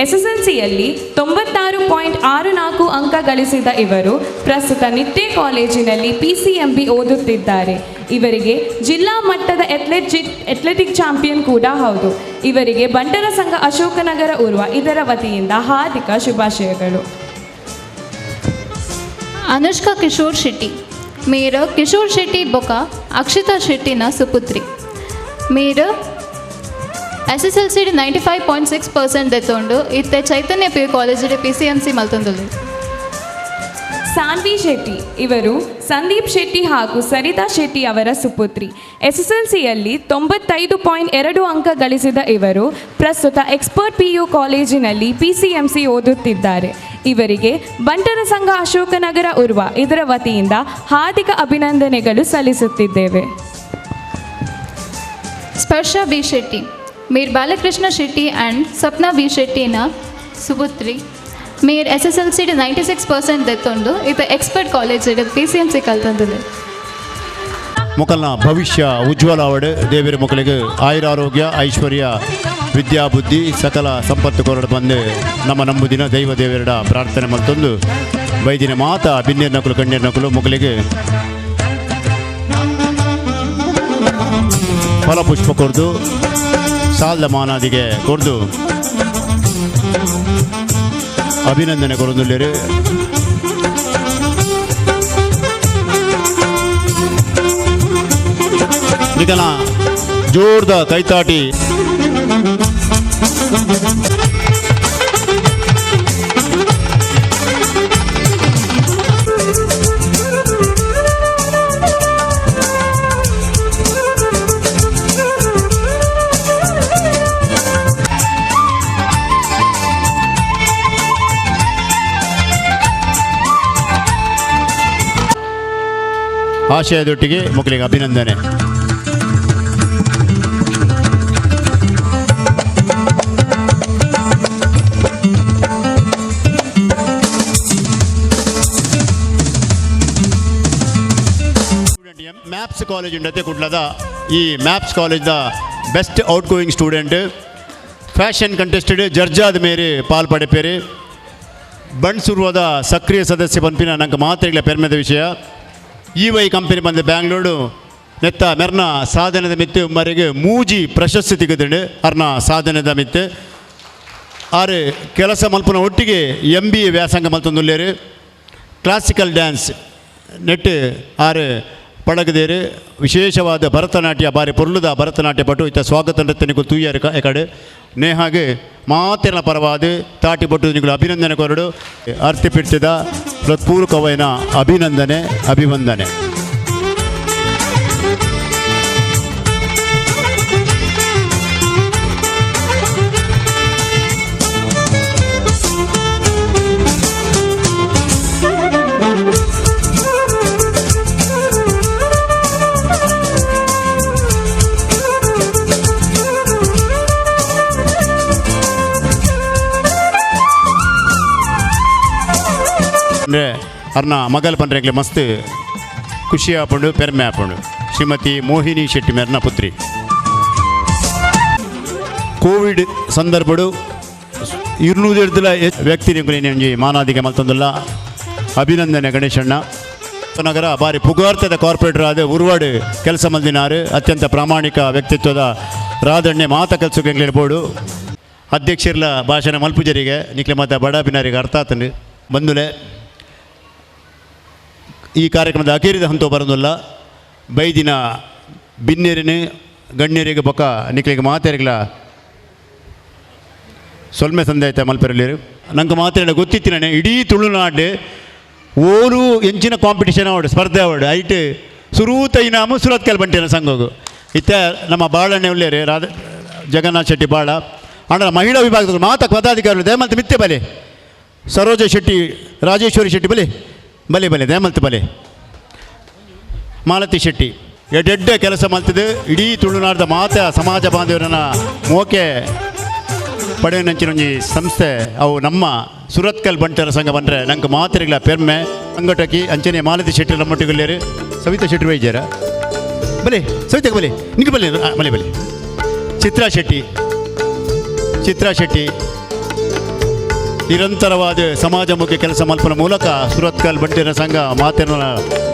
SSLCಯಲ್ಲಿ 96.64 ಅಂಕ ಗಳಿಸಿದ ಇವರು ಪ್ರಸ್ತುತ ನಿಟ್ಟೆ ಕಾಲೇಜಿನಲ್ಲಿ PCMB ಓದುತ್ತಿದ್ದಾರೆ. ಇವರಿಗೆ ಜಿಲ್ಲಾ ಮಟ್ಟದ ಅಥ್ಲೆಟಿಕ್ ಚಾಂಪಿಯನ್ ಕೂಡ ಹೌದು. ಇವರಿಗೆ ಬಂಟರ ಸಂಘ ಅಶೋಕನಗರ ಉರ್ವ ಇದರ ವತಿಯಿಂದ ಹಾರ್ದಿಕ ಶುಭಾಶಯಗಳು. ಅನುಷ್ಕಾ ಕಿಶೋರ್ ಶೆಟ್ಟಿ, ಮೇರು ಕಿಶೋರ್ ಶೆಟ್ಟಿ ಬೊಕ ಅಕ್ಷಿತಾ ಶೆಟ್ಟಿನ ಸುಪುತ್ರಿ. ಮೇರು SSLC 95.6% ದೆತ್ತೊಂಡು ಇತ್ತೆ ಚೈತನ್ಯ PU ಕಾಲೇಜಿನ PCMC ಮಲ್ತೊಂದುಲ್ಲೆ. ಸಾನ್ವಿ ಶೆಟ್ಟಿ, ಇವರು ಸಂದೀಪ್ ಶೆಟ್ಟಿ ಹಾಗೂ ಸರಿತಾ ಶೆಟ್ಟಿ ಅವರ ಸುಪುತ್ರಿ. SSLCಯಲ್ಲಿ 95.2 ಅಂಕ ಗಳಿಸಿದ ಇವರು ಪ್ರಸ್ತುತ ಎಕ್ಸ್ಪರ್ಟ್ PU ಕಾಲೇಜಿನಲ್ಲಿ PCMC ಓದುತ್ತಿದ್ದಾರೆ. ಇವರಿಗೆ ಬಂಟರ ಸಂಘ ಅಶೋಕನಗರ ಉರ್ವ ಇದರ ವತಿಯಿಂದ ಹಾರ್ದಿಕ ಅಭಿನಂದನೆಗಳು ಸಲ್ಲಿಸುತ್ತಿದ್ದೇವೆ. ಸ್ಪರ್ಶ ಬಿ ಶೆಟ್ಟಿ, ಮೇರ್ ಬಾಲಕೃಷ್ಣ ಶೆಟ್ಟಿ ಆ್ಯಂಡ್ ಸಪ್ನಾ ಬಿ ಶೆಟ್ಟಿನ ಸುಪುತ್ರಿ. ಮೇರ್ SSLC 96% ದೆತ್ತೊಂಡು ಇದು ಎಕ್ಸ್ಪರ್ಟ್ ಕಾಲೇಜ್ PCMC ಕಲ್ತಂದಿದೆ. ಮೊಕಲ್ನ ಭವಿಷ್ಯ ಉಜ್ವಲ ಅವಡು ದೇವರ ಮಕ್ಕಳಿಗೆ ಆಯುರಾರೋಗ್ಯ ಐಶ್ವರ್ಯ ವಿದ್ಯಾ ಬುದ್ಧಿ ಸಕಲ ಸಂಪತ್ತು ಕೊರಡು ಬಂದು ನಮ್ಮ ನಂಬುದಿನ ದೈವ ದೇವರ ಪ್ರಾರ್ಥನೆ ಮತ್ತೊಂದು ಬೈದಿನ ಮಾತ ಬಿನ್ನೇರ್ ನಕಲು ಕಣ್ಣೀರ್ ನಕಲು ಮಕ್ಕಳಿಗೆ ಫಲಪುಷ್ಪ ಕೊರ್ದು ಸಾಲದ ಮಾನಾದಿಗೆ ಕೊರ್ದು ಅಭಿನಂದನೆ ಕೊರೊಂದುಲ್ಲೇರು. ನಿಕನ ಜೋರ್ದ ಕೈತಾಟಿ ಆಶಯದೊಟ್ಟಿಗೆ ಮಕ್ಕಳಿಗೆ ಅಭಿನಂದನೆ. ಮ್ಯಾಪ್ಸ್ ಕಾಲೇಜ್ ಉಂಡತೆ ಕುಡ್ಲದ ಈ ಮ್ಯಾಪ್ಸ್ ಕಾಲೇಜ್ದ best outgoing student fashion contested ಜರ್ಜಾದ ಮೇರೆ ಪಾಲ್ಪಡೆಪೇರಿ ಬಣ್ಸುರುವದ ಸಕ್ರಿಯ ಸದಸ್ಯ ಪನ್ಪಿನ ನಂಗೆ ಮಾತ್ರೆಗಳ ಪೆರ್ಮೆದ ವಿಷಯ. EY ಕಂಪನಿ ಬಂದು ಬ್ಯಾಂಗ್ಳೂರು ನೆತ್ತ ಮೆರ್ನ ಸಾಧನದ ಮಿತ್ತು ಮರೆಗೆ ಮೂಜಿ ಪ್ರಶಸ್ತಿ ತೆಗೆದುಂಡು ಅರ್ನ ಸಾಧನದ ಮಿತ್ತು ಆರು ಕೆಲಸ ಮಲ್ಪನ ಒಟ್ಟಿಗೆ MBA ವ್ಯಾಸಂಗ ಮಲ್ತೊಂದುಲ್ಲೇರು. ಕ್ಲಾಸಿಕಲ್ ಡ್ಯಾನ್ಸ್ ನೆಟ್ಟು ಆರು ಪಡಗದೇರು ವಿಶೇಷವಾದ ಭರತನಾಟ್ಯ ಬಾರಿ ಪೊರ್ಲುದ ಭರತನಾಟ್ಯ ಪಟು ಇತ್ತ ಸ್ವಾಗತ ನೃತ್ಯನಿಗೂ ತೂಯರು ಎಕಡೆ ನೇಹಾಗೆ ಮಾತಿನ ಪರವಾದ ತಾಟಿ ಪಟ್ಟು ನಿಗಳು ಅಭಿನಂದನೆ ಕೊರಡು ಅರ್ಥಪಿಡ್ತಿದ ಹೃತ್ಪೂರ್ವಕವೈನ ಅಭಿನಂದನೆ ಅಭಿವಂದನೆ. ಅಂದರೆ ಅರ್ನ ಮಗಲ್ ಪಂಡ್ರೆಗ್ಲೆ ಮಸ್ತ್ ಖುಷಿ ಆಪಂಡು ಪೆರ್ಮೆ ಆಪಂಡು. ಶ್ರೀಮತಿ ಮೋಹಿನಿ ಶೆಟ್ಟಿ ಮೆರ್ನ ಪುತ್ರಿ. ಕೋವಿಡ್ ಸಂದರ್ಭಡು 200 ವ್ಯಕ್ತಿ ನಿಂಗೆ ಮಾನಾದಿಗೆ ಮಲ್ತೊಂದಲ್ಲ ಅಭಿನಂದನೆ ಗಣೇಶಣ್ಣ. ನಗರ ಬಾರಿ ಪುಗಾರ್ತದ ಕಾರ್ಪೊರೇಟರ್ ಆದ ಉರ್ವಾಡು ಕೆಲಸ ಮಲ್ದಿನಾರು ಅತ್ಯಂತ ಪ್ರಾಮಾಣಿಕ ವ್ಯಕ್ತಿತ್ವದ ರಾಧಣ್ಣೆ ಮಾತ ಕೆಲಸಕ್ಕೆ ಹೇಳ್ಬೋದು. ಅಧ್ಯಕ್ಷರ್ಲ ಭಾಷಣ ಮಲ್ಪುಜರಿಗೆ ನಿಕ್ಲೆ ಮತ್ತು ಬಡಾಬಿನಾರಿಗೆ ಅರ್ಥ ಆತನು ಬಂದುಲೆ ಈ ಕಾರ್ಯಕ್ರಮದ ಅಖೇರಿದ ಹಂತ ಬರೋದಿಲ್ಲ. ಬೈದಿನ ಬಿನ್ನೇರಿನ ಗಣ್ಯರಿಗೆ ಬೊಕ್ಕ ನಿಕ್ಲಿಗೆ ಮಾತಾರಿಗಳ ಸೊಲ್ಮೆ ಸಂದೆ ಆಯ್ತಾ ಮಲ್ಪೆರಲ್ಲಿರು ನಂಗೆ ಮಾತಾಡ ಗೊತ್ತಿತ್ತಿನ ಇಡೀ ತುಳುನಾಡು ಓರು ಎಂಚಿನ ಕಾಂಪಿಟೇಷನ್ ಅವಡು ಸ್ಪರ್ಧೆ ಅವಡು ಐಟ್ ಸುರೂತ ಇನಾಮು ಸುರತ್ ಕೆಲ್ ಬಂಟೇನ ಸಂಘಗು ಇತ್ತ ನಮ್ಮ ಬಾಳಣ್ಣೆ ಉಳ್ಳೇರಿ ಜಗನ್ನಾಥ್ ಶೆಟ್ಟಿ ಬಾಳ ಅಣ್ಣ ಮಹಿಳಾ ವಿಭಾಗದಲ್ಲಿ ಮಾತ ಪದಾಧಿಕಾರಿಗಳು ದಯಮಲ್ತ ಮಿತ್ತೆ ಬಲೆ ಸರೋಜ ಶೆಟ್ಟಿ ರಾಜೇಶ್ವರಿ ಶೆಟ್ಟಿ ಬಲೆ ಬಲೆ ಬಲೆ ದಯಮಲ್ತ ಬಲೆ ಮಾಲತಿ ಶೆಟ್ಟಿ ಎಡ್ಡೆ ಕೆಲಸ ಮಲ್ತಿದ್ದು ಇಡೀ ತುಳುನಾಡದ ಮಾತ ಸಮಾಜ ಬಾಂಧವರನ್ನ ಮೋಕೆ ಪಡೆಯನಂಚಿನೊಂಜಿ ಸಂಸ್ಥೆ ಅವು ನಮ್ಮ ಸುರತ್ಕಲ್ ಬಂಟರ ಸಂಘ ಬಂದರೆ ನಂಗೆ ಮಾತ್ರೆಗಳ ಪೆರ್ಮೆ ಸಂಘಟಕಿ ಅಂಚನೆ ಮಾಲತಿ ಶೆಟ್ಟಿ ನಮ್ಮೊಟ್ಟಿಗೆಲ್ಲೇರು ಸವಿತಾ ಶೆಟ್ಟಿ ವೈದ್ಯರ ಬಲೆ ಸವಿತಾಗ ಬಲೆ ನಿಂಗೆ ಬಲೆ ಬಲೆ ಬಲೆ ಚಿತ್ರಾ ಶೆಟ್ಟಿ ನಿರಂತರವಾದ ಸಮಾಜಮುಖಿ ಕೆಲಸ ಮಲ್ಪನ ಮೂಲಕ ಸುರತ್ಕಲ್ ಬಂಟರ ಸಂಘ ಮಾತೆರ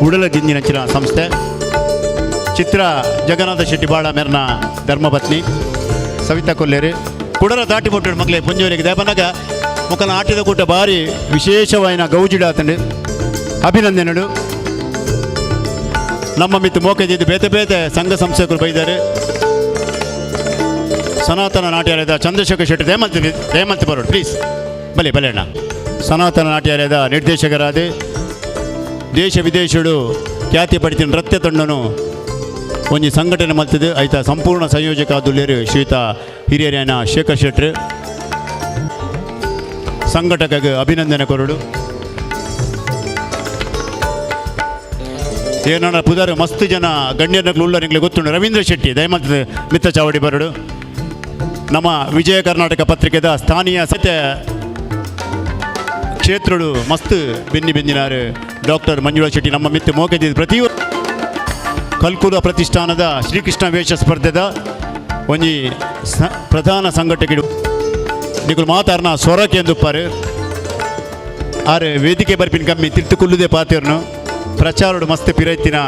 ಉಡಲಗಿಂಜಿನಂಚಿನ ಸಂಸ್ಥೆ. ಚಿತ್ರ ಜಗನ್ನಾಥ ಶೆಟ್ಟಿ ಬಾಳ ಮೆರ್ನ ಧರ್ಮಪತ್ನಿ ಸವಿತಾ ಕೊಲ್ಲೇರು ಕುಡರ ದಾಟಿ ಕೊಟ್ಟು ಮಕ್ಕಳೇ ಪುಂಜೂರಿಗೆ ದಯಪನಾಗ ಮುಖನ ಆಟಿದ ಕೂಟ ಭಾರಿ ವಿಶೇಷವಾಯಿನ ಗೌಜಿಡಾತಂಡು ಅಭಿನಂದನೆಗಳು. ನಮ್ಮ ಮಿತ್ತು ಮೋಕೆದಿದ್ದು ಬೇತೆ ಬೇತೆ ಸಂಘ ಸಂಸ್ಥೆಗಳು ಬೈದಾರೆ. ಸನಾತನ ನಾಟ್ಯಾಲಯದ ಚಂದ್ರಶೇಖರ್ ಶೆಟ್ಟಿ ದಯಮಂತ ಬರೋಡು ಪ್ಲೀಸ್ ಬಲೆ ಅಣ್ಣ. ಸನಾತನ ನಾಟ್ಯಾಲಯದ ನಿರ್ದೇಶಕರಾದ ದೇಶ ವಿದೇಶಗಳು ಖ್ಯಾತಿ ಪಡಿತಿನ ನೃತ್ಯ ತಂಡನು ಒಂದು ಸಂಘಟನೆ ಮಲ್ತಿದ್ದು ಆಯ್ತ ಸಂಪೂರ್ಣ ಸಂಯೋಜಕ ಆದುಲ್ಲೇರು ಶ್ರೀಯುತ ಹಿರಿಯರಿಯನ ಶೇಖರ್ ಶೆಟ್ರು ಸಂಘಟಕಗೆ ಅಭಿನಂದನೆ ಕೊರಡು. ಏನಣ್ಣ ಪುದಾರು ಮಸ್ತ್ ಜನ ಗಣ್ಯರ್ನಗಳು ಉಳ್ಳರಿಗೆ ಗೊತ್ತುಂಡು. ರವೀಂದ್ರ ಶೆಟ್ಟಿ ದಯಮಂತ ಮಿತ್ತ ಚಾವಡಿ ಬರಡು. ನಮ್ಮ ವಿಜಯ ಕರ್ನಾಟಕ ಪತ್ರಿಕೆದ ಸ್ಥಾನೀಯ ಸತ್ಯ ಕ್ಷೇತ್ರಗಳು ಮಸ್ತ್ ಬೆನ್ನಿನಾರು ಡಾಕ್ಟರ್ ಮಂಜುಳಾ ಶೆಟ್ಟಿ ನಮ್ಮ ಮಿತ್ತು ಮೋಕೆದಿದ್ದ ಪ್ರತಿ ಕಲ್ಕುಲ ಪ್ರತಿಷ್ಠಾನದ ಶ್ರೀಕೃಷ್ಣ ವೇಷ ಸ್ಪರ್ಧೆದ ಒಂಜಿ ಪ್ರಧಾನ ಸಂಘಟಕರು ನಿಗಳು ಮಾತಾಡ್ನ ಸ್ವರಕ್ಕೆ ಎಂದುಪ್ಪಾರು ಆರು ವೇದಿಕೆ ಬರ್ಪಿನ ಕಮ್ಮಿ ತಿರ್ತು ಕುಲ್ಲುದೇ ಪಾತಿರ್ನು ಪ್ರಚಾರಡು ಮಸ್ತ್ ಪಿರೈತಿನ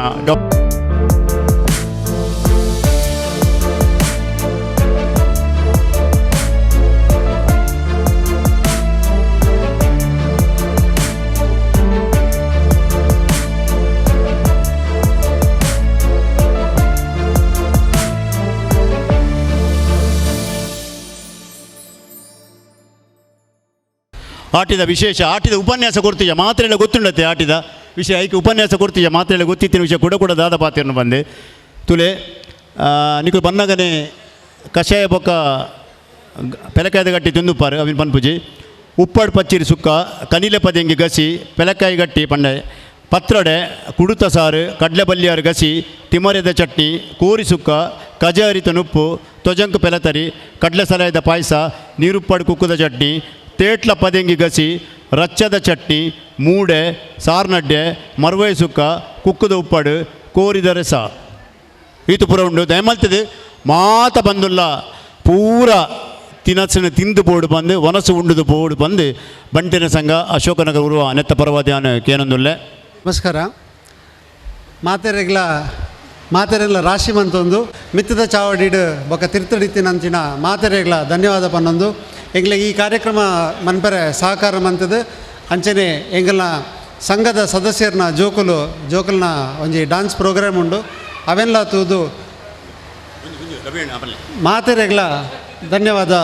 ಆಟಿದ ವಿಶೇಷ ಆಟಿದ ಉಪನ್ಯಾಸ ಕೊಡ್ತೀಯ ಮಾತ್ರೆಲ್ಲ ಗೊತ್ತುಂಡತ್ತೆ ಆಟಿದ ವಿಷಯ ಐಕೆ ಉಪನ್ಯಾಸ ಕೊಡ್ತೀಯ ಮಾತ್ರೆಲ್ಲ ಗೊತ್ತಿತ್ತಿನ ವಿಷಯ ಕೂಡ ದಾದ ಪಾತಿರ್ನು ಬಂದೆ ತುಲೆ ನಿಖಲು ಬನ್ನಗನೆ ಕಷಾಯ ಬೊಕ್ಕ ಪೆಲಕಾಯ್ದ ಗಟ್ಟಿ ತಿಂದುಪ್ಪಾರು ಅವಿನ ಪನ್ಪುಜಿ ಉಪ್ಪಾಡು ಪಚ್ಚಿರಿ ಸುಕ್ಕ ಕನಿಲೆ ಪದೆಂಗಿ ಗಸಿ ಪೆಲಕಾಯಿ ಗಟ್ಟಿ ಪಂಡೆ ಪತ್ರೊಡೆ ಕುಡುತ ಸಾರು ಕಡ್ಲೆ ಬಲ್ಲಿಯಾರು ಗಸಿ ತಿಮರೆದ ಚಟ್ನಿ ಕೋರಿ ಸುಕ್ಕ ಕಜಾರಿತ ನುಪ್ಪು ತೊಜಂಕು ಪೆಲತರಿ ಕಡ್ಲೆ ಸಲಹದ ಪಾಯಸ ನೀರುಪ್ಪಾಡು ಕುಕ್ಕುದ ಚಟ್ನಿ ತೇಟ್ಲ ಪದೆಂಗಿ ಗಸಿ ರಚ್ಚದ ಚಟ್ನಿ ಮೂಡೆ ಸಾರ್ನಡ್ಡೆ ಮರ್ವೈ ಸುಕ್ಕ ಕುಕ್ಕುದ ಉಪ್ಪಾಡು ಕೋರಿದ ರಸ ಈತು ಪುರ ಉಂಡು ದಯಮಲ್ತದೆ ಮಾತ ಬಂದುಲ್ಲ ಪೂರ ತಿನಸನ್ನು ತಿಂದು ಬೋರ್ಡು ಬಂದು ಒನಸು ಉಂಡುದು ಬೋರ್ಡು ಬಂದು ಬಂಟಿನ ಸಂಘ ಅಶೋಕನಗರ ಉರುವ ನೆತ್ತ ಪರ್ವಧ್ಯಾನ ಕೇನೊಂದುಲ್ಲೆ. ನಮಸ್ಕಾರ. ಮಾತೆರೆಗ್ಲ ರಾಶಿ ಮಂತೊಂದು ಮಿತ್ತದ ಚಾವಡಿಡು ಬೊಕ್ಕ ತಿರ್ತಡಿತ್ತಿನಂಚಿನ ಮಾತೆರೆಗ್ಲ ಧನ್ಯವಾದ ಪನ್ನೊಂದು ಎಂಗ್ಲ ಈ ಕಾರ್ಯಕ್ರಮ ಮನ್ಪರೆ ಸಹಕಾರ ಮಂತದು ಅಂಚನೆ ಎಂಗಲ್ನ ಸಂಘದ ಸದಸ್ಯರನ್ನ ಜೋಕುಲ್ನ ಒಂಜಿ ಡಾನ್ಸ್ ಪ್ರೋಗ್ರಾಮ್ ಉಂಡು ಅವೆಲ್ಲ ತೂದು ಮಾತೆರೆಗ್ಲ ಧನ್ಯವಾದ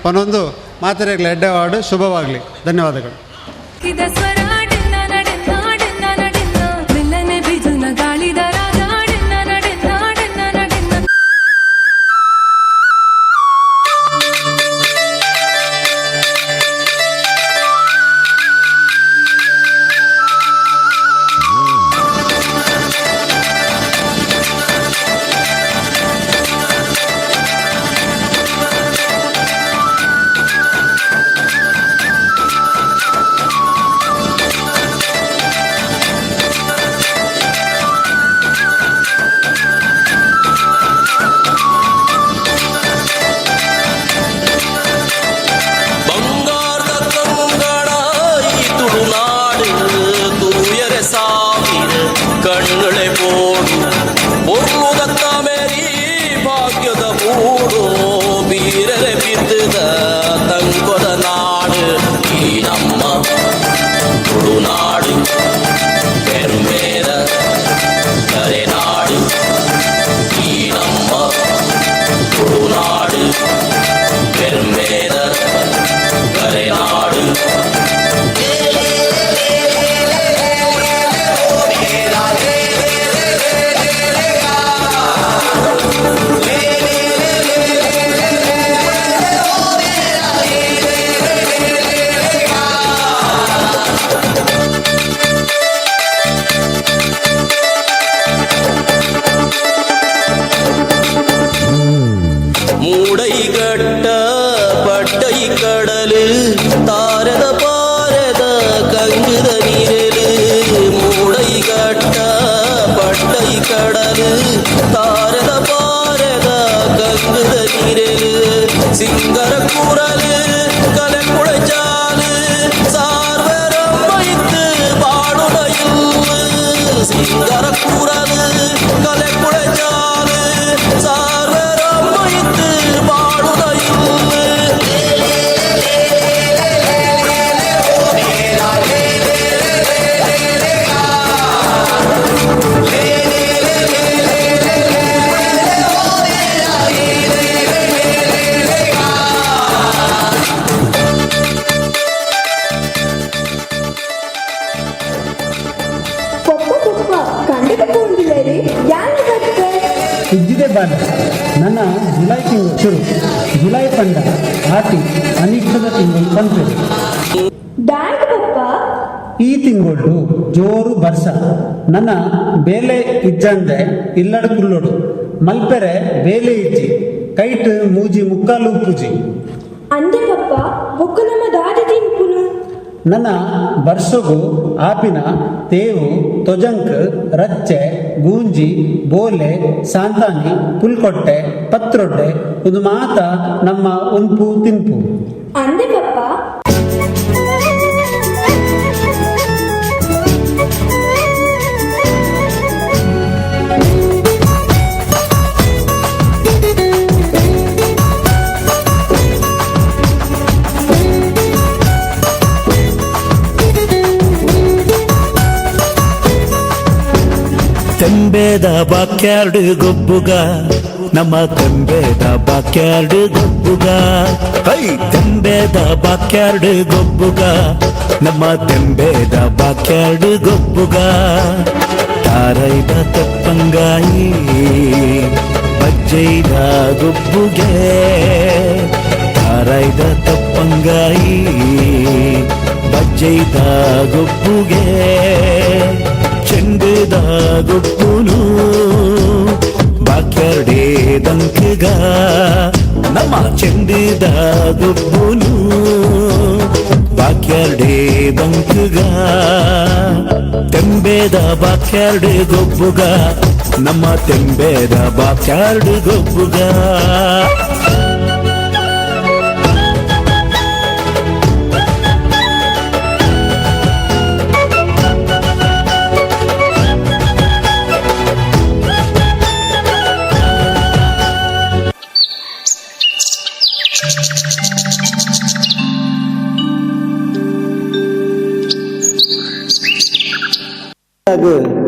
ಪನ್ನೊಂದು ಮಾತೆರೆಗ್ಲ ಎಡ್ಡೆವಾಡು ಶುಭವಾಗಲಿ. ಧನ್ಯವಾದಗಳು. சிங்கர கூறலு கலை குழைச்சாலு சார்வரம் வைத்து பாடுடையில் சிங்கர கூறலு கலை குழைச்சாலு சார்வரம் வைத்து பாடுடையில் ಇದ್ದಿದೆ ಬಾಲ ನನ್ನ ಜುಲೈ ತಿಂಗಳು ಶುರು ಜುಲೈ ಪಂಡ ಆಟಿ ಅನಿಷ್ಟದ ತಿಂಗಳು ಪಂಪೆರು ಈ ತಿಂಗಳು ಜೋರು ಬರ್ಸ ನನ್ನ ಬೇಲೆ ಇಜ್ಜಂಡೆ ಇಲ್ಲಡ ಕುಲ್ಲೋಡು ಮಲ್ಪೆರೆ ಬೇಲೆ ಇಜ್ಜಿ ಕೈಟ್ ಮೂಜಿ ಮುಕ್ಕಾಲು ಪೂಜಿ ಅಂದೆ ಪಪ್ಪ ಬೊಕ್ಕ ನಮ್ಮ ದಾದಿ ತಿನ್ಪುನು ನನ್ನ ಬರ್ಸೊಗು ಆಪಿನ ತೇವು ತೊಜಂಕ್ ರಚ್ಚೆ ಗೂಂಜಿ ಬೋಲೆ ಸಾಂತಾನಿ ಪುಲ್ಕೊಟ್ಟೆ ಪತ್ರೊಡ್ಡೆ ಒಂದು ಮಾತ ನಮ್ಮ ಉಂಪು ತಿನ್ಪು ಅಂದೆ ಪಪ್ಪ ತೆಂಬೇದ ಬಾಕ್ಯಾರ್ಡು ಗೊಬ್ಬುಗ ನಮ್ಮ ತೆಂಬೇದ ಬಾಕ್ಯಾರ್ಡು ಗೊಬ್ಬುಗ ಹೈ ತೆಂಬೇದ ಬಾಕ್ಯಾರ್ಡು ಗೊಬ್ಬುಗ ನಮ್ಮ ತೆಂಬೇದ ಬಾಕ್ಯಾರ್ಡು ಗೊಬ್ಬುಗ ತಾರೈದ ತೆಪ್ಪಂಗಾಯಿ ಬಜ್ಜೈದ ಗೊಬ್ಬುಗೆ ತಾರೈದ ತೆಪ್ಪಂಗಾಯಿ ಬಜ್ಜೈದ ಗೊಬ್ಬುಗೆ ಚೆಂಡದ ಗೊಬ್ಬುನು ಬಾಕ್ಯಾರ್ಡೆ ದಂಕಗ ನಮ್ಮ ಚೆಂಡದ ಗೊಬ್ಬುನು ಬಾಕ್ಯಾರ್ಡೆ ದಂಕಗ ತೆಂಬೇದ ಬಾಕ್ಯಾರ್ಡೆ ಗೊಬ್ಬುಗ ನಮ್ಮ ತೆಂಬೇದ ಬಾಕ್ಯಾರ್ಡೆ ಗೊಬ್ಬುಗ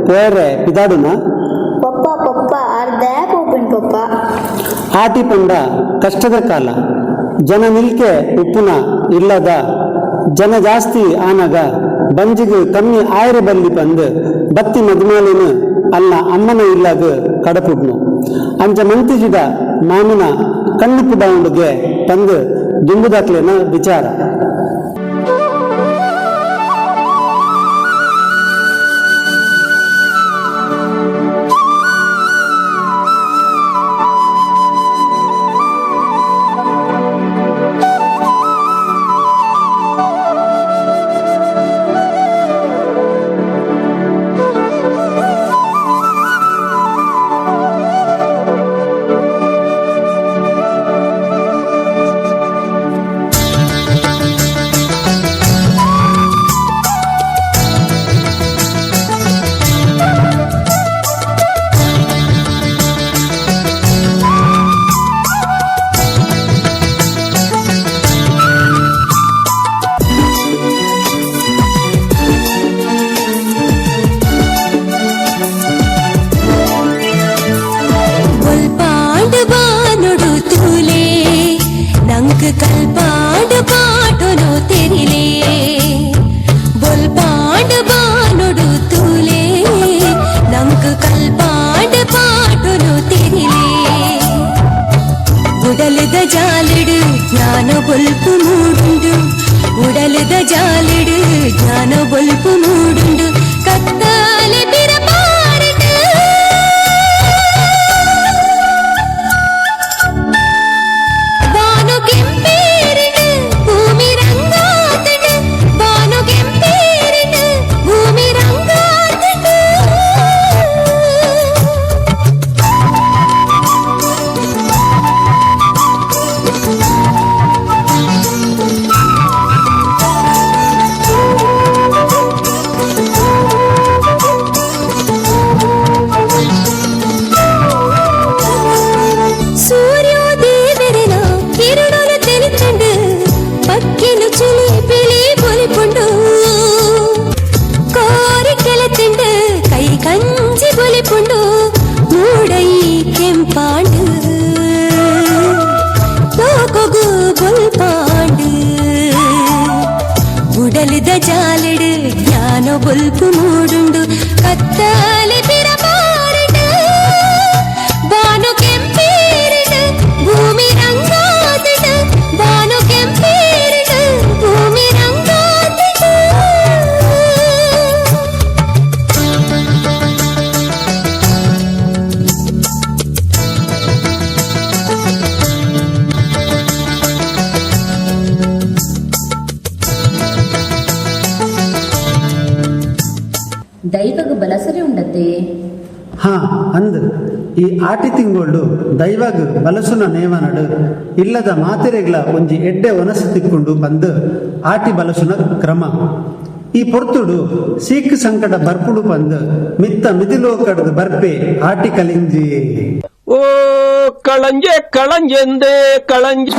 ಪೋರೆ ಪಿದಾಡುನ ಪಪ್ಪ ಪಪ್ಪ ಅರ್ಧ ಪೋಪನ್ ಪಪ್ಪ ಆಟಿ ಪಂಡ ಕಷ್ಟದ ಕಾಲ ಜನ ನಿಲ್ಕೆ ಉಪ್ಪುನ ಇಲ್ಲದ ಜನ ಜಾಸ್ತಿ ಆನಾಗ ಬಂಜಿಗೆ ಕಮ್ಮಿ ಆಯ್ರ ಬಲ್ಲಿ ಬಂದು ಬತ್ತಿ ಮದ್ಮಾಲಿನ ಅಲ್ಲ ಅಮ್ಮನ ಇಲ್ಲಾಗ ಕಡಪುಡ್ನು ಅಂಚ ಮಂತಿಜಿದ ಮಾಮಿನ ಕಣ್ಣು ಪುಡಾಂಡ್ಗೆ ತಂದು ದುಂಬುದಾಕ್ಲೇನ ವಿಚಾರ ಕಲ್ಪಾಂಡ ಪಾಟೊನು ತೆರಿಲೆ ಬೊಲ್ಪಾಂಡ ಬಾನುಡು ತೂಲೆ ನಂಕ್ ಕಲ್ಪಾಂಡ ಪಾಟೊನು ತೆರಿಲೆ ಉಡಲದ ಜಾಲಿಡು ಜ್ಞಾನ ಬೊಲ್ಪು ಮೂಡುಂಡು ಉಡಲದ ಜಾಲಿಡು ಜ್ಞಾನ ಬೊಲ್ಪು ಮೂಡುಂಡು ಕತ್ತಾಲೆ ಬಿರಪಾರಡು ಬಾನು ಕೆಂಪೇರಿಡು ಭೂಮಿ ರಂಗಾತಡು ಬಾನು ಕೆಂಪೇರಿಡು ಭೂಮಿ ರಂಗಾತಡು జాలడు జ్ఞాన బొల్పు మూడుండు కత్తాలి పిరపారడు బాను కెంపేరడు భూమి రంగాదడు బాను కెంపేరడు భూమి రంగాదడు ದೈವಗ ಬಲಸರಿ ಉಂಡತೆ ಹಾ ಅಂದ್ ಈ ಆಟಿ ತಿಂಗಳು ದೈವಗ್ ಬಲಸುನ ನೇಮನಡು ಇಲ್ಲದ ಮಾತೆರೆಗಳ ಒಂಜಿ ಎಡ್ಡೆ ಒನಸು ತಿಕ್ಕೊಂಡು ಬಂದು ಆಟಿ ಬಲಸುನ ಕ್ರಮ ಈ ಪೊರ್ತುಡು ಸೀಕ್ ಸಂಕಟ ಬರ್ಪುಡು ಬಂದು ಮಿತ್ತ ಮಿದಿಲೋಕಡದು ಬರ್ಪೆ ಆಟಿ ಕಲಿಂಜಿ ಓ ಕಳಂಜೆ ಕಳಂಜೆಂದೆ ಕಳಂಜೆ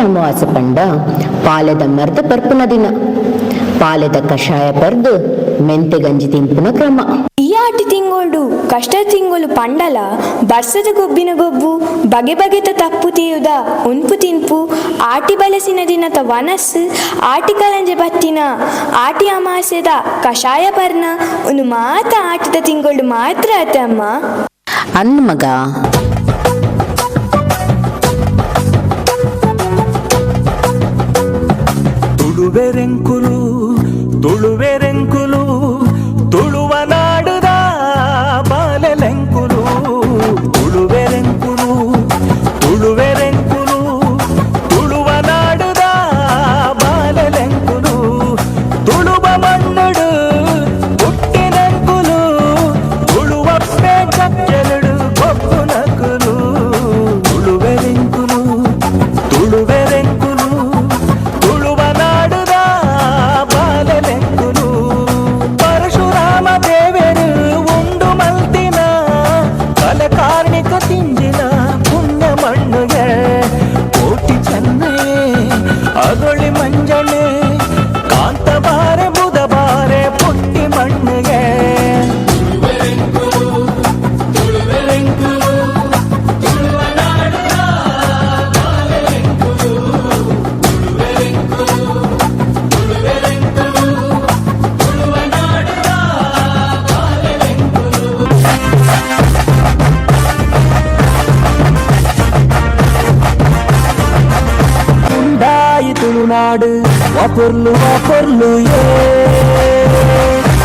ಅಮಾವಾಸ್ಯೆ ಪಂಡ ಪಾಲೆದ ಮರದ ಪರ್ಪುನ ದಿನ ಪಾಲೆದ ಕಷಾಯ ಪರ್ದು ಮೆಂತೆ ಗಂಜಿ ತಿಂಪುನ ಕ್ರಮ ಈ ಆಟಿ ತಿಂಗಳು ಕಷ್ಟ ತಿಂಗಳು ಪಂಡಲ ಬರ್ಸದ ಗೊಬ್ಬಿನ ಗೊಬ್ಬು ಬಗೆ ಬಗೆತ ತಪ್ಪು ತೀಯುದ ಉನ್ಪು ತಿನ್ಪು ಆಟಿ ಬಲಸಿನ ದಿನದ ವನಸ್ಸು ಆಟಿ ಕಲಂಜೆ ಬತ್ತಿನ ಆಟಿ ಅಮಾಸೆದ ಕಷಾಯ ಪರ್ನ ಒಂದು ಮಾತ ಆಟಿದ ತಿಂಗಳು ಮಾತ್ರ ಅತ್ತೆ ಅಮ್ಮ ಅನ್ನ ಮಗ ತುಳುವೆರೆಂಕುಲು ತುಳುವೆರೆಂಕುಲು ತುಳುವ ನಾಡುದ ಬಾಲೆಲೆಂಕುಲು ತುಳುವೆರೆಂಕುಲು ತುಳುವೆರೆಂಕುಲು ತುಳುವ ನಾಡುದ ಬಾಲೆಲೆಂಕುಲು ತುಳುವ ಮಣ್ಣುಡು ಹುಟ್ಟಿನೆಂಕುಲು ತುಳುವಪ್ಪೆ ಚಚ್ಚಲುಡು ಗೊಬ್ಬು ನಕುಲು ತುಳುವೆರೆಂಕುಲು ತುಳುವೆರೆಂಕುಲು ತಿಂಜಿನ ಪುಣ್ಯ ಮಣ್ಣುಗೆ ಕೋಟಿ ಚೆನ್ನೆ ಅಗೊಳ್ಳಿ ಮಂಜನೆ ಕಾಂತಬಾರೆ ಬುಧಬಾರೆ ಪುಟ್ಟಿ ಮಣ್ಣುಗೆ ತುಳುನಾಡು ವಾಪೊರ್ಲು ವಾಪೊರ್ಲು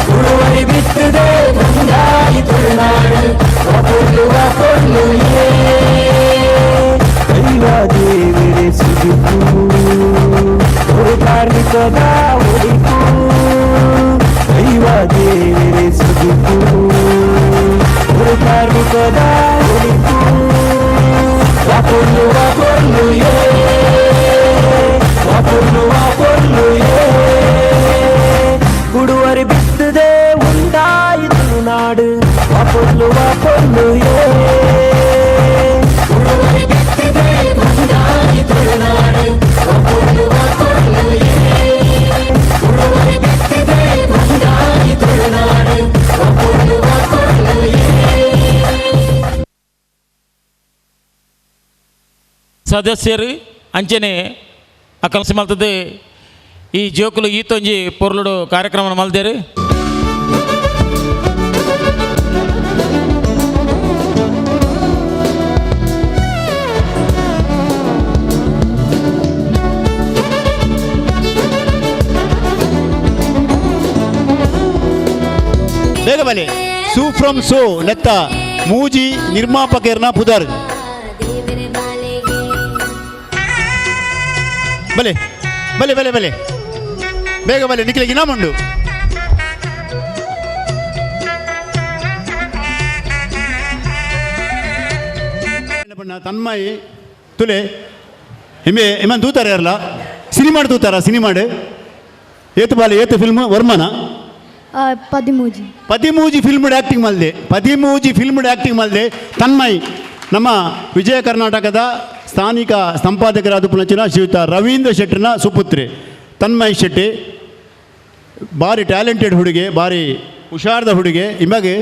ತುಳುವರಿ ಬಿತ್ತದೆ ತುಳುನಾಡು ವಾಪೊರ್ಲು ದೇವರೇ ಸುಗಿತು ಗುರು ಕಾರ್ಮಿಕದ ಉಳಿತು ವಾಪೊರ್ಲು ವಾಪೊರ್ಲು ವಾಪೊರ್ಲು ಗುಡುವರಿ ಬಿತ್ತದೆ ಉಂಟಾಯಿತು ನಾಡು ವಾಪೊರ್ಲು ವಾಪೊರ್ಲು ಸದಸ್ಯರು ಅಂಚನೆ ಅಕಲ್ಸಿ ಮಲ್ತದೆ ಈ ಜೋಕುಲು ಈತೊಂಜಿ ಪೊರ್ಲುಡು ಕಾರ್ಯಕ್ರಮ ಮಲ್ದೇರು. ಬೇಗ ಬಲೆ ಸೂ ಫ್ರಮ್ ಸೋ ನೆತ್ತ ಮೂಜಿ ನಿರ್ಮಾಪಕರ್ನ ಪುದರ್ ಬಲೆ ಬಲೆ ಬಲೆ ಬಲೆ ಬೇಗ ಬಲೆ ನಿಖಿಲಿಗೆ ನಾಮುಂಡು ತನ್ಮಯ್ ತುಲೆ ಹಿಮೆ ಹಿಮನ್ ತೂತಾರೆ ಯಾರಲ್ಲ ಸಿನಿಮಾಡು ತೂತಾರ ಸಿನಿಮಾಡು ಏತು ಬಾಲೆ ಏತು ಫಿಲ್ಮ್ ವರ್ಮನ ಪದಿಮೂಜಿ ಫಿಲ್ಮ್ಡ್ ಆ್ಯಕ್ಟಿಂಗ್ ಮಲ್ದೆ ತನ್ಮಯ್ ನಮ್ಮ ವಿಜಯ ಕರ್ನಾಟಕದ ಸ್ಥಾನಿಕ ಸಂಪಾದಕರಾದ ಪುನಚಿನ ಶ್ರೀಯುತ ರವೀಂದ್ರ ಶೆಟ್ಟಿನ ಸುಪುತ್ರಿ ತನ್ಮಯ್ ಶೆಟ್ಟಿ ಭಾರಿ ಟ್ಯಾಲೆಂಟೆಡ್ ಹುಡುಗೆ ಭಾರಿ ಹುಷಾರದ ಹುಡುಗೆ ಇಮಗೆ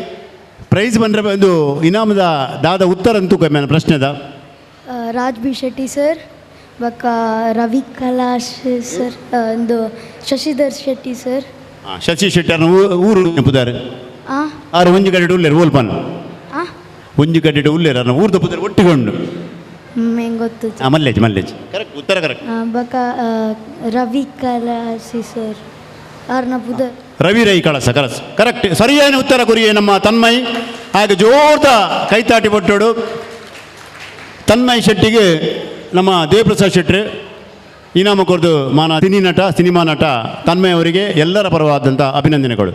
ಪ್ರೈಸ್ ಬಂದರೆ ಒಂದು ಇನಾಮದ ದಾದ ಉತ್ತರ ಅಂತೂ ಕಮ್ಮಿ ಪ್ರಶ್ನೆದ ರಾಜ್ ಬಿ ಶೆಟ್ಟಿ ಸರ್ ಬಕ್ಕ ರವಿ ಕಲಾಶ್ ಸರ್ ಒಂದು ಶಶಿಧರ್ ಶೆಟ್ಟಿ ಸರ್ ಶಶಿ ಶೆಟ್ಟಿ ಅವ್ರನ್ನ ಊರು ನೆನಪುದಾರೆ ಆರು ಒಂಜಿ ಕಡೆ ಉಳ್ಳೇರು ಓಲ್ಪನ್ ಒಂಜಿ ಕಡೆ ಉಳ್ಳೇರು ಅವ್ರನ್ನ ಊರ್ದ ಪುದಾರೆ ಒಟ್ಟಿಕೊಂಡು ಗೊತ್ತು ಮಲ್ಲೇಜ್ ಕರೆಕ್ಟ್ ಉತ್ತರ ಕರೆಕ್ಟ್ ಬಕ ರವಿ ಕಲಾಸಿ ಸರ್ ಅವ್ರನ್ನ ಪುದ ರವಿ ರೈ ಕಳಸ ಕರೆಕ್ಟ್ ಸರಿಯಾದ ಉತ್ತರ ಕೊರಿಯೇ ನಮ್ಮ ತನ್ಮಯ್ ಹಾಗೆ ಜೋರ್ದ ಕೈತಾಟಿ ಬಟ್ಟೋಡು ತನ್ಮಯ್ ಶೆಟ್ಟಿಗೆ ನಮ್ಮ ದೇವಪ್ರಸಾದ್ ಶೆಟ್ಟಿ ಇನಾಮ ಕೊರ್ದು ಸಿನಿಮಾ ನಟ ತನ್ಮಯ್ ಅವರಿಗೆ ಎಲ್ಲರ ಪರವಾದಂಥ ಅಭಿನಂದನೆಗಳು.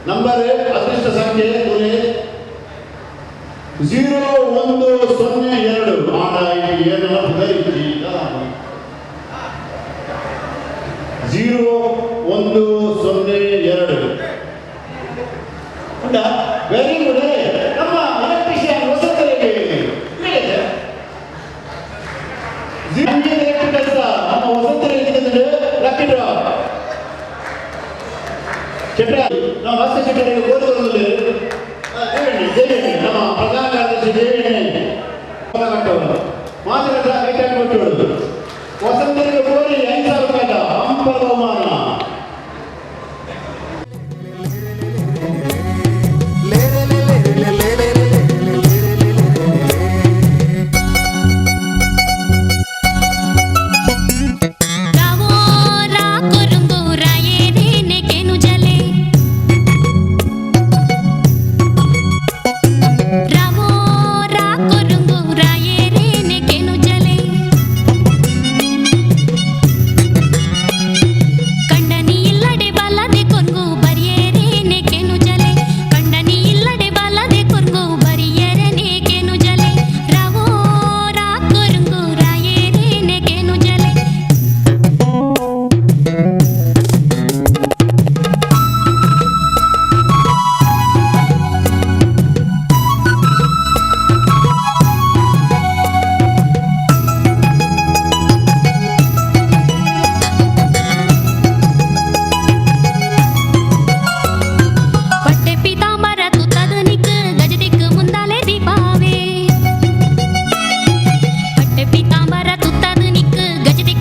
ನಂಬರ್ ಅದೃಷ್ಟ ಸಂಖ್ಯೆ 0102 ಏನೆಲ್ಲ ಪುದರಿಸಿ 0102 ವೆರಿ ಗುಡ್. ನಮ್ಮ ಎಲೆಕ್ಟ್ರಿಷಿಯನ್ ವಸಂತರಿಗೆ ನಮ್ಮ ವಸಂತರಿಗೆ ಲಕ್ಕಿ ಡ್ರಾ ಚೆಟ್ರ ನಾವು ವಾಸ್ತು ಚೆಟ್ಟರಿಗೆ ಓದುವುದಿಲ್ಲ ನಮ್ಮ ಪ್ರಧಾನ ಕಾರ್ಯದರ್ಶಿ ದೇವೇಣಿ ಮಾತುಕತೆ ಕೈಟಾಕಿ ಕೊಟ್ಟು ವಸಂತರಿಗೆ ಕೋರಿ 5,000 ರೂಪಾಯಿದ ಅಂಪರ ಬಹುಮಾನ. ಗಜತೆ